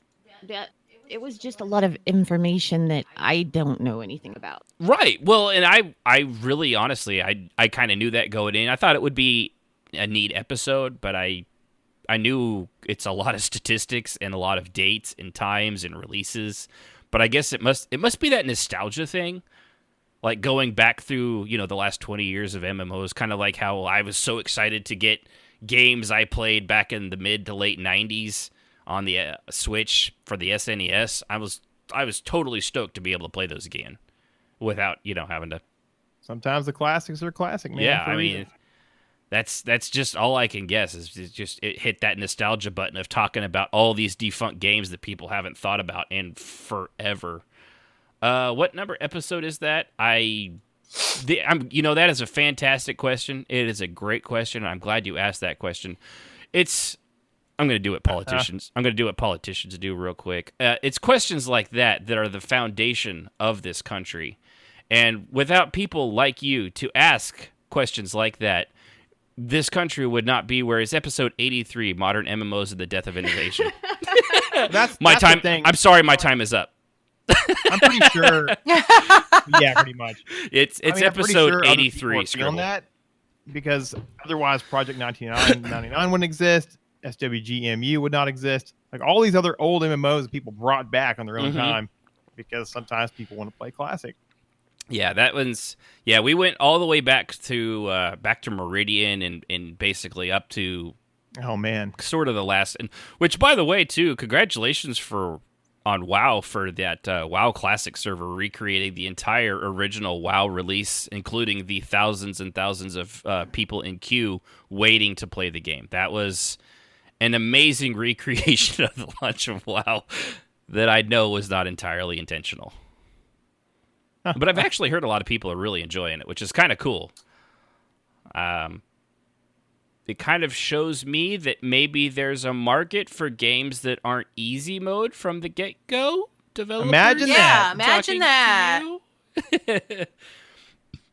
was just a lot of information that I don't know anything about. Right. Well, and I really honestly I kind of knew that going in. I thought it would be a neat episode, but I knew it's a lot of statistics and a lot of dates and times and releases. But I guess it must be that nostalgia thing Like going back through, the last 20 years of MMOs, kind of like how I was so excited to get games I played back in the mid to late 90s on the Switch for the SNES. I was totally stoked to be able to play those again without, having to. Sometimes the classics are classic, man. Yeah, I mean, that's just all I can guess is just it hit that nostalgia button of talking about all these defunct games that people haven't thought about in forever. What number episode is that? That is a fantastic question. It is a great question. I'm glad you asked that question. I'm going to do what politicians. I'm going to do what politicians do real quick. It's questions like that are the foundation of this country, and without people like you to ask questions like that, this country would not be where it's episode 83, Modern MMOs and the Death of Innovation. that's my time. The thing. I'm sorry, my time is up. I'm pretty sure. Yeah, pretty much. It's episode 83. On that, because otherwise, Project 99 wouldn't exist. SWGMU would not exist. Like all these other old MMOs that people brought back on their own time, because sometimes people want to play classic. Yeah, that one's. Yeah, we went all the way back to Meridian and basically up to. Oh man, sort of the last. And which, by the way, too, congratulations on WoW for that WoW Classic server recreating the entire original WoW release, including the thousands and thousands of people in queue waiting to play the game. That was an amazing recreation of the launch of WoW that I know was not entirely intentional. But I've actually heard a lot of people are really enjoying it, which is kind of cool. It kind of shows me that maybe there's a market for games that aren't easy mode from the get-go. Developers, imagine that. Imagine that.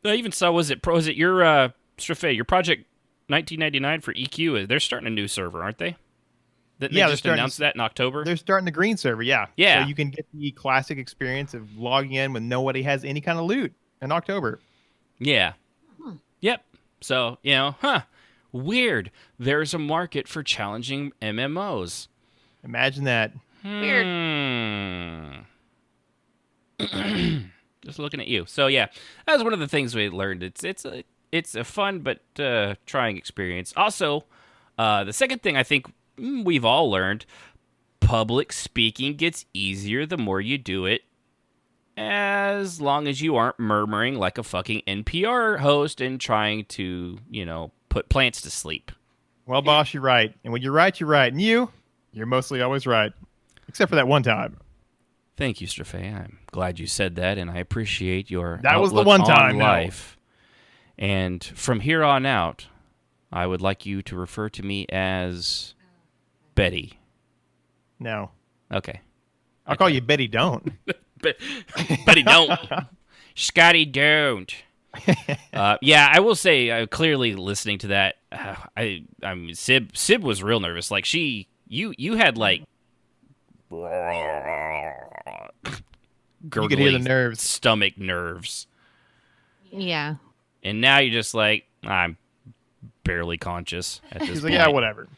I even saw was it your Strafe, your project 1999 for EQ? They're starting a new server, aren't they? They just announced that in October. They're starting the green server, yeah. Yeah. So you can get the classic experience of logging in when nobody has any kind of loot in October. Yeah. Yep. So, weird. There's a market for challenging MMOs. Imagine that. Weird. Just looking at you. So yeah, that was one of the things we learned. It's a fun but trying experience. Also, the second thing I think we've all learned: public speaking gets easier the more you do it, as long as you aren't murmuring like a fucking NPR host and trying to, put plants to sleep. Well, boss, you're right. And when you're right, you're right. And you're mostly always right. Except for that one time. Thank you, Strafe. I'm glad you said that, and I appreciate your that was the outlook one on time life. No. And from here on out, I would like you to refer to me as Betty. No. Okay. I'll call you Betty Don't. Betty Don't. Scotty Don't. Yeah, I will say, clearly listening to that, Sib was real nervous. Like you had like you could hear the nerves, stomach nerves. Yeah. And now you're just like, I'm barely conscious at this She's point. like, yeah, whatever.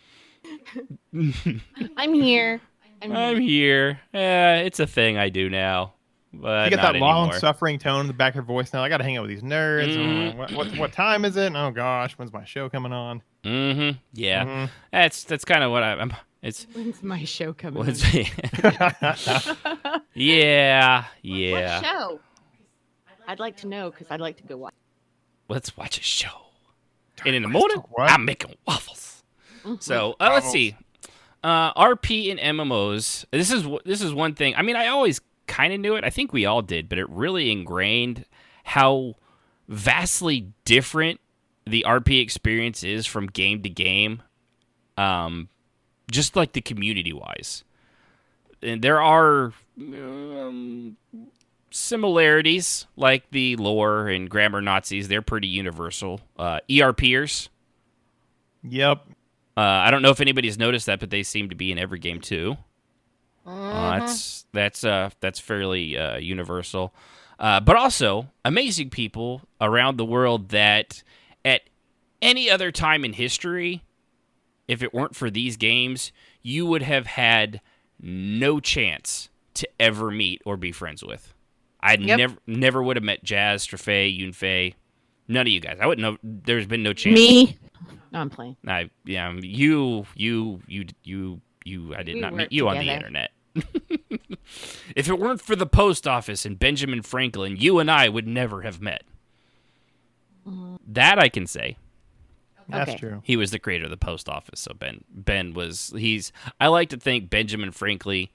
I'm here. I'm here. Yeah, it's a thing I do now. But you get not that long, anymore. suffering tone in the back of her voice now. I got to hang out with these nerds. What time is it? Oh gosh, when's my show coming on? Mm-hmm. Yeah, that's kind of what I'm. When's my show coming on? Yeah. What show? I'd like to know because I'd like to go watch. Let's watch a show. And in the morning, I'm making waffles. So let's see. RP and MMOs. This is one thing. I mean, I always kind of knew it. I think we all did, but it really ingrained how vastly different the RP experience is from game to game. Just like the community-wise. And there are similarities, like the lore and grammar Nazis. They're pretty universal. ERPers. Yep. I don't know if anybody's noticed that, but they seem to be in every game too. That's fairly universal. But also amazing people around the world that at any other time in history, if it weren't for these games, you would have had no chance to ever meet or be friends with. I never would have met Jazz, Strafei, Yunfei. None of you guys. I wouldn't know. There's been no chance. Me? No, I'm playing. You. I did not meet you on the internet. If it weren't for the post office and Benjamin Franklin, you and I would never have met. That I can say. That's true. He was the creator of the post office, so I like to think Benjamin Frankly.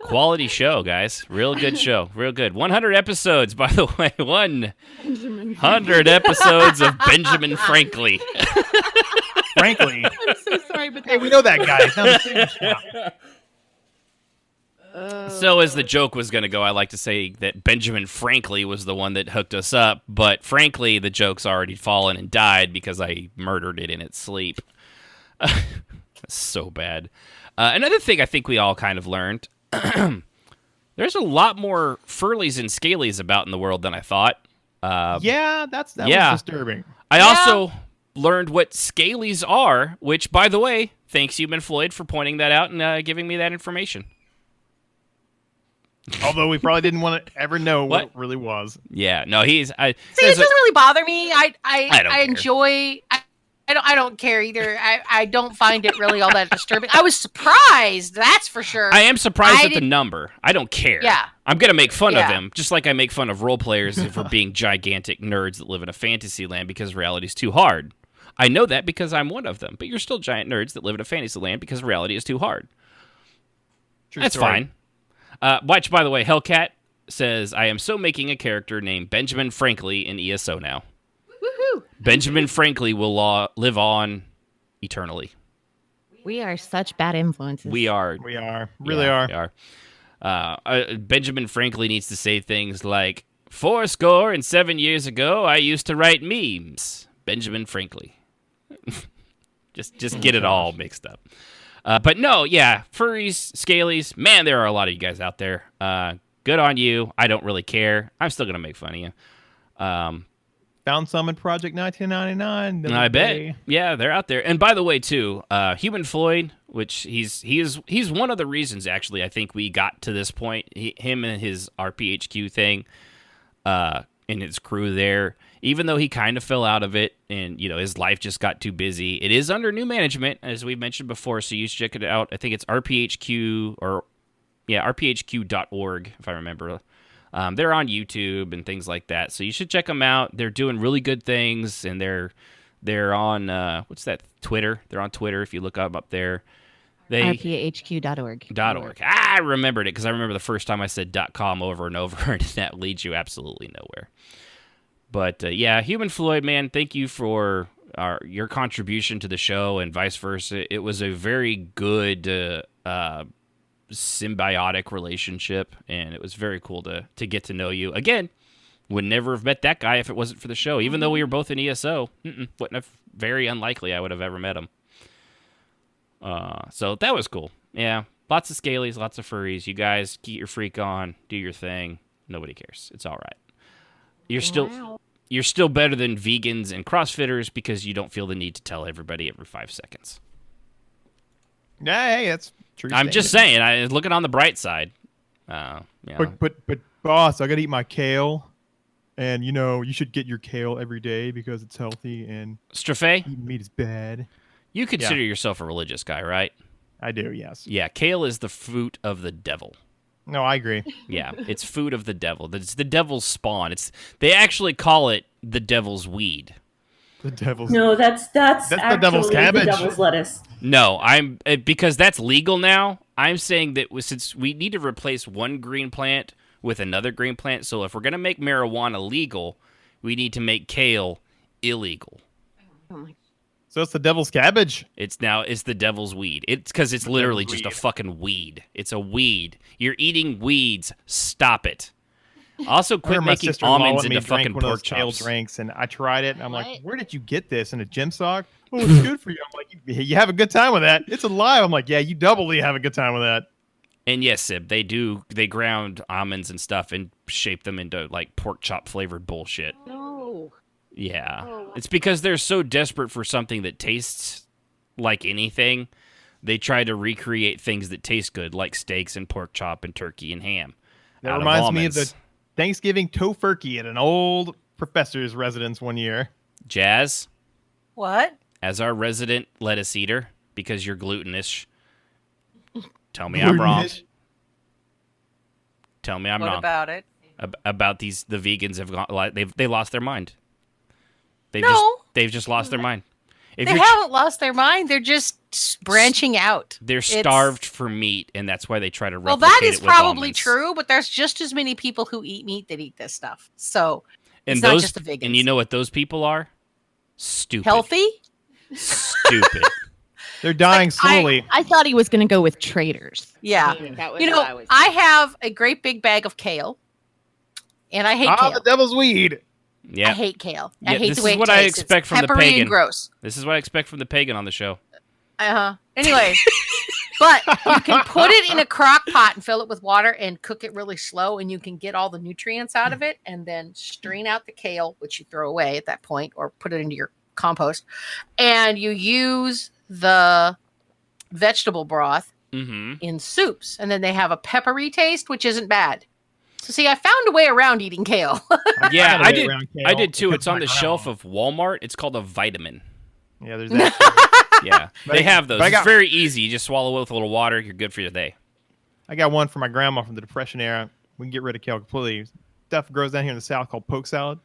Quality show, guys. Real good show. Real good. 100 episodes, by the way. 100 episodes of Benjamin Frankly. Frankly. I'm so sorry, but hey, we know that guy. So as the joke was going to go, I like to say that Benjamin Frankly was the one that hooked us up, but frankly, the joke's already fallen and died because I murdered it in its sleep. So bad. Another thing I think we all kind of learned, there's a lot more furlies and scalies about in the world than I thought. That was disturbing. I also learned what scalies are, which, by the way, thanks Human Floyd for pointing that out and giving me that information. Although we probably didn't want to ever know what it really was. Yeah, no, it doesn't really bother me. I don't enjoy. I don't care either. I don't find it really all that disturbing. I was surprised, that's for sure. I am surprised at the number. I don't care. Yeah. I'm going to make fun of them, just like I make fun of role players for being gigantic nerds that live in a fantasy land because reality's too hard. I know that because I'm one of them, but you're still giant nerds that live in a fantasy land because reality is too hard. That's fine. Watch, by the way, Hellcat says, I am so making a character named Benjamin Frankly in ESO now. Woohoo! Benjamin Frankly will live on eternally. We are such bad influences. We are. We are. Really are. We are. Benjamin Frankly needs to say things like, 7 years ago, I used to write memes. Benjamin Frankly. just get it all mixed up. But no, furries, scalies, man, there are a lot of you guys out there. Good on you. I don't really care. I'm still going to make fun of you. Found some in Project 1999. I bet. Yeah, they're out there. And by the way, too, Human Floyd, which he's one of the reasons, actually, I think we got to this point. Him and his RPHQ thing and his crew there, even though he kind of fell out of it and, his life just got too busy. It is under new management, as we mentioned before, so you should check it out. I think it's RPHQ rphq.org, if I remember. They're on YouTube and things like that, so you should check them out. They're doing really good things, and they're on, what's that, Twitter? They're on Twitter if you look up there. RPHQ.org. I remembered it because I remember the first time I said .com over and over, and that leads you absolutely nowhere. But, Human Floyd, man, thank you for your contribution to the show and vice versa. It was a very good symbiotic relationship, and it was very cool to get to know you. Again, would never have met that guy if it wasn't for the show. Even though we were both in ESO, wouldn't have, very unlikely I would have ever met him. So that was cool. Yeah, lots of scalies, lots of furries. You guys, get your freak on, do your thing. Nobody cares. It's all right. You're still better than vegans and CrossFitters because you don't feel the need to tell everybody every 5 seconds. Hey, that's true. I'm just saying. I looking on the bright side. But boss, I gotta eat my kale, and you should get your kale every day because it's healthy. And Strafei, eating meat is bad. You consider yourself a religious guy, right? I do. Yes. Yeah, kale is the fruit of the devil. No, I agree. Yeah, it's food of the devil. It's the devil's spawn. They actually call it the devil's weed. The devil's. No, that's the devil's cabbage. The devil's lettuce. No, because that's legal now. I'm saying that since we need to replace one green plant with another green plant, so if we're gonna make marijuana legal, we need to make kale illegal. Oh my. So it's the devil's cabbage. It's the devil's weed. It's because it's literally just a fucking weed. It's a weed. You're eating weeds. Stop it. Also, quit making almonds into fucking pork chops. Drinks, and I tried it, and I'm like, "Where did you get this? In a gym sock? Oh, it's good for you." I'm like, "You have a good time with that? It's alive." I'm like, "Yeah, you doubly have a good time with that." And yes, Sib, they do. They ground almonds and stuff and shape them into like pork chop flavored bullshit. No. Yeah, it's because they're so desperate for something that tastes like anything they try to recreate things that taste good, like steaks and pork chop and turkey and ham. That reminds me of the Thanksgiving tofurkey at an old professor's residence one year. Jazz? What? As our resident lettuce eater, because you're glutenish, tell me I'm wrong. Tell me I'm wrong. What about it? About the vegans have gone. They lost their mind. They've just lost their mind. They haven't lost their mind. They're just branching out. They're starved for meat, and that's why they try to replicate it. Well, that is with probably almonds. true, but there's just as many people who eat meat that eat this stuff. So And it's those, not just the vegans. And you know what those people are? Stupid. Healthy? Stupid. They're dying slowly. I thought he was going to go with traders. Yeah. That was You what I know, was. I have a great big bag of kale, and I hate kale. The devil's weed. Yeah. I hate kale. Yeah, I hate this the way is what it I tastes. expect It's from the peppery pagan. and gross. This is what I expect from the pagan on the show. Anyway, but you can put it in a crock pot and fill it with water and cook it really slow, and you can get all the nutrients out of it, and then strain out the kale, which you throw away at that point, or put it into your compost, and you use the vegetable broth in soups, and then they have a peppery taste, which isn't bad. So see, I found a way around eating kale. Yeah, I did too. It's on the shelf of Walmart. It's called a vitamin. Yeah, there's that. Yeah, they have those. but It's very easy. You just swallow it with a little water. You're good for the day. I got one from my grandma from the Depression era. We can get rid of kale completely. Stuff grows down here in the South called poke salad.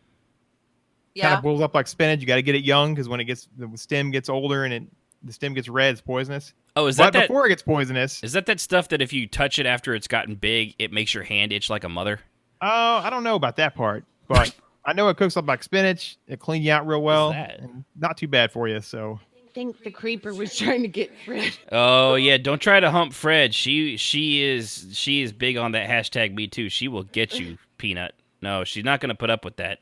Kind of boils up like spinach. You got to get it young because when the stem gets older and the stem gets red, it's poisonous. Oh, is but that before it gets poisonous? Is that stuff that if you touch it after it's gotten big, it makes your hand itch like a mother? Oh, I don't know about that part, but I know it cooks up like spinach. It cleans you out real well. And not too bad for you. So I think the creeper was trying to get Fred. Oh yeah, don't try to hump Fred. She is big on that hashtag me too. She will get you, Peanut. No, she's not gonna put up with that.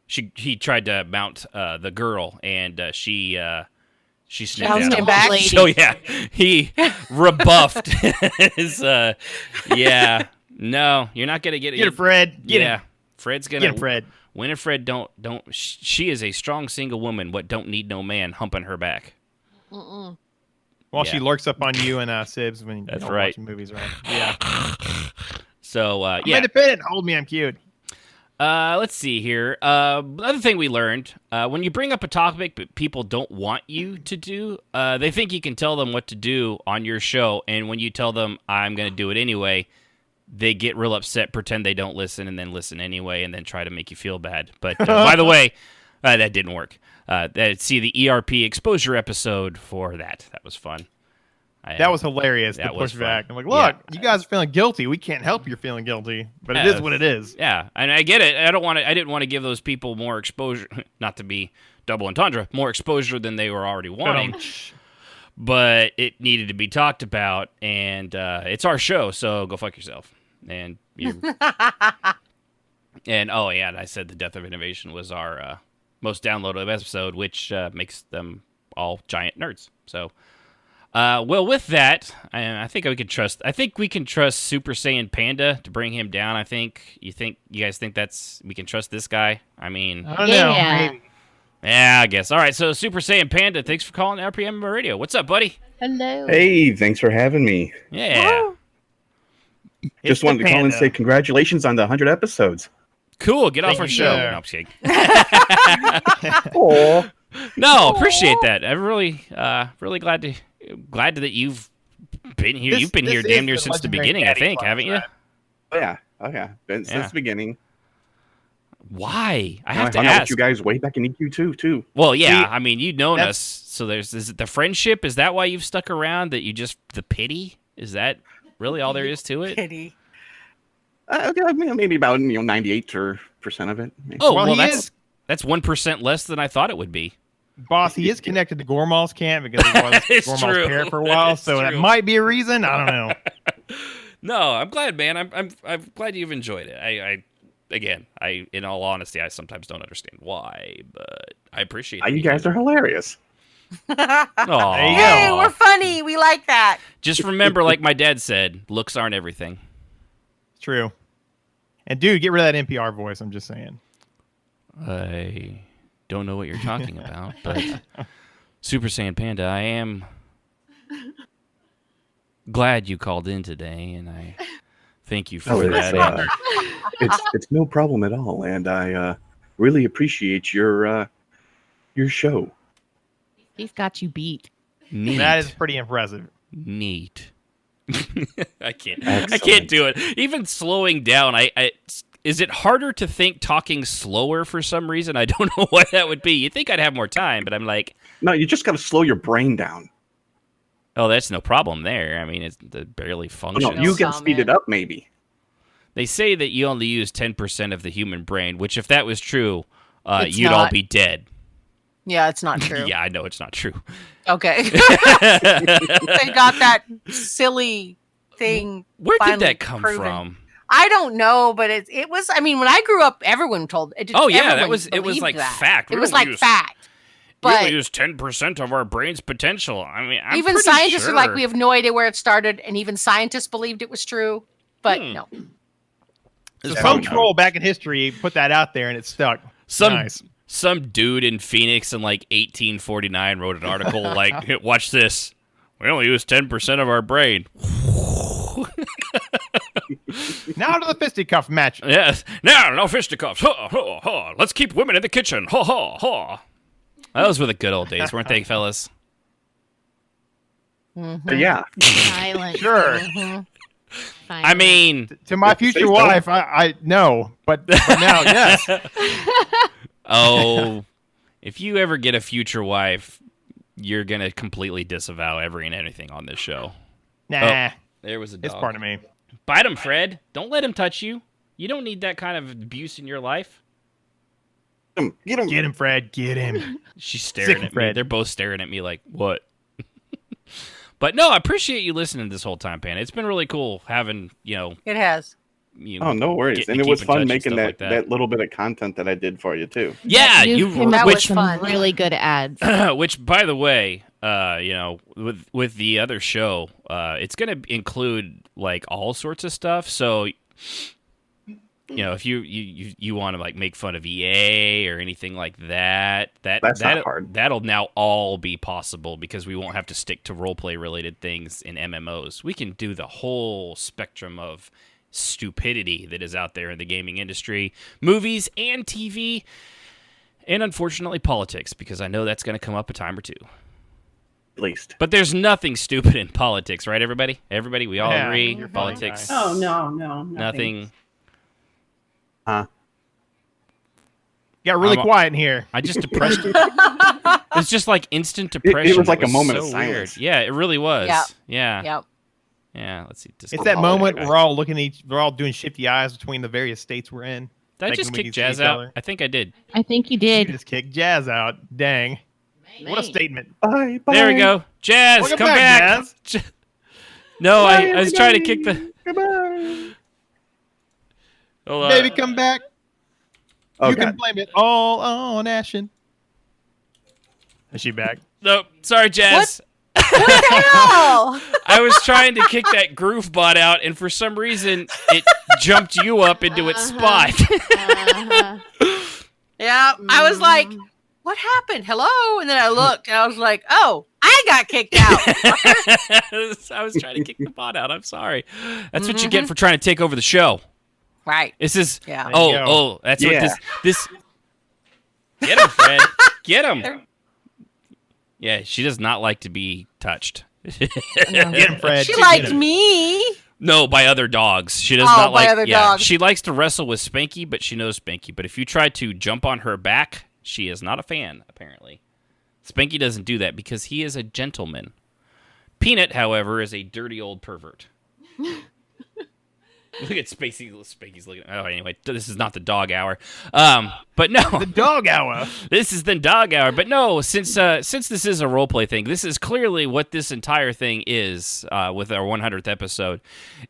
He tried to mount the girl, and she sniffed Bounced at him back. So yeah, he rebuffed his. Yeah, no, you're not gonna get it. Get it, Fred. Get yeah, him. Fred's gonna Get him, Fred. Winifred, don't. She is a strong single woman. What don't need no man humping her back. Mm-mm. While she lurks up on you and Sibs when That's you're right. watching movies, right? Yeah. So I'm yeah. independent. Hold me, I'm cute. Let's see here. Another thing we learned, when you bring up a topic but people don't want you to do, they think you can tell them what to do on your show, and when you tell them, I'm going to do it anyway, they get real upset, pretend they don't listen, and then listen anyway, and then try to make you feel bad. But by the way, that didn't work. See the ERP exposure episode for that. That was fun. That was hilarious to that was push fun. back. I'm like, look, you guys are feeling guilty. We can't help you feeling guilty, but it is what it is. Yeah, and I get it. I didn't want to give those people more exposure, not to be double entendre, more exposure than they were already wanting. But it needed to be talked about, and it's our show, so go fuck yourself. And you. And oh yeah, and I said the Death of Innovation was our most downloaded episode, which makes them all giant nerds. So. Well, with that, I think we can trust. I think we can trust Super Saiyan Panda to bring him down. You guys think we can trust this guy? I mean, I don't know. Maybe. Yeah, I guess. All right. So Super Saiyan Panda, thanks for calling RPMMORadio. What's up, buddy? Hello. Hey, thanks for having me. Yeah. Just wanted to call and say congratulations on the 100 episodes. Cool. Get off Thank our you, show. sir. No, I'm just kidding. Aw. No, appreciate that. I'm really glad that you've been here. You've been here damn near since the beginning, I think, haven't you? Oh yeah. Been since the beginning. Why? I hung have to out ask. with you guys way back in EQ2 too. Well, yeah. See, I mean, you've known us, so is it the friendship? Is that why you've stuck around? That you just the pity? Is that really all there is to it? Pity. Maybe about 98% of it. Oh, Well, well, he that's 1% less than I thought it would be. Boss, he is connected to Gormal's camp because he was It's Gormal's true. parent for a while, It's so that true. might be a reason. I don't know. No, I'm glad, man. I'm glad you've enjoyed it. I in all honesty, I sometimes don't understand why, but I appreciate it. You guys are hilarious. Aw. There you Hey, go. we're funny. We like that. Just remember, like my dad said, looks aren't everything. True. And dude, get rid of that NPR voice. I'm just saying. I don't know what you're talking about, but Super Saiyan Panda, I am Glad you called in today, and I thank you for that. It's no problem at all, and I really appreciate your show. He's got you beat. Neat. That is pretty impressive. Neat. I can't do it. Even slowing down, is it harder to think talking slower for some reason? I don't know why that would be. You'd think I'd have more time, but I'm like... No, you just got to slow your brain down. Oh, that's no problem there. I mean, it barely functions. No, you can speed it up, maybe. They say that you only use 10% of the human brain, which if that was true, you'd not. all be dead. Yeah, it's not true. Yeah, I know it's not true. Okay. They got that silly thing. Where did that come from? I don't know, but it was. I mean, when I grew up, everyone told it. Oh yeah, it was like that. fact. It was like fact. We But only use 10% of our brain's potential. I mean, I'm even pretty scientists sure. are like, we have no idea where it started, and even scientists believed it was true. But no. So some troll back in history put that out there, and it stuck. Some dude in Phoenix in like 1849 wrote an article like, "Watch this. We only use 10% of our brain." Now to the fisticuff match. Yes. Now, no fisticuffs. Ha, ha, ha. Let's keep women in the kitchen. Ha, ha, ha. Those were the good old days, weren't they, fellas? Yeah. Silent. Sure. I mean, to my future wife, I know, but now, yes. Oh, if you ever get a future wife, you're going to completely disavow every and anything on this show. Nah. Oh, there was a dog. It's part of me. Bite him, Fred. Don't let him touch you. You don't need that kind of abuse in your life. Get him. Get him, Fred. Get him. She's staring at me. They're both staring at me like, what? But no, I appreciate you listening this whole time, Pan. It's been really cool having, It has. No worries. And it was fun making that little bit of content that I did for you, too. Yeah, that was some really good ads. Which, by the way, with the other show, it's going to include like all sorts of stuff. So, if you want to like make fun of EA or anything like that's not hard. That'll now all be possible because we won't have to stick to roleplay related things in MMOs. We can do the whole spectrum of stupidity that is out there in the gaming industry, movies and TV, and unfortunately politics, because I know that's going to come up a time or two. At least. But there's nothing stupid in politics, right, everybody? Everybody, we all agree. Politics. Oh, no. Nothing. Huh? Got really quiet in here. I just depressed you. It's just like instant depression. It was like a moment of silence. Weird. Yeah, it really was. Yep. Yeah. Yep. Yeah, let's see. It's that moment we're all looking at we're all doing shifty eyes between the various states we're in. Did I just kick Jazz out? I think I did. I think you did. You just kicked Jazz out. Dang. What a statement. Bye. There we go. Jazz, Welcome come back. Jazz. No, I was trying to kick the... Goodbye. Baby, come back. Oh, you God. can blame it all on Ashen. Is she back? Nope. Sorry, Jazz. What the hell? I was trying to kick that groove bot out, and for some reason, it jumped you up into its spot. Yeah, I was like, what happened? Hello? And then I looked, and I was like, oh, I got kicked out. I was trying to kick the bot out. I'm sorry. That's what you get for trying to take over the show. Right. This is... Yeah. That's what this... Get him, Fred. Get him. Yeah, she does not like to be touched. Get him, Fred. She liked me. No, by other dogs. She does not like other dogs. She likes to wrestle with Spanky, but she knows Spanky. But if you try to jump on her back, she is not a fan, apparently. Spanky doesn't do that because he is a gentleman. Peanut, however, is a dirty old pervert. Look at Spanky's looking. Oh, anyway, this is not the dog hour. But no, the dog hour. This is the dog hour. But no, since this is a roleplay thing, this is clearly what this entire thing is. With our 100th episode,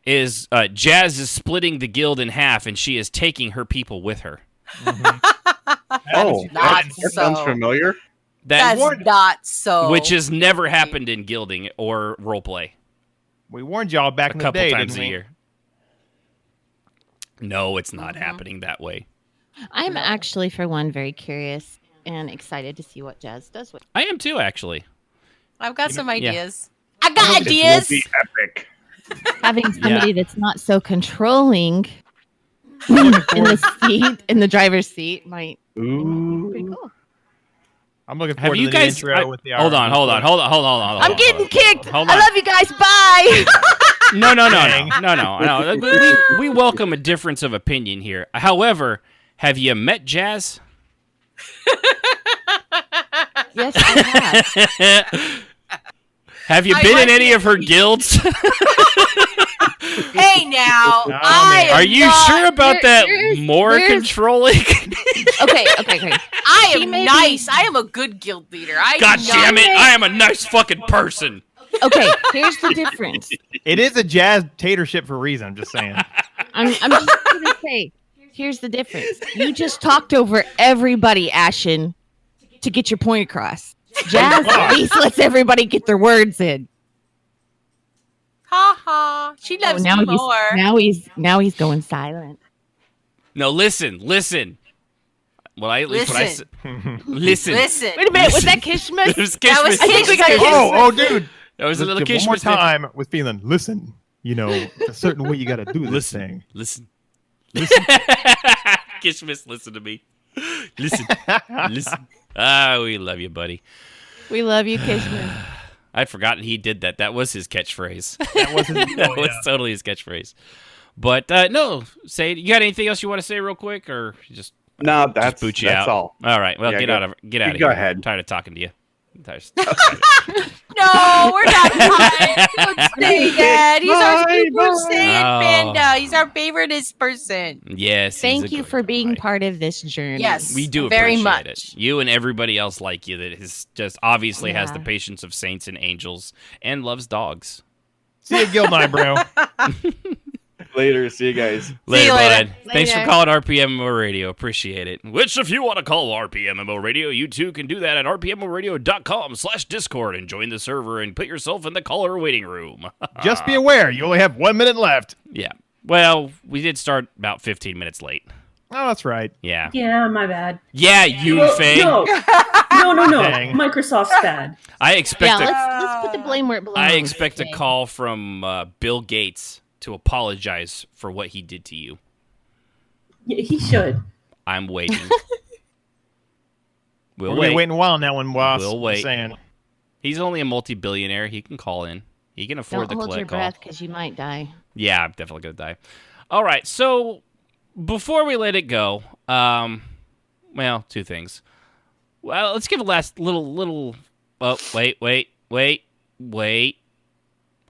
is Jazz is splitting the guild in half, and she is taking her people with her. Mm-hmm. That sounds familiar. That's not so. Which has never happened in guilding or roleplay. We warned y'all back in the day, a couple times didn't a we? year. No, it's not happening that way. I'm actually, for one, very curious and excited to see what Jazz does with. I am too, actually. I've got some ideas. Yeah. I got ideas. Be epic. Having somebody that's not so controlling in the driver's seat might be pretty cool. I'm looking forward to the guys? intro with the Hold on. I'm getting kicked. Hold I on. love you guys. Bye. No. We welcome a difference of opinion here. However, have you met Jazz? Yes, I have. Have you been in any of her guilds? Hey, now. Are you sure about that? More controlling? Okay. I am nice. I am a good guild leader. God damn it! I am a nice fucking person. Okay, here's the difference. It is a jazz tatership for a reason. I'm just saying. I'm just gonna say, here's the difference. You just talked over everybody, Ashen, to get your point across. Jazz at least lets everybody get their words in. Ha ha. She loves me more. Now he's going silent. No, listen. Listen. Listen. Wait a minute, was that Kishmas? It was Kishmas. I think we got Kishmas. Oh, dude. That was a little Kishmas. One more time with feeling. Listen, a certain way you got to do this thing. Listen. Kishmas, listen to me. Listen. We love you, buddy. We love you, Kishmas. I'd forgotten he did that. That was his catchphrase. That was totally his catchphrase. But no, say you got anything else you want to say real quick, or you just that's boot you that's out? all. All right, well, Yeah, get out of here. go ahead. I'm tired of talking to you. No, we're not tired. Don't say that. He's our Super Saiyan Panda. He's our favoriteest person. Yes. Thank you for being part of this journey. Yes, we do very appreciate much. it. You and everybody else like you that is just obviously has the patience of saints and angels and loves dogs. See you, Guild Night, bro. Later. See you guys. Later, bud. Later. Thanks for calling RPMMORadio. Appreciate it. Which, if you want to call RPMMORadio, you too can do that at rpmmoradio.com/Discord and join the server and put yourself in the caller waiting room. Just be aware, you only have 1 minute left. Yeah. Well, we did start about 15 minutes late. Oh, that's right. Yeah. Yeah, my bad. Yeah, you Faye. No. Dang. Microsoft's bad. I expect let's put the blame where it belongs. I expect a call from Bill Gates to apologize for what he did to you. Yeah, he should. I'm waiting. We're waiting a while on that one, boss. We'll wait. Just saying. He's only a multi-billionaire. He can call in. He can afford Don't the hold your call. breath because you might die. Yeah, I'm definitely gonna die. All right, so before we let it go, well, two things. Well, let's give a last little. Oh, wait.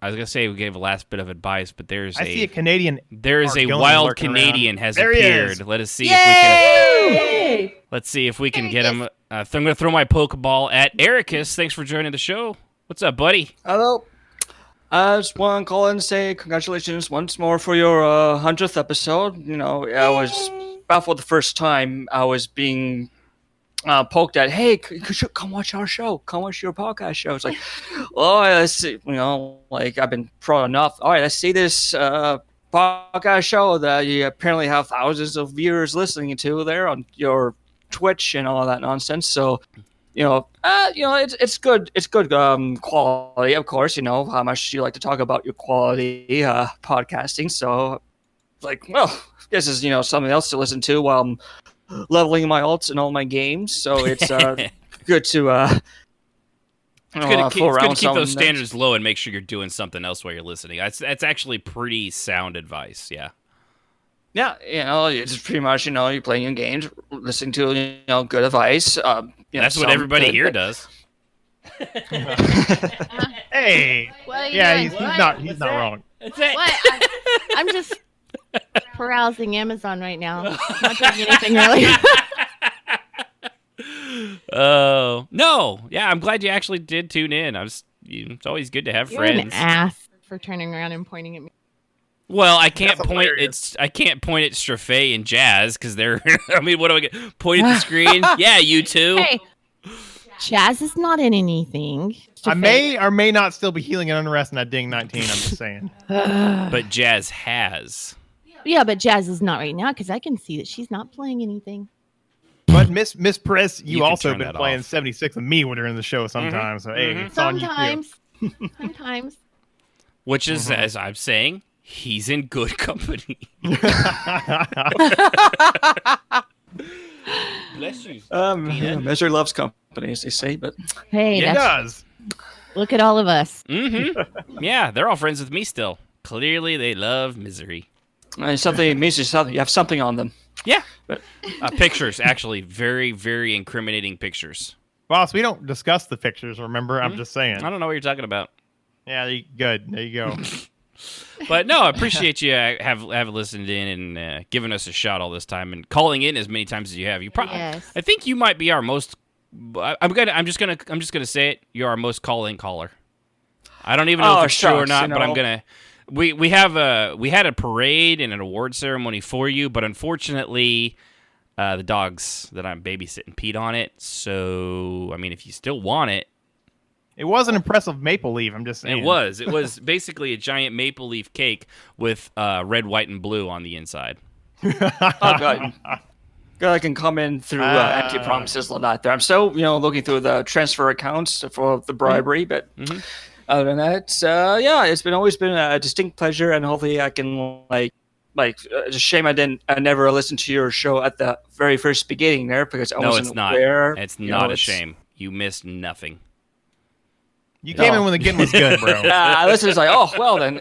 I was gonna say we gave a last bit of advice, but I see a Canadian. There is a Argonian wild lurking Canadian around. has There he appeared. is. Let us see Yay! if we can. Let's see if we can get him. I'm gonna throw my Pokeball at Ericus. Thanks for joining the show. What's up, buddy? Hello. I just want to call and say congratulations once more for your 100th episode. I was about for the first time I was being poked at. Hey, come watch our show. Come watch your podcast show. It's like, oh, let's see. I've been pro enough. All right, let's see this podcast show that you apparently have thousands of viewers listening to there on your Twitch and all that nonsense. So, it's good. It's good quality, of course. How much you like to talk about your quality podcasting. So, this is something else to listen to while I'm leveling my alts in all my games. So it's good to It's good to keep those standards low and make sure you're doing something else while you're listening. That's actually pretty sound advice. Yeah. Yeah, it's pretty much you're playing your games, listening to good advice. That's what everybody here does. Hey, Well, he's not wrong. What? I'm just browsing Amazon right now. Not doing anything really. Oh no! Yeah, I'm glad you actually did tune in. It's always good to have You're friends. an ass for turning around and pointing at me. Well, I can't point. I can't point at Strafe and Jazz because they're. I mean, what do I get? Point at the screen? Yeah, you two. Hey, Jazz is not in anything. I may or may not still be healing and unrest in that ding 19. I'm just saying. But Jazz has. Yeah, but Jazz is not right now because I can see that she's not playing anything. But Miss Press, you can also turn been that playing off. 76 with me when during the show sometimes. So hey, it's on you too. Sometimes. Sometimes. Which is, as I'm saying, he's in good company. Bless you. Measure loves company, as they say, but Hey, Yeah. that's, does. look at all of us. Mm-hmm. Yeah, they're all friends with me still. Clearly, they love misery. Something means something. You have something on them. Yeah. Pictures, actually. Very, very incriminating pictures. Boss, we don't discuss the pictures, remember? I'm just saying. I don't know what you're talking about. Yeah, good. There you go. But no, I appreciate you have listened in and given us a shot all this time and calling in as many times as you have. You probably, Yes. I think you might be our most. I'm just gonna say it. You're our most call-in caller. I don't even know if it's true or not, but I'm gonna. We had a parade and an award ceremony for you, but unfortunately, the dogs that I'm babysitting peed on it. So I mean, if you still want it. It was an impressive maple leaf, I'm just saying. It was basically a giant maple leaf cake with red, white, and blue on the inside. Oh, God. God, I can come in through empty promises like that. There, I'm still, looking through the transfer accounts for the bribery, but other than that, it's always been a distinct pleasure, and hopefully I can it's a shame I never listened to your show at the very first beginning there because I wasn't aware. It's not a shame. You missed nothing. You came in when the getting was good, bro. I listened, like, oh, well then.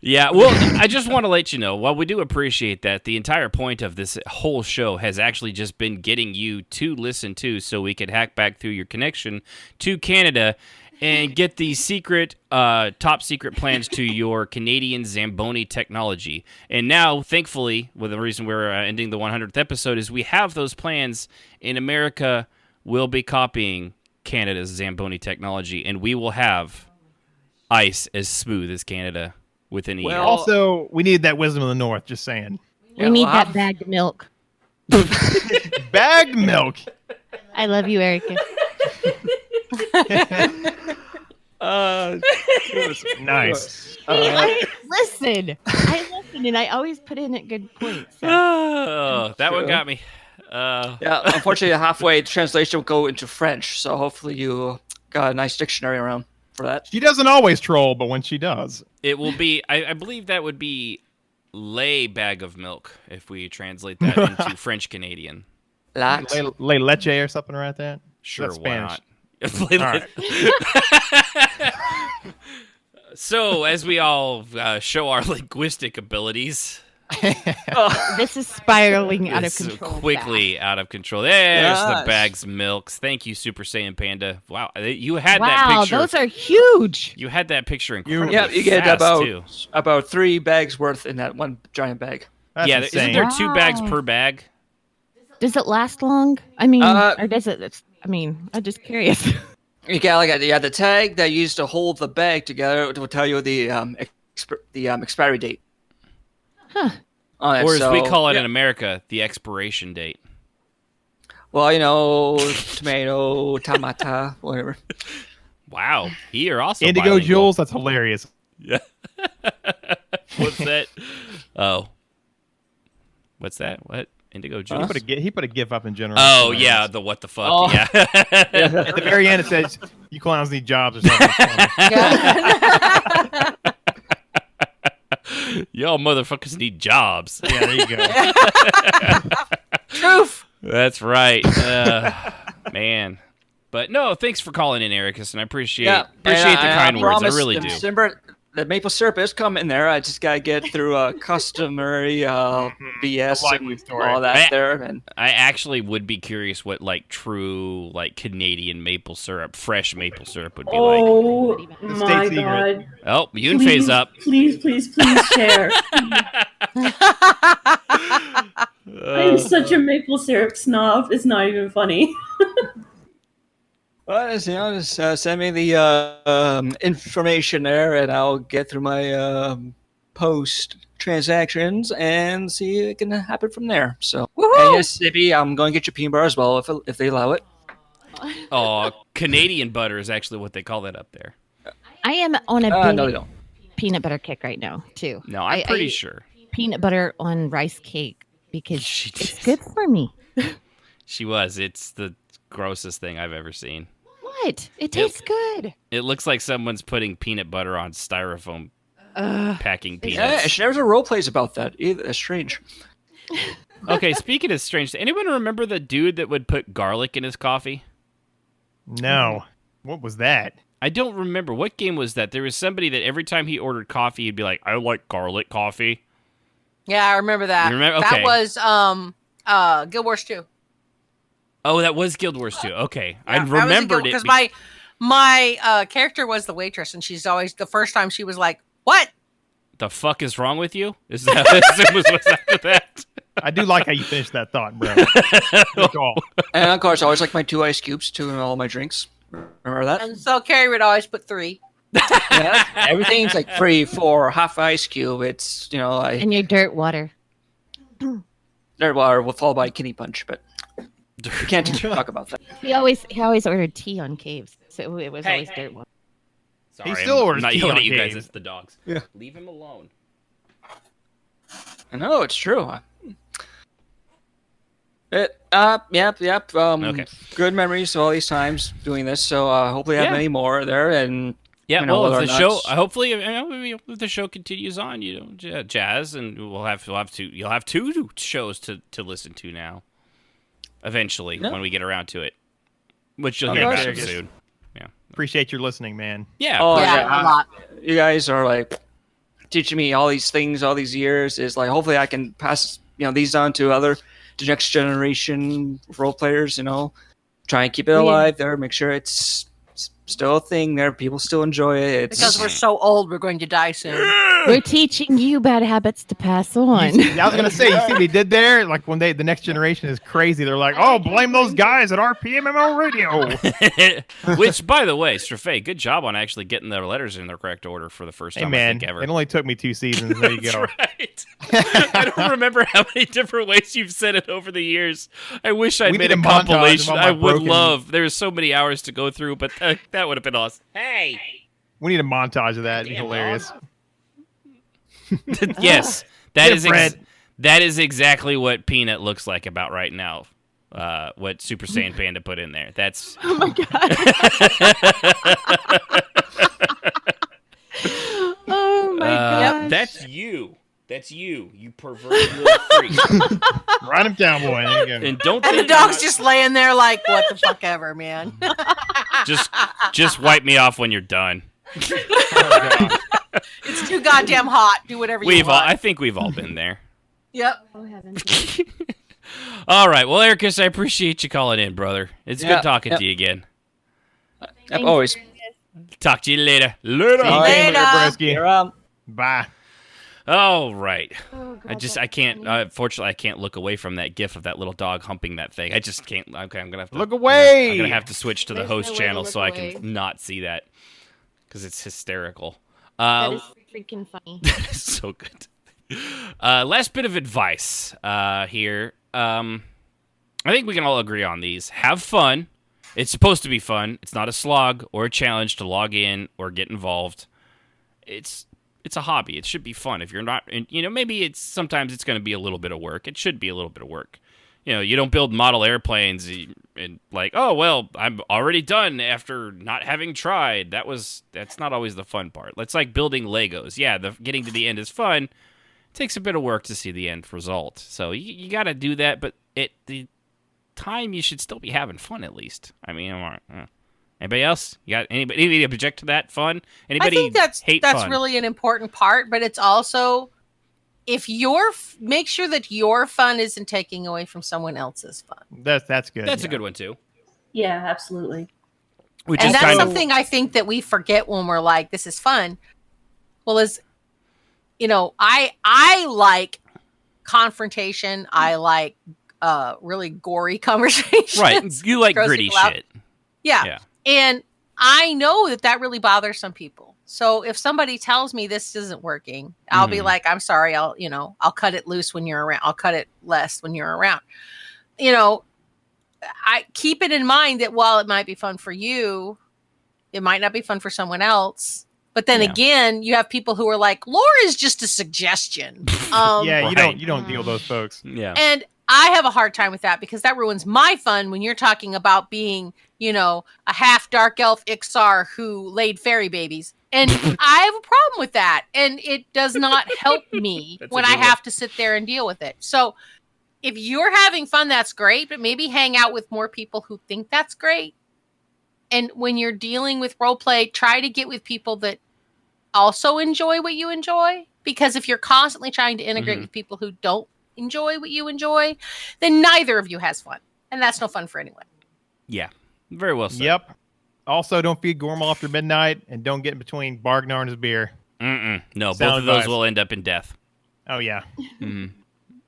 Yeah, well, I just want to let you know, while we do appreciate that, the entire point of this whole show has actually just been getting you to listen to so we could hack back through your connection to Canada and get the top secret plans to your Canadian Zamboni technology. And now, thankfully, the reason we're ending the 100th episode is we have those plans in America. We'll be copying Canada's Zamboni technology, and we will have ice as smooth as Canada within a year. Also, we need that wisdom of the North, just saying. We need that bagged milk. Bagged milk. I love you, Erica. Nice. I listen, and I always put in at good points. So. Oh, that one got me. Yeah, unfortunately, halfway the translation will go into French, so hopefully you got a nice dictionary around for that. She doesn't always troll, but when she does. It will be, I believe that would be lay bag of milk if we translate that into French Canadian. Lay leche or something like that? Sure, That's why Spanish. not? So, as we all show our linguistic abilities... This is spiraling out of This is control. quickly out of control. There's the Yes. bags of milks. Thank you, Super Saiyan Panda. Wow, you had that picture. Wow, those are huge. You had that picture incredibly You get fast, about 3 bags worth in that one giant bag. That's yeah, insane. isn't there 2 bags Wow. per bag? Does it last long? I mean, or does it? I'm just curious. You got the tag that you used to hold the bag together to tell you the expiry date. Huh. Or as we call it in America, the expiration date. Well, tomato, tomata, whatever. Wow, here also Indigo bilingual. Jules, that's hilarious. Yeah. What's that? Oh. What's that? What? Indigo Jules? He put a GIF up in general. Oh, yeah, the what the fuck. Oh. Yeah. At the very end, it says, "You clowns need jobs" or something. Y'all motherfuckers need jobs. Yeah, there you go. Truth. That's right. Man. But no, thanks for calling in, Ericus, and I appreciate the kind words. I really do. December, the maple syrup is coming there. I just gotta get through a customary BS and all that there. And I actually would be curious what true Canadian maple syrup, fresh maple syrup would be like. Oh my god! Oh, Yunfei's up. Please share. I'm such a maple syrup snob. It's not even funny. Well, just send me the information there, and I'll get through my post transactions and see if it can happen from there. So, and yes, Sibby, I'm going to get you peanut butter as well if they allow it. Oh, Canadian butter is actually what they call that up there. I am on a no, they don't. peanut butter kick right now too. No, I'm pretty sure. Peanut butter on rice cake because it's good for me. She was. It's the grossest thing I've ever seen. it. It tastes good. It looks like someone's putting peanut butter on styrofoam, packing peanuts. Yeah, she never role plays about that either. That's strange. Okay, speaking of strange, anyone remember the dude that would put garlic in his coffee? No. What was that? I don't remember. What game was that? There was somebody that every time he ordered coffee, he'd be like, I like garlic coffee. Yeah, I remember that. You remember? Okay. That was Guild Wars 2. Oh, that was Guild Wars 2. Okay. Yeah, I remembered it. Because my character was the waitress, and she's always, the first time she was like, what? The fuck is wrong with you? Is that what's after that? I do like how you finished that thought, bro. Good call. And of course, I always like my 2 ice cubes too in all my drinks. Remember that? And so Carrie would always put 3. Yeah, everything's like 3, 4, half ice cube. It's, And your dirt water. Dirt water will fall by kidney punch, but we can't talk about that. He always ordered tea on caves, so it was always dirt water. Sorry, He still orders I'm not tea yelling on at you guys. caves. It's the dogs. Yeah. Leave him alone. I know, it's true. Yep. Okay. Good memories of all these times doing this. So hopefully, I have many more there. And Yeah, well, if the show, hopefully, if the show continues on, Jazz, and you'll have 2 shows to listen to now. Eventually, when we get around to it, which you'll hear about soon. Yeah. Appreciate your listening, man. Yeah. Oh, yeah, a lot. You guys are like teaching me all these things, all these years. Is like hopefully I can pass these on to the next generation role players. Try and keep it alive there. Make sure it's still a thing there. People still enjoy it. Because we're so old, we're going to die soon. We're teaching you bad habits to pass on. I was gonna say, you see what they did there? Like when the next generation is crazy, they're like, "Oh, blame those guys at RPMMORadio." Which, by the way, Straffe, good job on actually getting their letters in the correct order for the first time. Hey man, I think, ever. it only took me 2 seasons. There you That's go. Right. I don't remember how many different ways you've said it over the years. I wish I'd We made need a a montage of compilation. all my I would broken- love. There's so many hours to go through, but that would have been awesome. Hey. We need a montage of that. It'd be hilarious. Yes, Get it, Fred. that is exactly what Peanut looks like about right now. What Super Saiyan Panda put in there. That's. Oh my god. Oh my god. That's you. That's you. You perverted little freak. Write him down, boy. There you go. And don't. And the think dog's I'm just laying there like, what the fuck ever, man. just wipe me off when you're done. It's too goddamn hot. Do whatever you want. I think we've all been there. Yep. Oh heavens. All right. Well, Ericus, I appreciate you calling in, brother. It's good talking to you again. Yep, always. Talk to you later. Later. Later. Bye. All right. Oh, God, I can't. Fortunately, I can't look away from that gif of that little dog humping that thing. I just can't. Okay, I'm gonna have to Look away. I'm gonna have to switch to the There's host no way to channel look so I away. can not see that because it's hysterical. That is freaking funny. That is so good. Last bit of advice here. I think we can all agree on these. Have fun. It's supposed to be fun. It's not a slog or a challenge to log in or get involved. It's a hobby. It should be fun. If you're not, maybe sometimes it's going to be a little bit of work. It should be a little bit of work. You don't build model airplanes and like, oh, well, I'm already done after not having tried. That's not always the fun part. It's like building Legos. Yeah, getting to the end is fun. It takes a bit of work to see the end result. So you got to do that, but at the time you should still be having fun at least. I mean, anybody else? You got anybody object to that? Fun? Anybody I think that's fun? really an important part, but it's also if make sure that your fun isn't taking away from someone else's fun. That's good. That's a good one too. Yeah, absolutely. Which and is that's kind something I think that we forget when we're like, this is fun. Well, I like confrontation. I like really gory conversations. Right. You like Gross gritty people out. shit. Yeah. And I know that really bothers some people. So if somebody tells me this isn't working, I'll be like, I'm sorry. I'll cut it loose when you're around. I'll cut it less when you're around. I keep it in mind that while it might be fun for you, it might not be fun for someone else. But then again, you have people who are like, lore is just a suggestion. Yeah, you don't deal with those folks. Yeah. And I have a hard time with that because that ruins my fun when you're talking about being, a half dark elf Ixar who laid fairy babies. And I have a problem with that. And it does not help me when I have to sit there and deal with it. So if you're having fun, that's great, but maybe hang out with more people who think that's great. And when you're dealing with role play, try to get with people that also enjoy what you enjoy. Because if you're constantly trying to integrate with people who don't enjoy what you enjoy, then neither of you has fun. And that's no fun for anyone. Yeah, very well said. Yep. Also, don't feed Gormal after midnight, and don't get in between Bargnar and his beer. No, Sound both of those advice. will end up in death. Oh, yeah.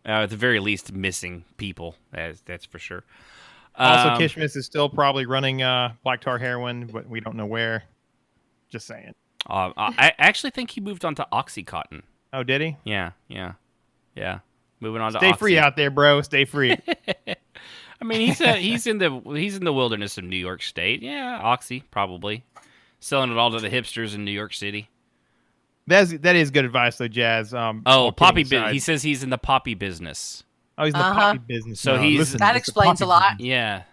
At the very least, missing people. That's for sure. Also, Kishmis is still probably running black tar heroin, but we don't know where. Just saying. I actually think he moved on to Oxycontin. Oh, did he? Yeah. Moving on to Stay Oxy. free out there, bro. Stay free. I mean, he's in the wilderness of New York State. Yeah, Oxy probably selling it all to the hipsters in New York City. That is good advice, though, Jazz. Poppy. He says he's in the poppy business. Oh, he's in the poppy business. So that explains a lot. Yeah.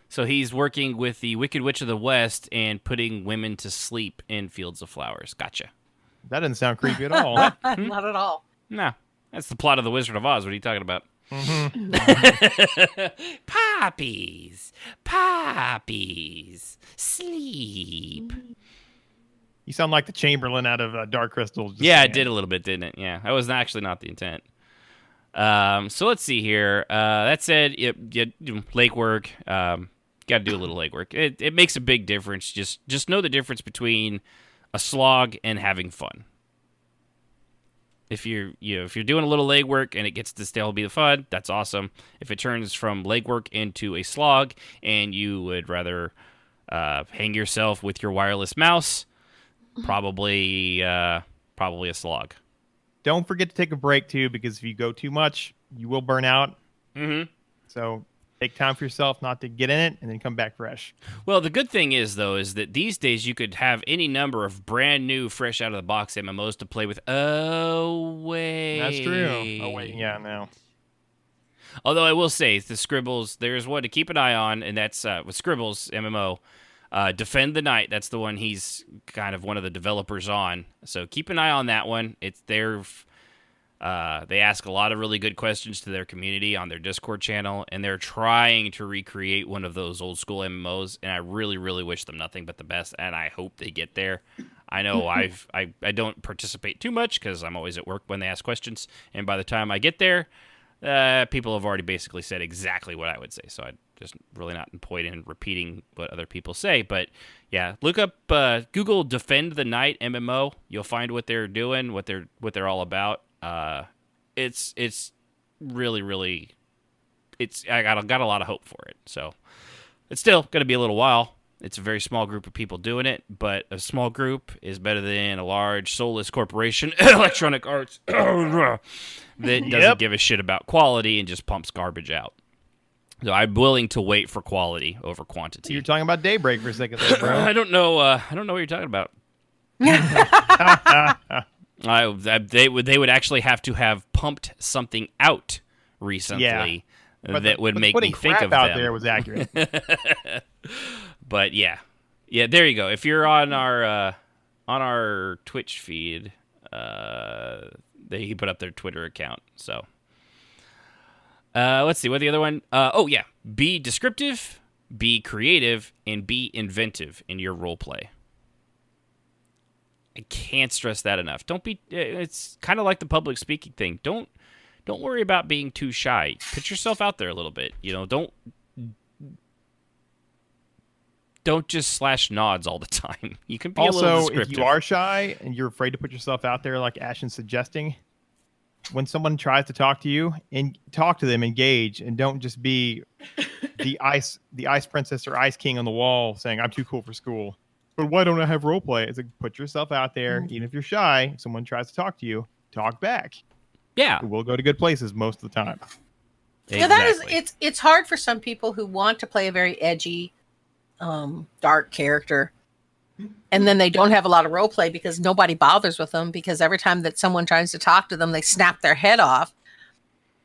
So he's working with the Wicked Witch of the West and putting women to sleep in fields of flowers. Gotcha. That doesn't sound creepy at all. Not at all. No, that's the plot of The Wizard of Oz. What are you talking about? Poppies, sleep. You sound like the Chamberlain out of Dark Crystal. Yeah, it did a little bit, didn't it? Yeah, that was actually not the intent. So let's see here. That said, legwork. Got to do a little legwork. It makes a big difference. Just know the difference between a slog and having fun. If you're doing a little legwork and it gets to still be the fun, that's awesome. If it turns from legwork into a slog and you would rather hang yourself with your wireless mouse, probably a slog. Don't forget to take a break too, because if you go too much, you will burn out. So take time for yourself not to get in it, and then come back fresh. Well, the good thing is that these days you could have any number of brand new, fresh out of the box MMOs to play with. Oh wait, that's true. Oh wait, yeah, no. Although I will say, the Scribbles, there's one to keep an eye on, and that's with Scribbles MMO. Defend the Night. That's the one he's kind of one of the developers on. So keep an eye on that one. It's their. They ask a lot of really good questions to their community on their Discord channel, and they're trying to recreate one of those old school MMOs, and I really, really wish them nothing but the best, and I hope they get there. I know I don't participate too much because I'm always at work when they ask questions, and by the time I get there, people have already basically said exactly what I would say, so I just really not in point in repeating what other people say. But yeah, look up Google Defend the Night MMO. You'll find what they're doing, what they're all about. It's really, really, I got a lot of hope for it. So it's still going to be a little while. It's a very small group of people doing it, but a small group is better than a large soulless corporation, Electronic Arts, that doesn't give a shit about quality and just pumps garbage out. So I'm willing to wait for quality over quantity. You're talking about Daybreak for a second there, bro. I don't know what you're talking about. They would actually have to have pumped something out recently that would make me think of them. Out there was accurate. But yeah, there you go. If you're on our Twitch feed, they put up their Twitter account. So let's see what the other one. Be descriptive, be creative, and be inventive in your role play. I can't stress that enough. Don't be. It's kind of like the public speaking thing. Don't worry about being too shy. Put yourself out there a little bit. Don't just slash nods all the time. You can be a little descriptive. Also, if you are shy and you're afraid to put yourself out there, like Ashen's suggesting, when someone tries to talk to you, and talk to them, engage, and don't just be the ice princess or ice king on the wall saying, "I'm too cool for school." But why don't I have role play? It's like, put yourself out there. Even if you're shy, if someone tries to talk to you, talk back. Yeah. We'll go to good places most of the time. Exactly. Yeah, that is. It's hard for some people who want to play a very edgy, dark character, and then they don't have a lot of role play because nobody bothers with them, because every time that someone tries to talk to them, they snap their head off.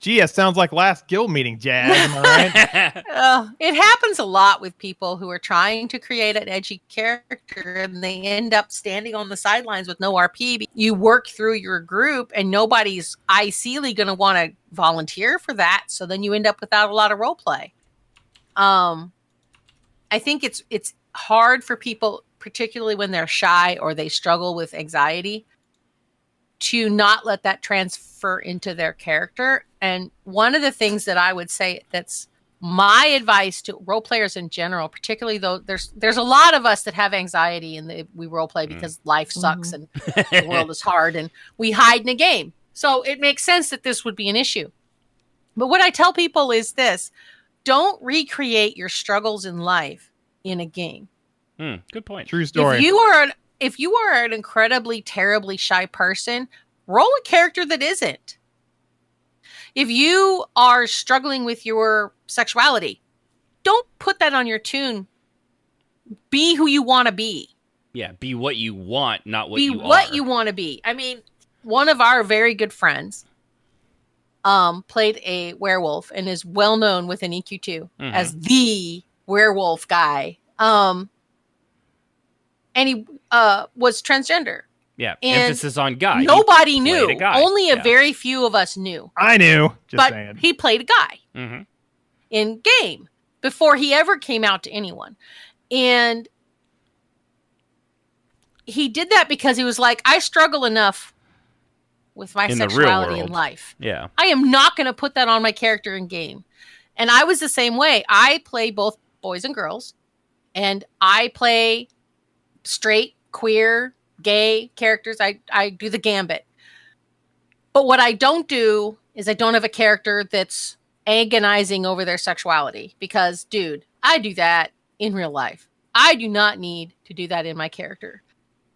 Gee, it sounds like last guild meeting, Jazz. Am I right? It happens a lot with people who are trying to create an edgy character and they end up standing on the sidelines with no RP. You work through your group and nobody's ideally going to want to volunteer for that. So then you end up without a lot of role play. I think it's hard for people, particularly when they're shy or they struggle with anxiety, to not let that transfer into their character. And one of the things that I would say that's my advice to role players in general, particularly though there's a lot of us that have anxiety and we role play because life sucks and the world is hard and we hide in a game. So it makes sense that this would be an issue. But what I tell people is this: don't recreate your struggles in life in a game. Good point. True story. If you are an incredibly, terribly shy person, roll a character that isn't. If you are struggling with your sexuality, don't put that on your tune. Be who you want to be. Yeah, be what you want, not what you are. Be what you want to be. I mean, one of our very good friends played a werewolf and is well known within EQ2 as the werewolf guy. And he was transgender. Yeah, and emphasis on guy. Nobody knew. A guy. Only a very few of us knew. I knew. Just saying. But he played a guy in game before he ever came out to anyone. And he did that because he was like, I struggle enough with my sexuality in life. Yeah. I am not going to put that on my character in game. And I was the same way. I play both boys and girls. And I play straight, queer, gay characters. I do the gambit. But what I don't do is I don't have a character that's agonizing over their sexuality. Because, dude, I do that in real life. I do not need to do that in my character.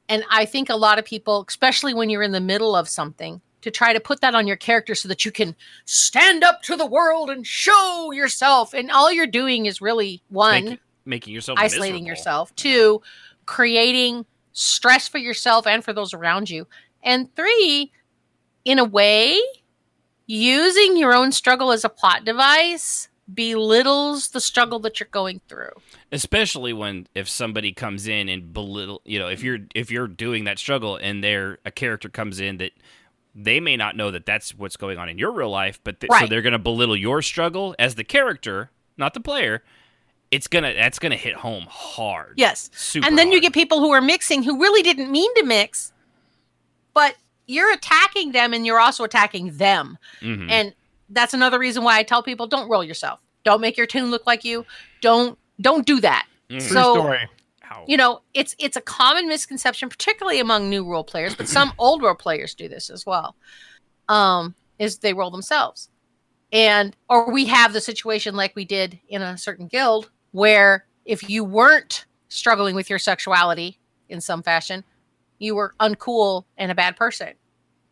And I think a lot of people, especially when you're in the middle of something, to try to put that on your character so that you can stand up to the world and show yourself. And all you're doing is really, one, making yourself isolating miserable. yourself. Two, creating stress for yourself and for those around you. And three, in a way, using your own struggle as a plot device belittles the struggle that you're going through. Especially if somebody comes in and belittle, if you're doing that struggle and a character comes in that they may not know that that's what's going on in your real life, but so they're going to belittle your struggle as the character, not the player. That's gonna hit home hard. Yes. Super and then hard. you get people who are mixing who really didn't mean to mix, but you're attacking them and you're also attacking them. And that's another reason why I tell people, don't roll yourself. Don't make your tune look like you. Don't do that. True story. It's a common misconception, particularly among new role players, but some old role players do this as well. Is they roll themselves. Or we have the situation like we did in a certain guild where if you weren't struggling with your sexuality in some fashion, you were uncool and a bad person.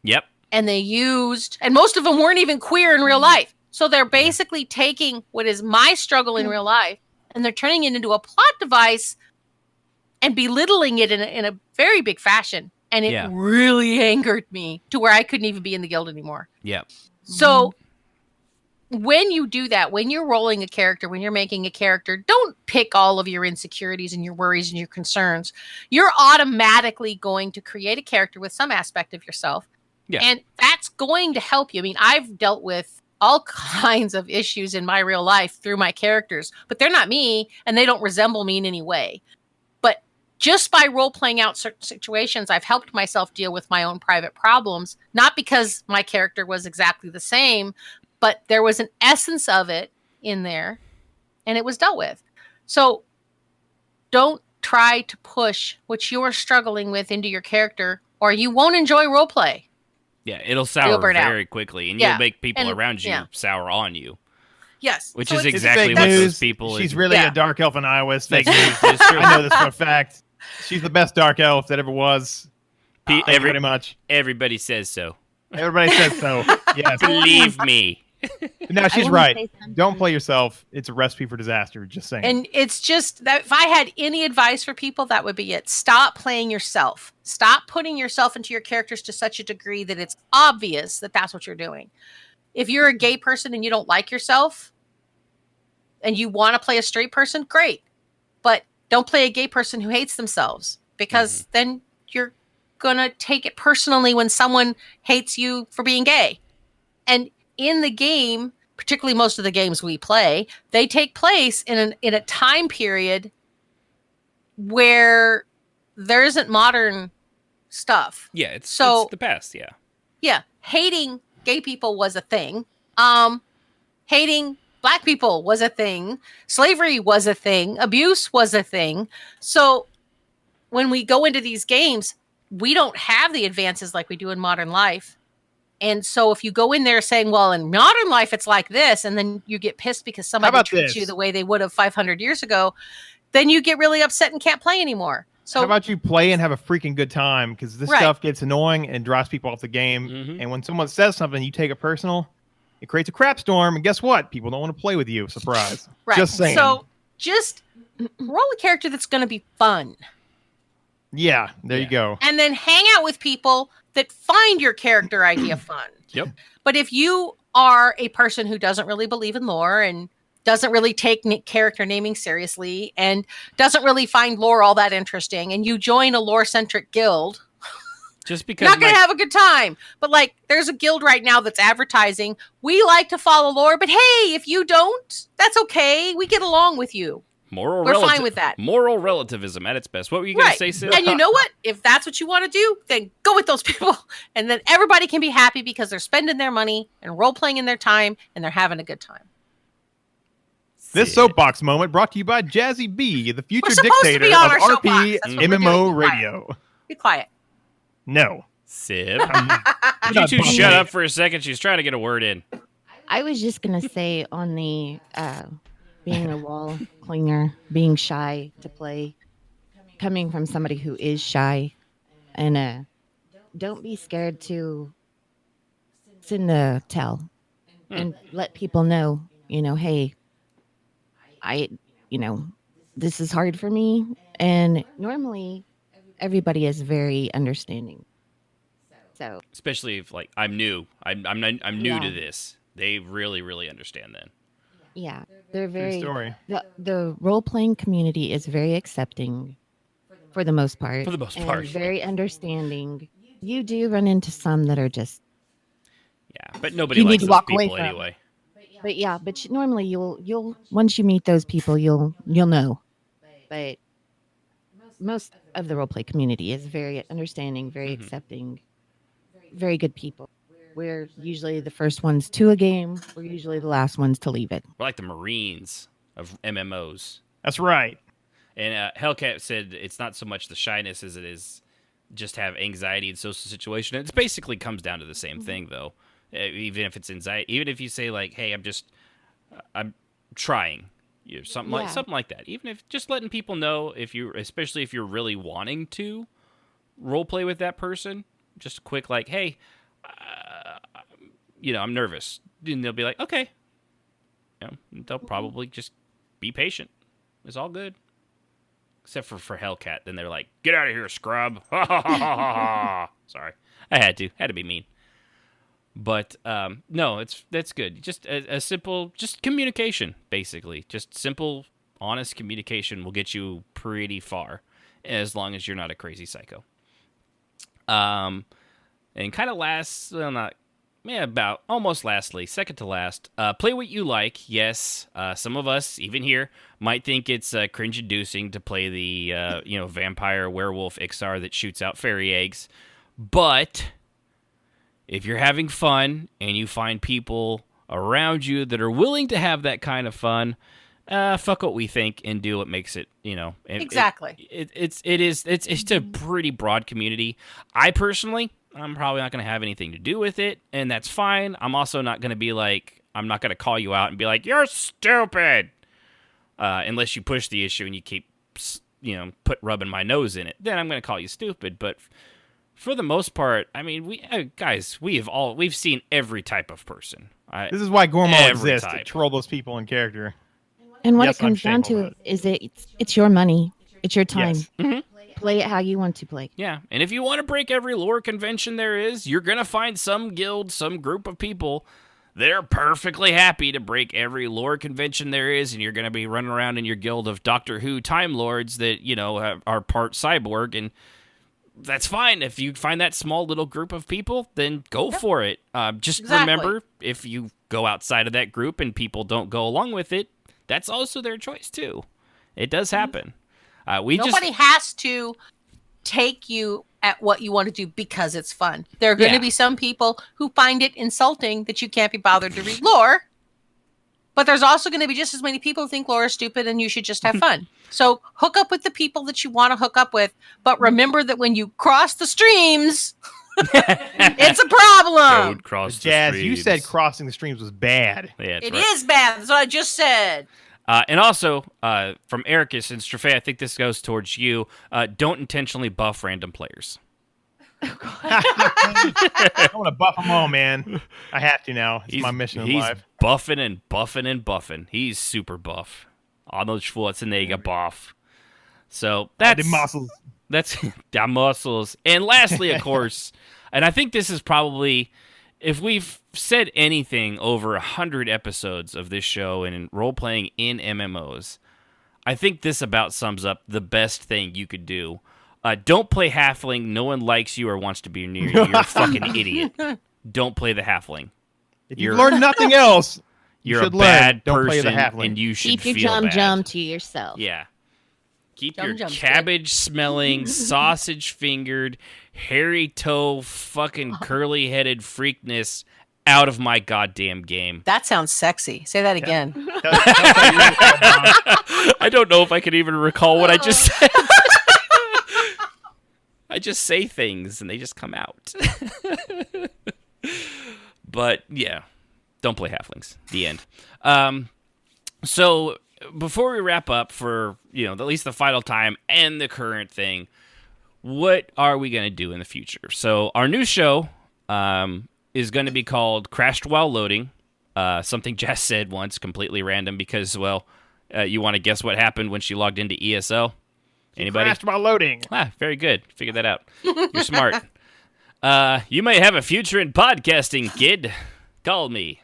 Yep. And and most of them weren't even queer in real life. So they're basically taking what is my struggle in real life and they're turning it into a plot device and belittling it in a very big fashion. And it really angered me to where I couldn't even be in the guild anymore. Yep. So when you do that, when you're rolling a character, when you're making a character, don't pick all of your insecurities and your worries and your concerns. You're automatically going to create a character with some aspect of yourself. Yeah. And that's going to help you. I mean, I've dealt with all kinds of issues in my real life through my characters, but they're not me and they don't resemble me in any way. But just by role-playing out certain situations, I've helped myself deal with my own private problems, not because my character was exactly the same, but there was an essence of it in there, and it was dealt with. So don't try to push what you're struggling with into your character, or you won't enjoy roleplay. Yeah, it'll sour very quickly, and you'll make people around you sour on you. Yes. Which is exactly what those people... She's really a dark elf in Iowa. It's fake news. I know this for a fact. She's the best dark elf that ever was. Pretty much. Everybody says so. Everybody says so. Yes. Believe me. No, she's right. Don't play yourself. It's a recipe for disaster. Just saying. And it's just that if I had any advice for people, that would be it. Stop playing yourself. Stop putting yourself into your characters to such a degree that it's obvious that that's what you're doing. If you're a gay person and you don't like yourself and you want to play a straight person, great. But don't play a gay person who hates themselves, because then you're going to take it personally when someone hates you for being gay. And in the game, particularly most of the games we play, they take place in a time period where there isn't modern stuff. Yeah, it's the past, yeah. Yeah, hating gay people was a thing. Hating black people was a thing. Slavery was a thing. Abuse was a thing. So when we go into these games, we don't have the advances like we do in modern life. And so if you go in there saying, well, in modern life, it's like this, and then you get pissed because somebody treats you the way they would have 500 years ago, then you get really upset and can't play anymore. So how about you play and have a freaking good time? Because this stuff gets annoying and drives people off the game. And when someone says something, you take it personal, it creates a crap storm. And guess what? People don't want to play with you. Surprise. Right. Just saying. So just roll a character that's going to be fun. Yeah, there you go. And then hang out with people that find your character idea fun. Yep. But if you are a person who doesn't really believe in lore and doesn't really take character naming seriously and doesn't really find lore all that interesting, and you join a lore-centric guild, just because not going to have a good time. But like, there's a guild right now that's advertising, we like to follow lore, but hey, if you don't, that's okay. We get along with you. We're fine with that. Moral relativism at its best. What were you going to say, Sid? And you know what? If that's what you want to do, then go with those people. And then everybody can be happy because they're spending their money and role-playing in their time, and they're having a good time. This soapbox moment brought to you by Jazzy B, the future We're supposed to dictator be of on our soapbox. That's what we're RPMMO doing. Radio. Be quiet. No. Sib. Could you two shut up for a second? She's trying to get a word in. I was just going to say on the being a wall clinger, being shy to play, coming from somebody who is shy, and don't be scared to send a tell and let people know, hey, this is hard for me. And normally everybody is very understanding. So especially if like I'm new to this, they really, really understand then. Yeah, they're very. Story. The role playing community is very accepting, for the most part. And very understanding. You do run into some that are just. Yeah, but nobody likes those people anyway. But normally you'll once you meet those people you'll know. But most of the role play community is very understanding, very accepting, very good people. We're usually the first ones to a game. We're usually the last ones to leave it. We're like the Marines of MMOs. That's right. And Hellcat said it's not so much the shyness as it is just have anxiety in social situation. It basically comes down to the same thing, though. Even if it's anxiety, even if you say like, "Hey, I'm trying," something like that. Even if just letting people know, especially if you're really wanting to role play with that person, just a quick like, "Hey, I'm nervous," and they'll be like, "Okay." They'll probably just be patient. It's all good, except for Hellcat. Then they're like, "Get out of here, scrub!" Sorry, I had to be mean. But no, that's good. Just a simple, just communication, basically. Just simple, honest communication will get you pretty far, as long as you're not a crazy psycho. And kind of lastly, second to last, play what you like. Yes, some of us, even here, might think it's cringe-inducing to play the vampire werewolf Ixar that shoots out fairy eggs, but if you're having fun and you find people around you that are willing to have that kind of fun, fuck what we think and do what makes it, Exactly. It's a pretty broad community. I'm probably not going to have anything to do with it, and that's fine. I'm also not going to be like, I'm not going to call you out and be like, "You're stupid," unless you push the issue and you keep, rubbing my nose in it. Then I'm going to call you stupid, but for the most part, I mean, we've seen every type of person. This is why Gormo exists, to troll those people in character. And what it comes down to is it's your money. It's your time. Yes. Mm-hmm. Play it how you want to play. Yeah, and if you want to break every lore convention there is, you're going to find some guild, some group of people they're perfectly happy to break every lore convention there is, and you're going to be running around in your guild of Doctor Who Time Lords that, are part cyborg, and that's fine. If you find that small little group of people, then go for it. Just remember, if you go outside of that group and people don't go along with it, that's also their choice too. It does happen. Nobody has to take you at what you want to do because it's fun. There are going to be some people who find it insulting that you can't be bothered to read lore. But there's also going to be just as many people who think lore is stupid and you should just have fun. So hook up with the people that you want to hook up with. But remember that when you cross the streams, it's a problem. Don't cross the Jazz, streams. you said crossing the streams was bad. Yeah, It is bad. That's what I just said. And also, from Ericus and Strafei, I think this goes towards you. Don't intentionally buff random players. I want to buff them all, man. I have to now. It's my mission in life. He's buffing and buffing and buffing. He's super buff. Arnold Schwarzenegger buff. So that's the muscles. That's the muscles. And lastly, of course, and I think this is probably, if we've said anything over 100 episodes of this show and in role-playing in MMOs, I think this about sums up the best thing you could do. Don't play Halfling. No one likes you or wants to be near you. You're a fucking idiot. Don't play the Halfling. If you've learned nothing else, you're should a bad Don't play the person, halfling. and you should Keep your feel bad. jum to yourself. Yeah. Keep Jum your Jum's cabbage-smelling, sausage-fingered, hairy-toe, fucking curly-headed freakness out of my goddamn game. That sounds sexy. Say that again. I don't know if I can even recall what I just said. I just say things, and they just come out. But, yeah. Don't play halflings. The end. So, before we wrap up for, at least the final time and the current thing, what are we going to do in the future? So, our new show is going to be called Crashed While Loading. Something Jess said once, completely random, because, you want to guess what happened when she logged into ESO? Anybody? Crashed while loading. Very good. Figured that out. You're smart. You may have a future in podcasting, kid. Call me.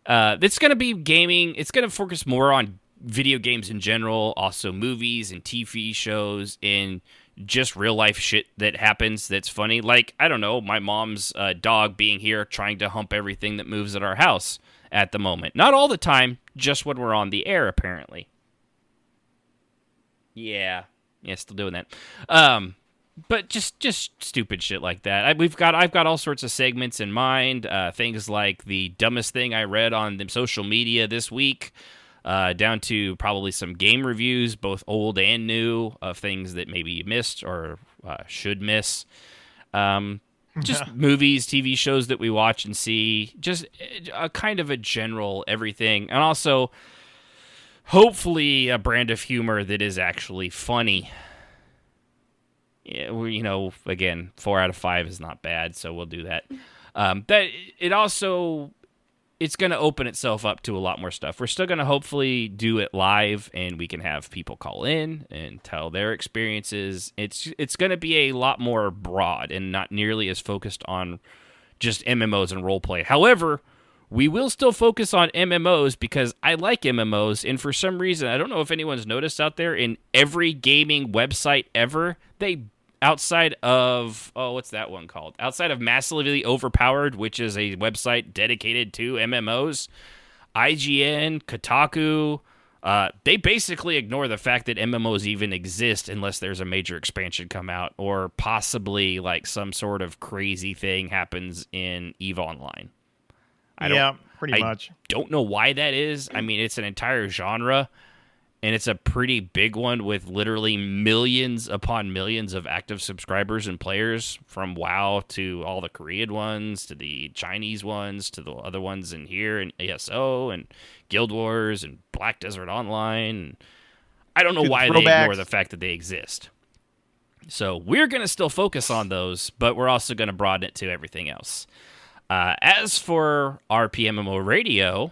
It's going to be gaming. It's going to focus more on video games in general, also movies and TV shows and just real life shit that happens that's funny. Like, I don't know, my mom's dog being here trying to hump everything that moves at our house at the moment. Not all the time, just when we're on the air, apparently. Yeah, still doing that. But just stupid shit like that. I've got all sorts of segments in mind. Things like the dumbest thing I read on the social media this week, down to probably some game reviews, both old and new, of things that maybe you missed or should miss. Just movies, TV shows that we watch and see. Just a kind of a general everything, and also hopefully a brand of humor that is actually funny. Yeah, again, 4 out of 5 is not bad, so we'll do that. It's going to open itself up to a lot more stuff. We're still going to hopefully do it live, and we can have people call in and tell their experiences. It's going to be a lot more broad and not nearly as focused on just MMOs and roleplay. However, we will still focus on MMOs because I like MMOs, and for some reason, I don't know if anyone's noticed out there, in every gaming website ever, outside of, what's that one called? Outside of Massively Overpowered, which is a website dedicated to MMOs, IGN, Kotaku, they basically ignore the fact that MMOs even exist unless there's a major expansion come out, or possibly like some sort of crazy thing happens in EVE Online. Pretty much. Don't know why that is. I mean, it's an entire genre, and it's a pretty big one with literally millions upon millions of active subscribers and players, from WoW to all the Korean ones to the Chinese ones to the other ones in here, and ESO and Guild Wars and Black Desert Online. And I don't know why they ignore the fact that they exist. So we're going to still focus on those, but we're also going to broaden it to everything else. As for RPMMORadio,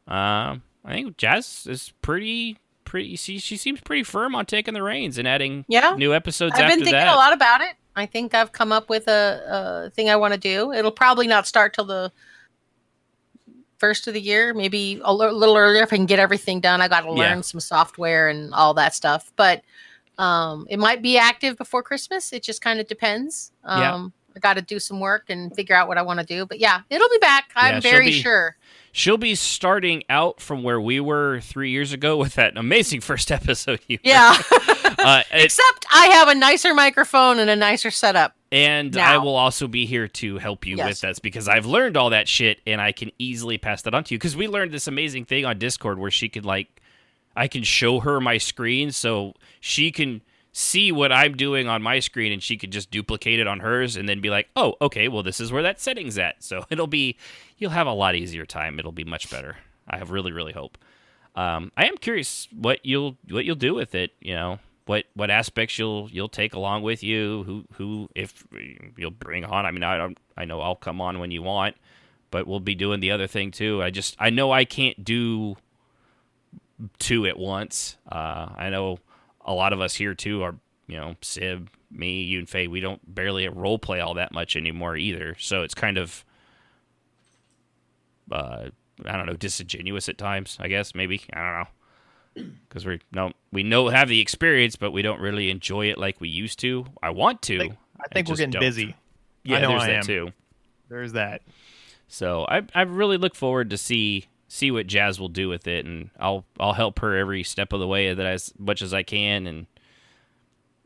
I think Jazz is pretty. She seems pretty firm on taking the reins and adding new episodes after that. I've been thinking a lot about it. I think I've come up with a thing I want to do. It'll probably not start till the first of the year, maybe a little earlier if I can get everything done. I got to learn some software and all that stuff, but it might be active before Christmas. It just kind of depends. I got to do some work and figure out what I want to do, but yeah, it'll be back. I'm very sure. She'll be starting out from where we were 3 years ago with that amazing first episode. Except I have a nicer microphone and a nicer setup. And now. I will also be here to help you with this because I've learned all that shit and I can easily pass that on to you. Because we learned this amazing thing on Discord where she could I can show her my screen so she can see what I'm doing on my screen and she could just duplicate it on hers and then be like, oh, okay, well, this is where that setting's at. So you'll have a lot easier time. It'll be much better. I have really, really hope. I am curious what you'll do with it. What aspects you'll take along with you, who if you'll bring on. I mean, I know I'll come on when you want, but we'll be doing the other thing too. I know I can't do two at once. I know a lot of us here too are, Sib, me, you, and Faye. We don't barely role play all that much anymore either. So it's kind of, I don't know, disingenuous at times. I guess maybe I don't know, because we have the experience, but we don't really enjoy it like we used to. I want to. I think we're getting busy. Yeah, I know there's I that am. too. There's that. So I really look forward to see what Jazz will do with it, and I'll help her every step of the way as much as I can. And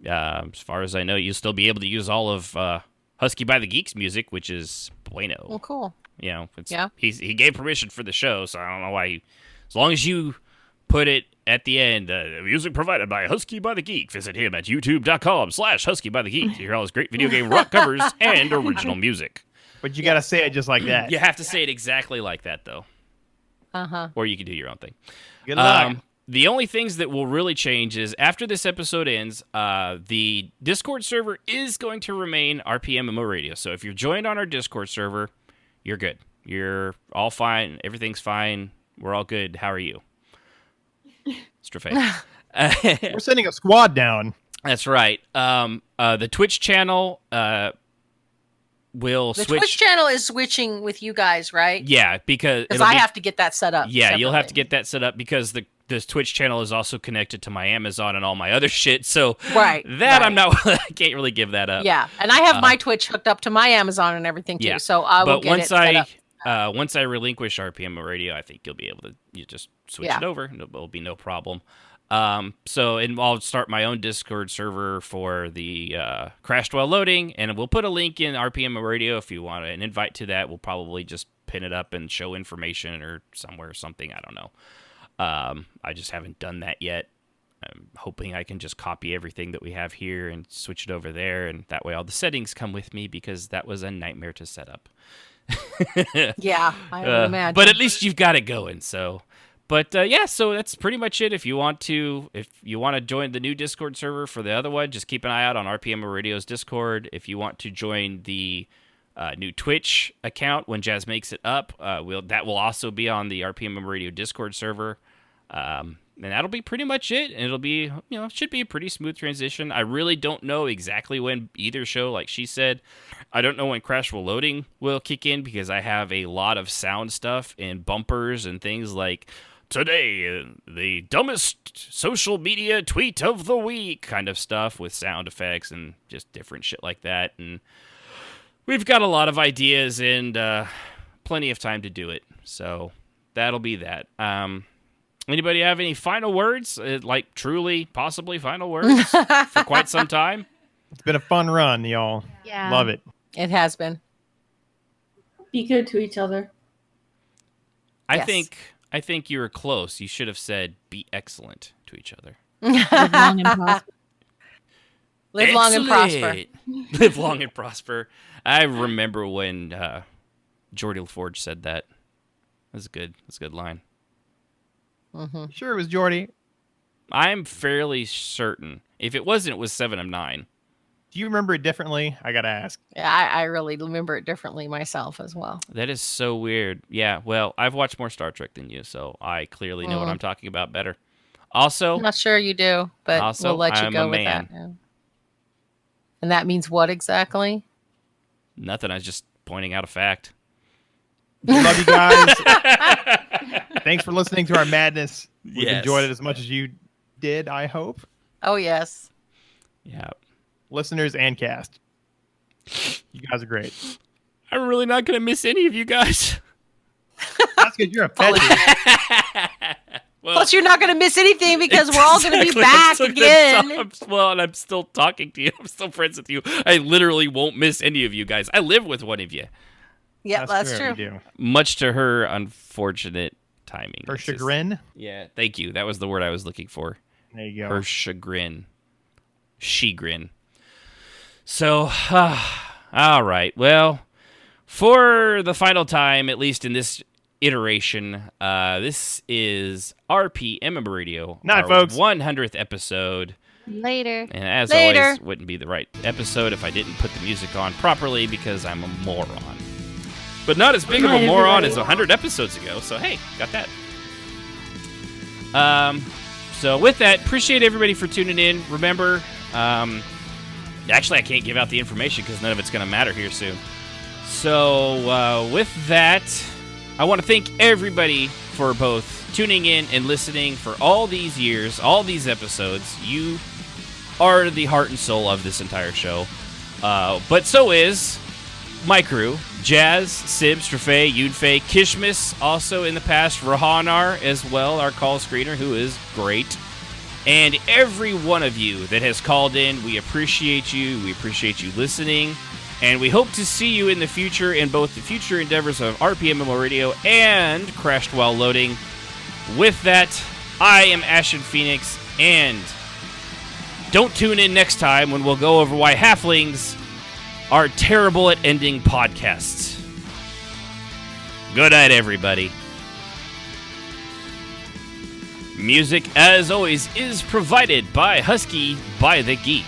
as far as I know, you'll still be able to use all of Husky by the Geeks music, which is bueno. Oh, cool. He gave permission for the show, so I don't know why. As long as you put it at the end, music provided by Husky by the Geek. Visit him at youtube.com/Husky by the Geek to hear all his great video game rock covers and original music. But you got to say it just like that. You have to say it exactly like that, though. Uh-huh. Or you can do your own thing. Good luck. The only things that will really change is after this episode ends, the Discord server is going to remain RPMMORadio. So if you're joined on our Discord server, you're good. You're all fine. Everything's fine. We're all good. How are you? Strafay. We're sending a squad down. That's right. The Twitch channel will switch. The Twitch channel is switching with you guys, right? Yeah, because I have to get that set up. Yeah, separately. you'll have to get that set up because this Twitch channel is also connected to my Amazon and all my other shit. So I'm not. I can't really give that up. Yeah, and I have my Twitch hooked up to my Amazon and everything too. Yeah. So I will get it set up. Once I relinquish RPMMORadio, I think you'll be able to just switch it over. It'll be no problem. And I'll start my own Discord server for the Crashed While Loading, and we'll put a link in RPMMORadio if you want an invite to that. We'll probably just pin it up and show information or somewhere or something. I don't know. I just haven't done that yet. I'm hoping I can just copy everything that we have here and switch it over there, and that way all the settings come with me because that was a nightmare to set up. Yeah, I would imagine. But at least you've got it going, so... But so that's pretty much it. If you want to join the new Discord server for the other one, just keep an eye out on RPMMORadio's Discord. If you want to join the new Twitch account when Jazz makes it up, that will also be on the RPMMORadio Discord server. And that'll be pretty much it. And it'll be, should be a pretty smooth transition. I really don't know exactly when either show, like she said. I don't know when Crash While Loading will kick in because I have a lot of sound stuff and bumpers and things like... Today, the dumbest social media tweet of the week kind of stuff with sound effects and just different shit like that. And we've got a lot of ideas and plenty of time to do it. So that'll be that. Anybody have any final words? Like truly, possibly final words for quite some time? It's been a fun run, y'all. Yeah. Love it. It has been. Be good to each other. I think you were close. You should have said, be excellent to each other. Live long and prosper. Live long and prosper. Live long and prosper. I remember when Geordie LaForge said that. That's a good line. Mm-hmm. Sure it was Geordie. I'm fairly certain. If it wasn't, it was 7 of 9. Do you remember it differently? I gotta ask. Yeah, I really remember it differently myself as well. That is so weird. Yeah, well, I've watched more Star Trek than you, so I clearly know what I'm talking about better. Also, I'm not sure you do, but we'll let you go with that. Yeah. And that means what exactly? Nothing. I was just pointing out a fact. We love you guys. Thanks for listening to our madness. We've Yes. enjoyed it as much as you did, I hope. Oh, yes. Yeah. Listeners and cast. You guys are great. I'm really not going to miss any of you guys. That's because you're offended. Plus, you're not going to miss anything because we're all going to be Exactly. back again. And I'm still talking to you. I'm still friends with you. I literally won't miss any of you guys. I live with one of you. Yeah, that's true. You do. Much to her unfortunate timing. Her It's just- chagrin? Yeah, thank you. That was the word I was looking for. There you go. Her chagrin. She-grin. So, all right. Well, for the final time, at least in this iteration, this is RPMMORadio. Night, our folks. 100th episode. Later. And as Later. always, wouldn't be the right episode if I didn't put the music on properly because I'm a moron. But not as big of a Night, moron everybody. as 100 episodes ago, so hey, got that. So with that, appreciate everybody for tuning in. Remember, actually I can't give out the information because none of it's going to matter here soon. So with that, I want to thank everybody for both tuning in and listening for all these years, all these episodes. You are the heart and soul of this entire show. But so is my crew, Jazz, Sibs, Trafay, Yunfei, Kishmis, also in the past, Rahanar as well, our call screener, who is great. And every one of you that has called in, we appreciate you. We appreciate you listening. And we hope to see you in the future in both the future endeavors of RPMMORadio and Crashed While Loading. With that, I am Ashen Phoenix, and don't tune in next time when we'll go over why halflings are terrible at ending podcasts. Good night, everybody. Music, as always, is provided by Husky by the Geek.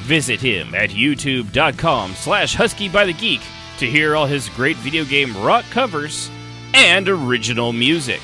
Visit him at youtube.com/HuskyByTheGeek to hear all his great video game rock covers and original music.